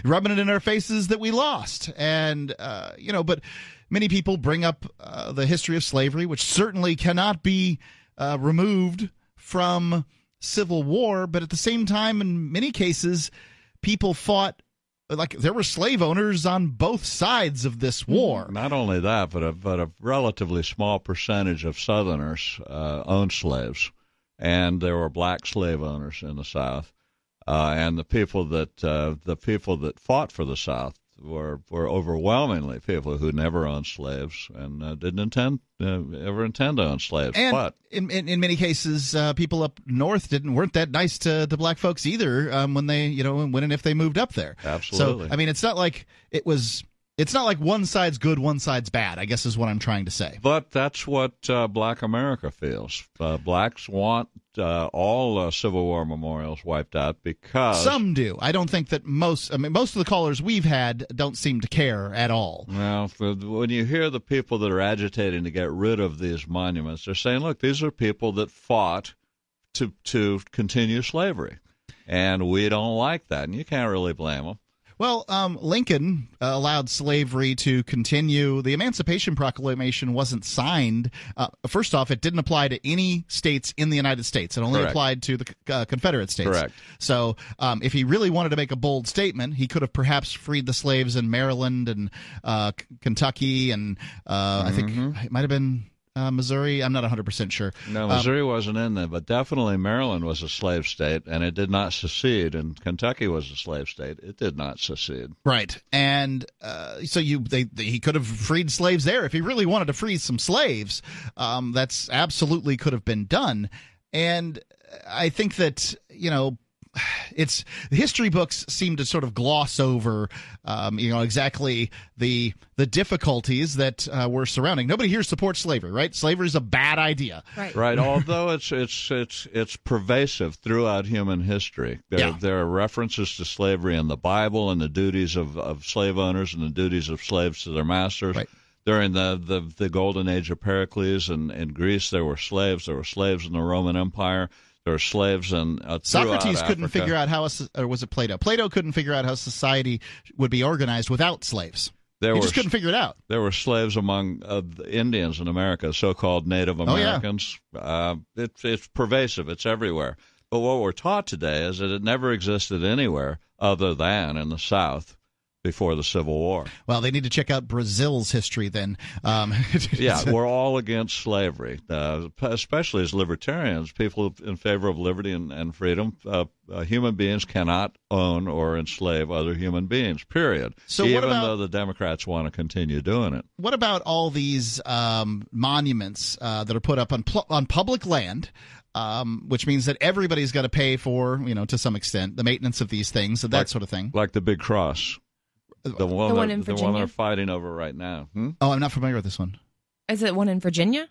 rubbing it in our faces that we lost. And, but many people bring up the history of slavery, which certainly cannot be removed from Civil War, but at the same time, in many cases, people fought like there were slave owners on both sides of this war. Not only that, but a relatively small percentage of Southerners owned slaves, and there were black slave owners in the South, and the people that fought for the South were overwhelmingly people who never owned slaves and didn't ever intend to own slaves. And but in many cases, people up north weren't that nice to black folks either when they when and if they moved up there. Absolutely. So I mean, it's not like It's not like one side's good, one side's bad, I guess is what I'm trying to say. But that's what black America feels. Blacks want all Civil War memorials wiped out because... Some do. I don't think that most of the callers we've had don't seem to care at all. Well, when you hear the people that are agitating to get rid of these monuments, they're saying, look, these are people that fought to continue slavery. And we don't like that, and you can't really blame them. Well, Lincoln allowed slavery to continue. The Emancipation Proclamation wasn't signed. First off, it didn't apply to any states in the United States. It only Correct. applied to the Confederate states. Correct. So if he really wanted to make a bold statement, he could have perhaps freed the slaves in Maryland and Kentucky and I think it might have been Missouri. I'm not 100% sure. No, Missouri wasn't in there, but definitely Maryland was a slave state, and it did not secede. And Kentucky was a slave state; it did not secede. Right, and so he could have freed slaves there if he really wanted to free some slaves. That's absolutely could have been done, and I think that it's the history books seem to sort of gloss over, exactly the difficulties that were surrounding. Nobody here supports slavery, right? Slavery is a bad idea, right? Although it's pervasive throughout human history. There are references to slavery in the Bible and the duties of slave owners and the duties of slaves to their masters. Right. During the golden age of Pericles in Greece, there were slaves. There were slaves in the Roman Empire. There were slaves in Socrates couldn't Africa. figure out how, or was it Plato? Plato couldn't figure out how society would be organized without slaves. He just couldn't figure it out. There were slaves among the Indians in America, so-called Native Americans. It's pervasive. It's everywhere. But what we're taught today is that it never existed anywhere other than in the South before the Civil War. Well, they need to check out Brazil's history then. We're all against slavery, especially as libertarians, people in favor of liberty and freedom. Human beings cannot own or enslave other human beings, period. So even though the Democrats want to continue doing it. What about all these monuments that are put up on public land? Which means that everybody's got to pay for, to some extent, the maintenance of these things and that sort of thing. Like the Big Cross. The one in Virginia? The one they're fighting over right now. Oh, I'm not familiar with this one. Is it one in Virginia?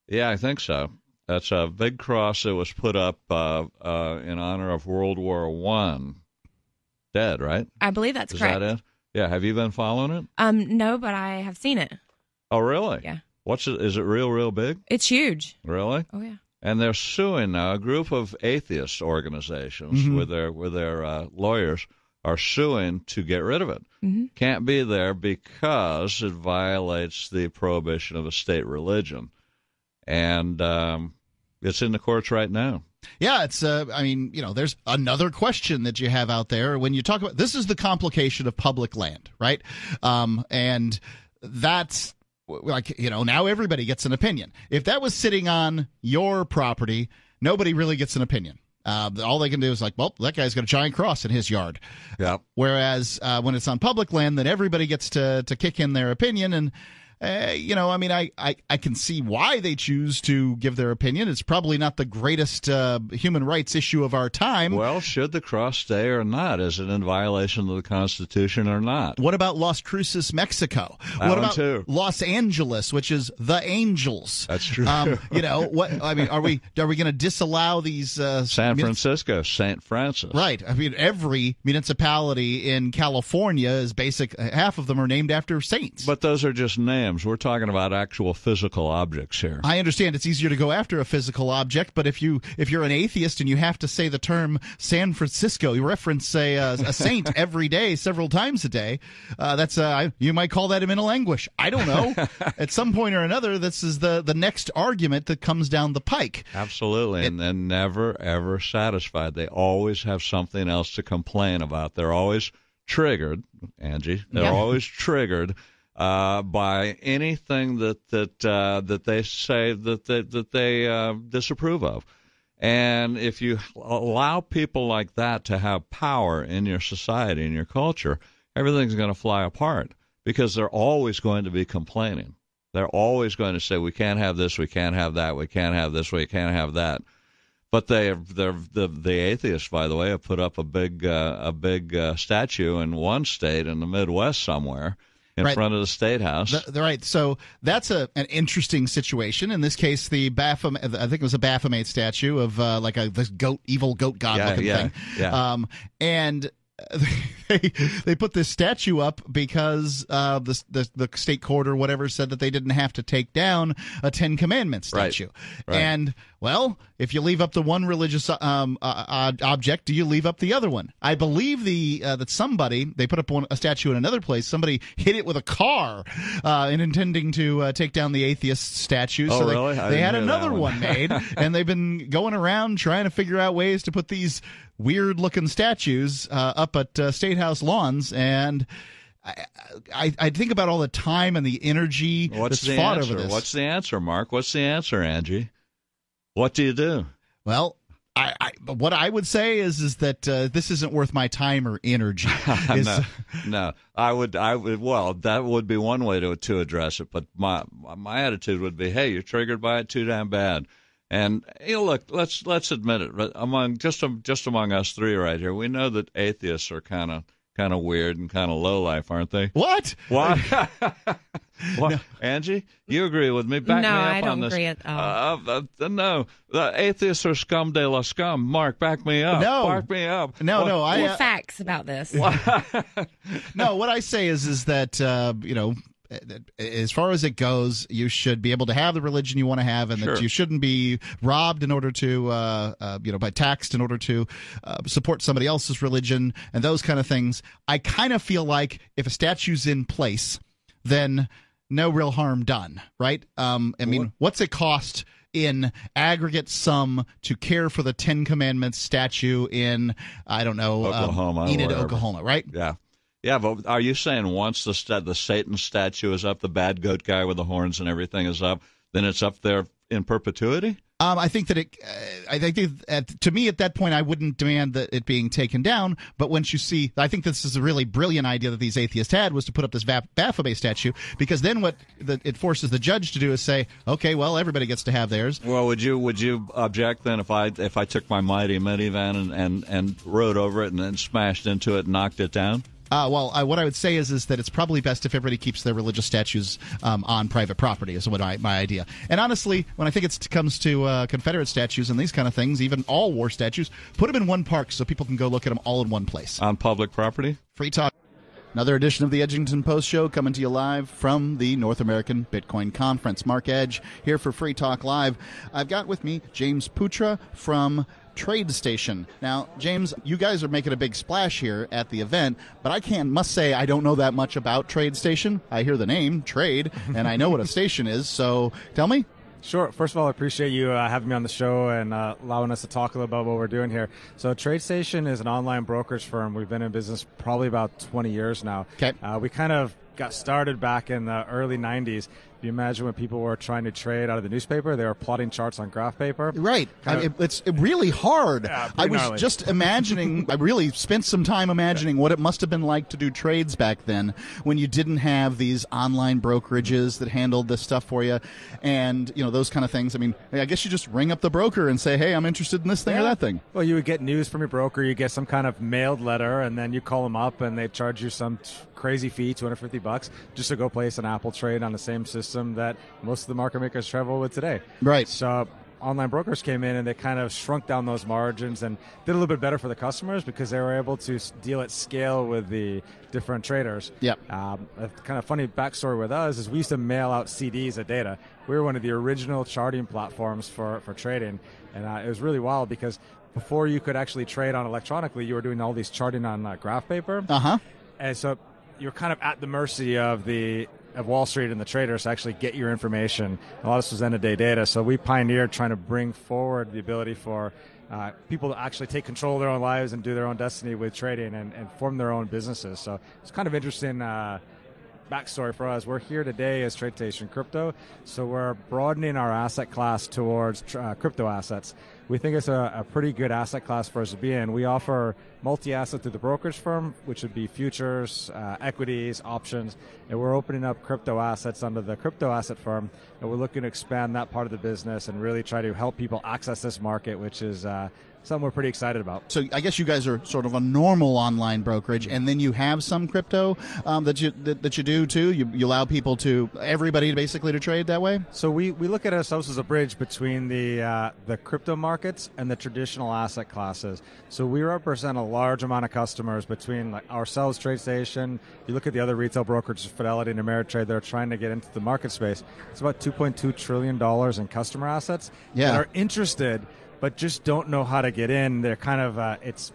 Yeah, I think so. That's a big cross that was put up in honor of World War I. Dead, right? I believe that's correct. Is that it? Yeah. Have you been following it? No, but I have seen it. Oh, really? Yeah. Is it real big? It's huge. Really? Oh, yeah. And they're suing now. A group of atheist organizations with their lawyers are suing to get rid of it. Mm-hmm. Can't be there because it violates the prohibition of a state religion. And it's in the courts right now. Yeah, it's, there's another question that you have out there when you talk about, this is the complication of public land, right? And that's, now everybody gets an opinion. If that was sitting on your property, nobody really gets an opinion. All they can do is that guy's got a giant cross in his yard. Yeah. Whereas when it's on public land, then everybody gets to kick in their opinion. And, I can see why they choose to give their opinion. It's probably not the greatest human rights issue of our time. Well, should the cross stay or not? Is it in violation of the Constitution or not? What about Las Cruces, Mexico? What about Los Angeles, which is the Angels? That's true. What? I mean, are we going to disallow these? San Francisco, St. Francis. Right. I mean, every municipality in California is half of them are named after saints. But those are just names. We're talking about actual physical objects here. I understand it's easier to go after a physical object, but if you're an atheist and you have to say the term San Francisco, you reference a saint every day, several times a day, you might call that a mental anguish. I don't know. At some point or another, this is the next argument that comes down the pike. Absolutely, and they're never, ever satisfied. They always have something else to complain about. They're always triggered, Angie. They're always triggered by anything that they say that they disapprove of. And if you allow people like that to have power in your society, in your culture, everything's going to fly apart because they're always going to be complaining. They're always going to say, we can't have this, we can't have that, we can't have this, we can't have that. But the atheists, by the way, have put up a big statue in one state in the Midwest somewhere in front of the State House. Right. So that's an interesting situation. In this case, the Baphomet, I think it was a Baphomet statue of like this evil goat god looking thing. Yeah. And they put this statue up because the state court or whatever said that they didn't have to take down a Ten Commandments statue. Right. And, well, if you leave up the one religious object, do you leave up the other one? I believe that somebody, they put up a statue in another place, somebody hit it with a car in intending to take down the atheist statue. Oh, so really? They had another one made, and they've been going around trying to figure out ways to put these weird-looking statues up at State House lawns, and I think about all the time and the energy that's fought over this. What's the answer, Mark? What's the answer, Angie? What do you do? Well, what I would say is that this isn't worth my time or energy. No, I would. Well, that would be one way to address it. But my attitude would be, hey, you're triggered by it too damn bad. And look, let's admit it. Among us three right here, we know that atheists are kind of weird and kind of low life, aren't they? What? What? No. Angie, you agree with me? Back me up I don't on this. agree at all. No, the atheists are scum de la scum. Mark, back me up. No, back me up. No, More facts about this. No, what I say is that as far as it goes, you should be able to have the religion you want to have, and that you shouldn't be robbed in order to, by taxed in order to support somebody else's religion and those kind of things. I kind of feel like if a statue's in place, then no real harm done, right? Mean, what's it cost in aggregate sum to care for the Ten Commandments statue in, I don't know, Oklahoma, Enid, Oklahoma, right? Yeah. Yeah, but are you saying once the Satan statue is up, the bad goat guy with the horns and everything is up, then it's up there in perpetuity? I think that to me at that point I wouldn't demand that it being taken down. But once you see, I think this is a really brilliant idea that these atheists had, was to put up this Baphomet statue, because then what it forces the judge to do is say, okay, well, everybody gets to have theirs. Well, would you object then if I took my mighty minivan and rode over it and then smashed into it and knocked it down? What I would say is that it's probably best if everybody keeps their religious statues on private property, is what my idea. And honestly, when I think it comes to Confederate statues and these kind of things, even all war statues, put them in one park so people can go look at them all in one place. On public property? Free talk. Another edition of the Edgington Post Show coming to you live from the North American Bitcoin Conference. Mark Edge here for Free Talk Live. I've got with me James Putra from TradeStation. Now, James, you guys are making a big splash here at the event, but I must say I don't know that much about TradeStation. I hear the name, Trade, and I know what a station is, so tell me. Sure. First of all, I appreciate you having me on the show and allowing us to talk a little about what we're doing here. So TradeStation is an online brokerage firm. We've been in business probably about 20 years now. Okay. We kind of got started back in the early 90s. If you imagine when people were trying to trade out of the newspaper, they were plotting charts on graph paper. Right. It's really hard. I was gnarly. Just imagining, I really spent some time imagining what it must have been like to do trades back then when you didn't have these online brokerages that handled this stuff for you and, those kind of things. I mean, I guess you just ring up the broker and say, hey, I'm interested in this thing or that thing. Well, you would get news from your broker. You get some kind of mailed letter, and then you call them up, and they charge you some crazy fee, $250, just to go place an Apple trade on the same system that most of the market makers travel with today. Right. So online brokers came in and they kind of shrunk down those margins and did a little bit better for the customers because they were able to deal at scale with the different traders. Yep. A kind of funny backstory with us is we used to mail out CDs of data. We were one of the original charting platforms for trading, and it was really wild because before you could actually trade on electronically, you were doing all these charting on graph paper. Uh-huh. And so you're kind of at the mercy of Wall Street and the traders to actually get your information. A lot of this was end-of-day data, so we pioneered trying to bring forward the ability for people to actually take control of their own lives and do their own destiny with trading and form their own businesses. So it's kind of interesting backstory for us, we're here today as TradeStation Crypto, so we're broadening our asset class towards crypto assets. We think it's a pretty good asset class for us to be in. We offer multi-asset through the brokerage firm, which would be futures, equities, options, and we're opening up crypto assets under the crypto asset firm, and we're looking to expand that part of the business and really try to help people access this market, which is something we're pretty excited about. So I guess you guys are sort of a normal online brokerage, and then you have some crypto that you do too. You allow people everybody basically to trade that way. So we look at ourselves as a bridge between the crypto markets and the traditional asset classes. So we represent a large amount of customers between ourselves, TradeStation. You look at the other retail brokerages, Fidelity and Ameritrade. They're trying to get into the market space. It's about $2.2 trillion in customer assets that are interested, but just don't know how to get in. They're kind of, it's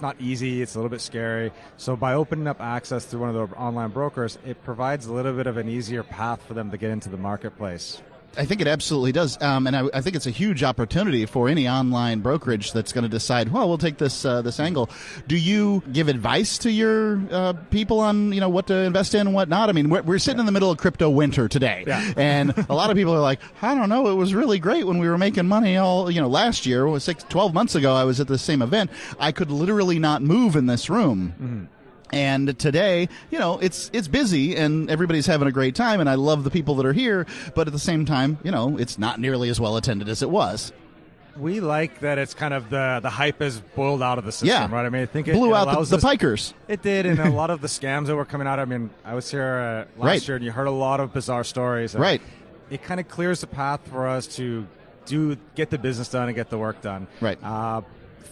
not easy, it's a little bit scary. So by opening up access through one of the online brokers, it provides a little bit of an easier path for them to get into the marketplace. I think it absolutely does, and I think it's a huge opportunity for any online brokerage that's going to decide, well, we'll take this angle. Do you give advice to your people on what to invest in and what not? I mean, we're sitting in the middle of crypto winter today, and a lot of people are like, I don't know, it was really great when we were making money all last year. 12 months ago, I was at the same event. I could literally not move in this room. Mm-hmm. And today, it's busy and everybody's having a great time, and I love the people that are here, but at the same time, it's not nearly as well attended as it was. We like that it's kind of the hype is boiled out of the system, right? I mean, I think it blew out the pikers. It did, and a lot of the scams that were coming out. I mean, I was here last year, and you heard a lot of bizarre stories. Right. It kind of clears the path for us to get the business done and get the work done. Right.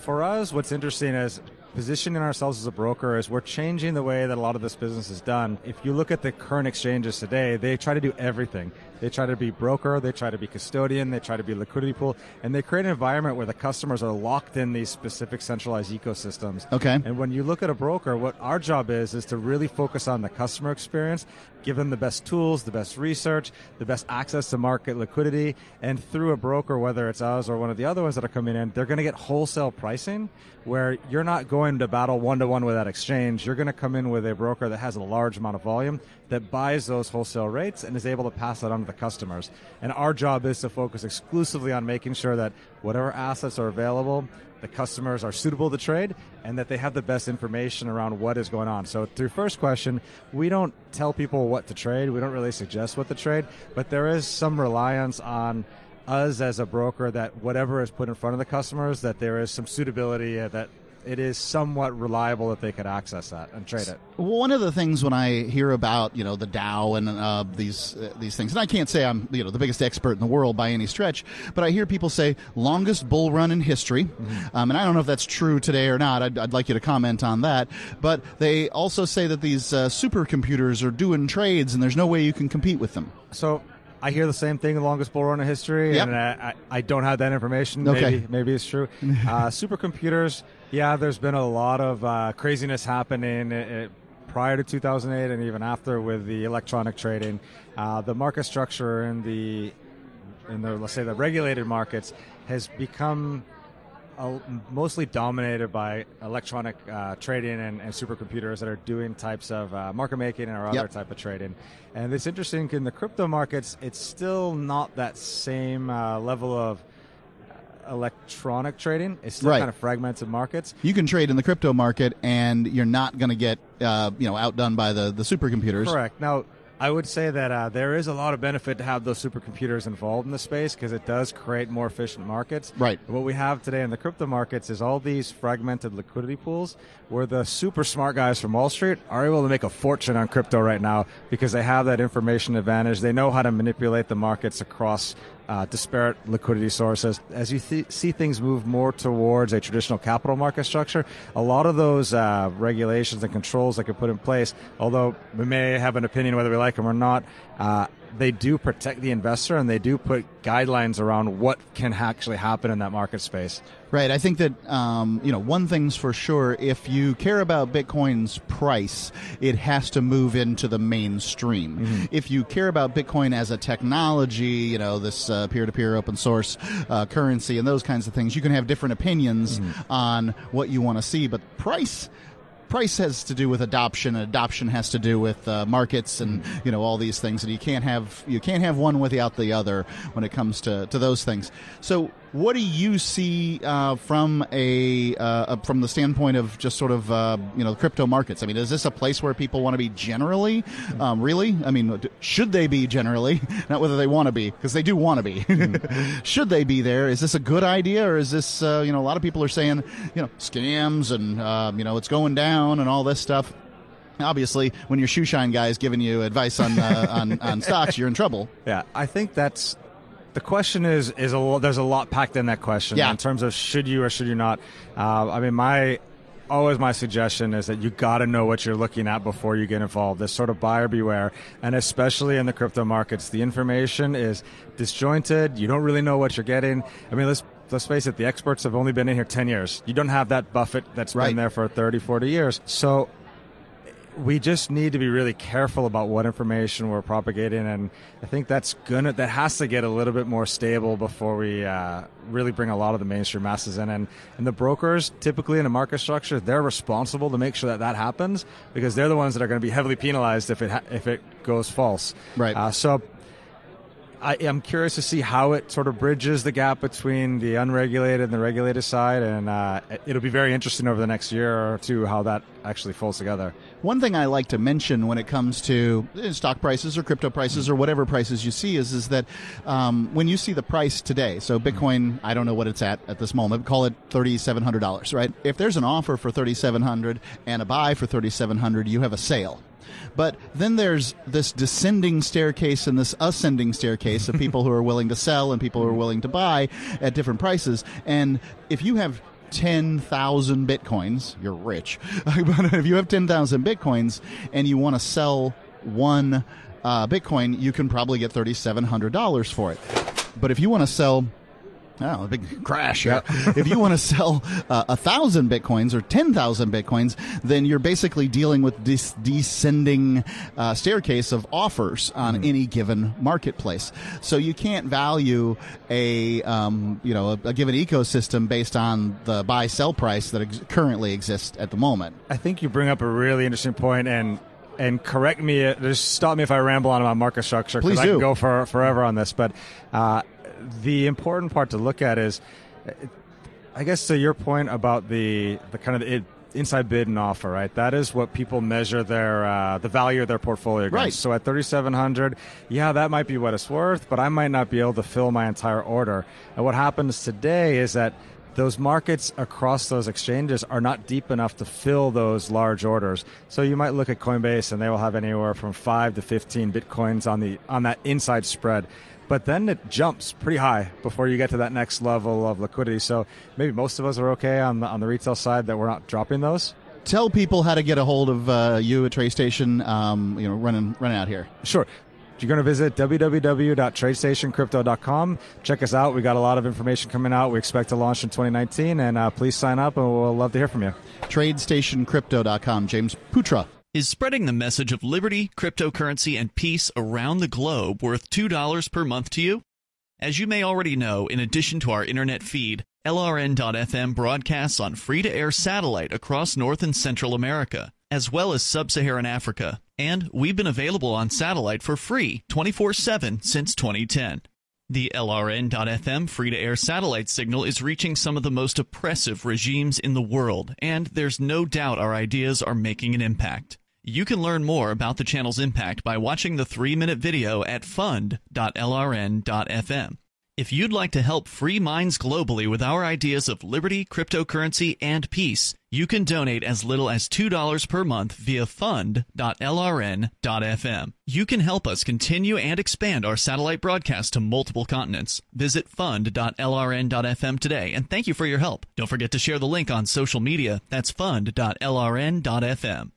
For us, what's interesting is positioning ourselves as a broker is we're changing the way that a lot of this business is done. If you look at the current exchanges today, they try to do everything. They try to be broker, they try to be custodian, they try to be liquidity pool, and they create an environment where the customers are locked in these specific centralized ecosystems. Okay. And when you look at a broker, what our job is to really focus on the customer experience, give them the best tools, the best research, the best access to market liquidity, and through a broker, whether it's us or one of the other ones that are coming in, they're going to get wholesale pricing where you're not going to battle one-to-one with that exchange. You're going to come in with a broker that has a large amount of volume that buys those wholesale rates and is able to pass that on to the customers. And our job is to focus exclusively on making sure that whatever assets are available, the customers are suitable to trade, and that they have the best information around what is going on. So to your first question, we don't tell people what to trade. We don't really suggest what to trade, but there is some reliance on us as a broker that whatever is put in front of the customers, that there is some suitability, that it is somewhat reliable that they could access that and trade it. One of the things when I hear about the Dow and these things, and I can't say I'm the biggest expert in the world by any stretch, but I hear people say longest bull run in history, and I don't know if that's true today or not. I'd like you to comment on that. But they also say that these supercomputers are doing trades, and there's no way you can compete with them. So I hear the same thing, the longest bull run in history, and I don't have that information. Okay. Maybe it's true. Supercomputers, there's been a lot of craziness happening prior to 2008 and even after with the electronic trading. The market structure in the let's say the regulated markets has become mostly dominated by electronic trading and supercomputers that are doing types of market making or other type of trading. And it's interesting, in the crypto markets, it's still not that same level of electronic trading. It's still kind of fragmented markets. You can trade in the crypto market, and you're not going to get outdone by the supercomputers. Correct. Now, I would say that there is a lot of benefit to have those supercomputers involved in the space because it does create more efficient markets. Right. What we have today in the crypto markets is all these fragmented liquidity pools where the super smart guys from Wall Street are able to make a fortune on crypto right now because they have that information advantage. They know how to manipulate the markets across disparate liquidity sources. As you see things move more towards a traditional capital market structure, a lot of those regulations and controls that get put in place, although we may have an opinion whether we like them or not, they do protect the investor and they do put guidelines around what can actually happen in that market space. Right. I think that, one thing's for sure, if you care about Bitcoin's price, it has to move into the mainstream. Mm-hmm. If you care about Bitcoin as a technology, this peer-to-peer open source currency and those kinds of things, you can have different opinions on what you want to see. But price, price has to do with adoption, and adoption has to do with markets and all these things, and you can't have one without the other when it comes to those things. So what do you see from the standpoint of just sort of the crypto markets? I mean, is this a place where people want to be generally? Really? I mean, should they be generally? Not whether they want to be, because they do want to be. Should they be there? Is this a good idea, or is this a lot of people are saying scams and it's going down and all this stuff? Obviously, when your shoe shine guy is giving you advice on stocks, you're in trouble. Yeah, I think that's the question. There's a lot packed in that question in terms of should you or should you not. I mean, my suggestion is that you got to know what you're looking at before you get involved. This sort of buyer beware, and especially in the crypto markets, the information is disjointed. You don't really know what you're getting. I mean, let's face it, the experts have only been in here 10 years. You don't have that Buffett that's been there for 30, 40 years. So we just need to be really careful about what information we're propagating, and I think that has to get a little bit more stable before we really bring a lot of the mainstream masses in. And the brokers, typically in a market structure, they're responsible to make sure that happens, because they're the ones that are going to be heavily penalized if it goes false. Right. So I am curious to see how it sort of bridges the gap between the unregulated and the regulated side, and it'll be very interesting over the next year or two how that actually folds together. One thing I like to mention when it comes to stock prices or crypto prices or whatever prices you see is that when you see the price today, so Bitcoin, I don't know what it's at this moment, call it $3,700, right? If there's an offer for $3,700 and a buy for $3,700, you have a sale. But then there's this descending staircase and this ascending staircase of people who are willing to sell and people who are willing to buy at different prices. And if you have 10,000 Bitcoins, you're rich. But if you have 10,000 Bitcoins and you want to sell one Bitcoin, you can probably get $3,700 for it. But if you want to sell... Oh, a big crash here. If you want to sell 1,000 Bitcoins or 10,000 Bitcoins, then you're basically dealing with this descending staircase of offers on any given marketplace. So you can't value a given ecosystem based on the buy-sell price that currently exists at the moment. I think you bring up a really interesting point, and correct me, just stop me if I ramble on about market structure, because I can go forever on this, but the important part to look at is, I guess, to your point about the kind of inside bid and offer, right? That is what people measure the value of their portfolio against. Right. So at $3,700, that might be what it's worth, but I might not be able to fill my entire order. And what happens today is that those markets across those exchanges are not deep enough to fill those large orders. So you might look at Coinbase, and they will have anywhere from 5 to 15 Bitcoins on that inside spread. But then it jumps pretty high before you get to that next level of liquidity. So maybe most of us are okay on the retail side that we're not dropping those. Tell people how to get a hold of you at TradeStation, running out here. Sure. You're going to visit www.tradestationcrypto.com. Check us out. We got a lot of information coming out. We expect to launch in 2019, and please sign up, and we'll love to hear from you. TradeStationCrypto.com. James Putra. Is spreading the message of liberty, cryptocurrency, and peace around the globe worth $2 per month to you? As you may already know, in addition to our internet feed, LRN.FM broadcasts on free-to-air satellite across North and Central America, as well as Sub-Saharan Africa. And we've been available on satellite for free 24/7 since 2010. The LRN.FM free-to-air satellite signal is reaching some of the most oppressive regimes in the world, and there's no doubt our ideas are making an impact. You can learn more about the channel's impact by watching the 3-minute video at fund.lrn.fm. If you'd like to help free minds globally with our ideas of liberty, cryptocurrency, and peace, you can donate as little as $2 per month via fund.lrn.fm. You can help us continue and expand our satellite broadcast to multiple continents. Visit fund.lrn.fm today, and thank you for your help. Don't forget to share the link on social media. That's fund.lrn.fm.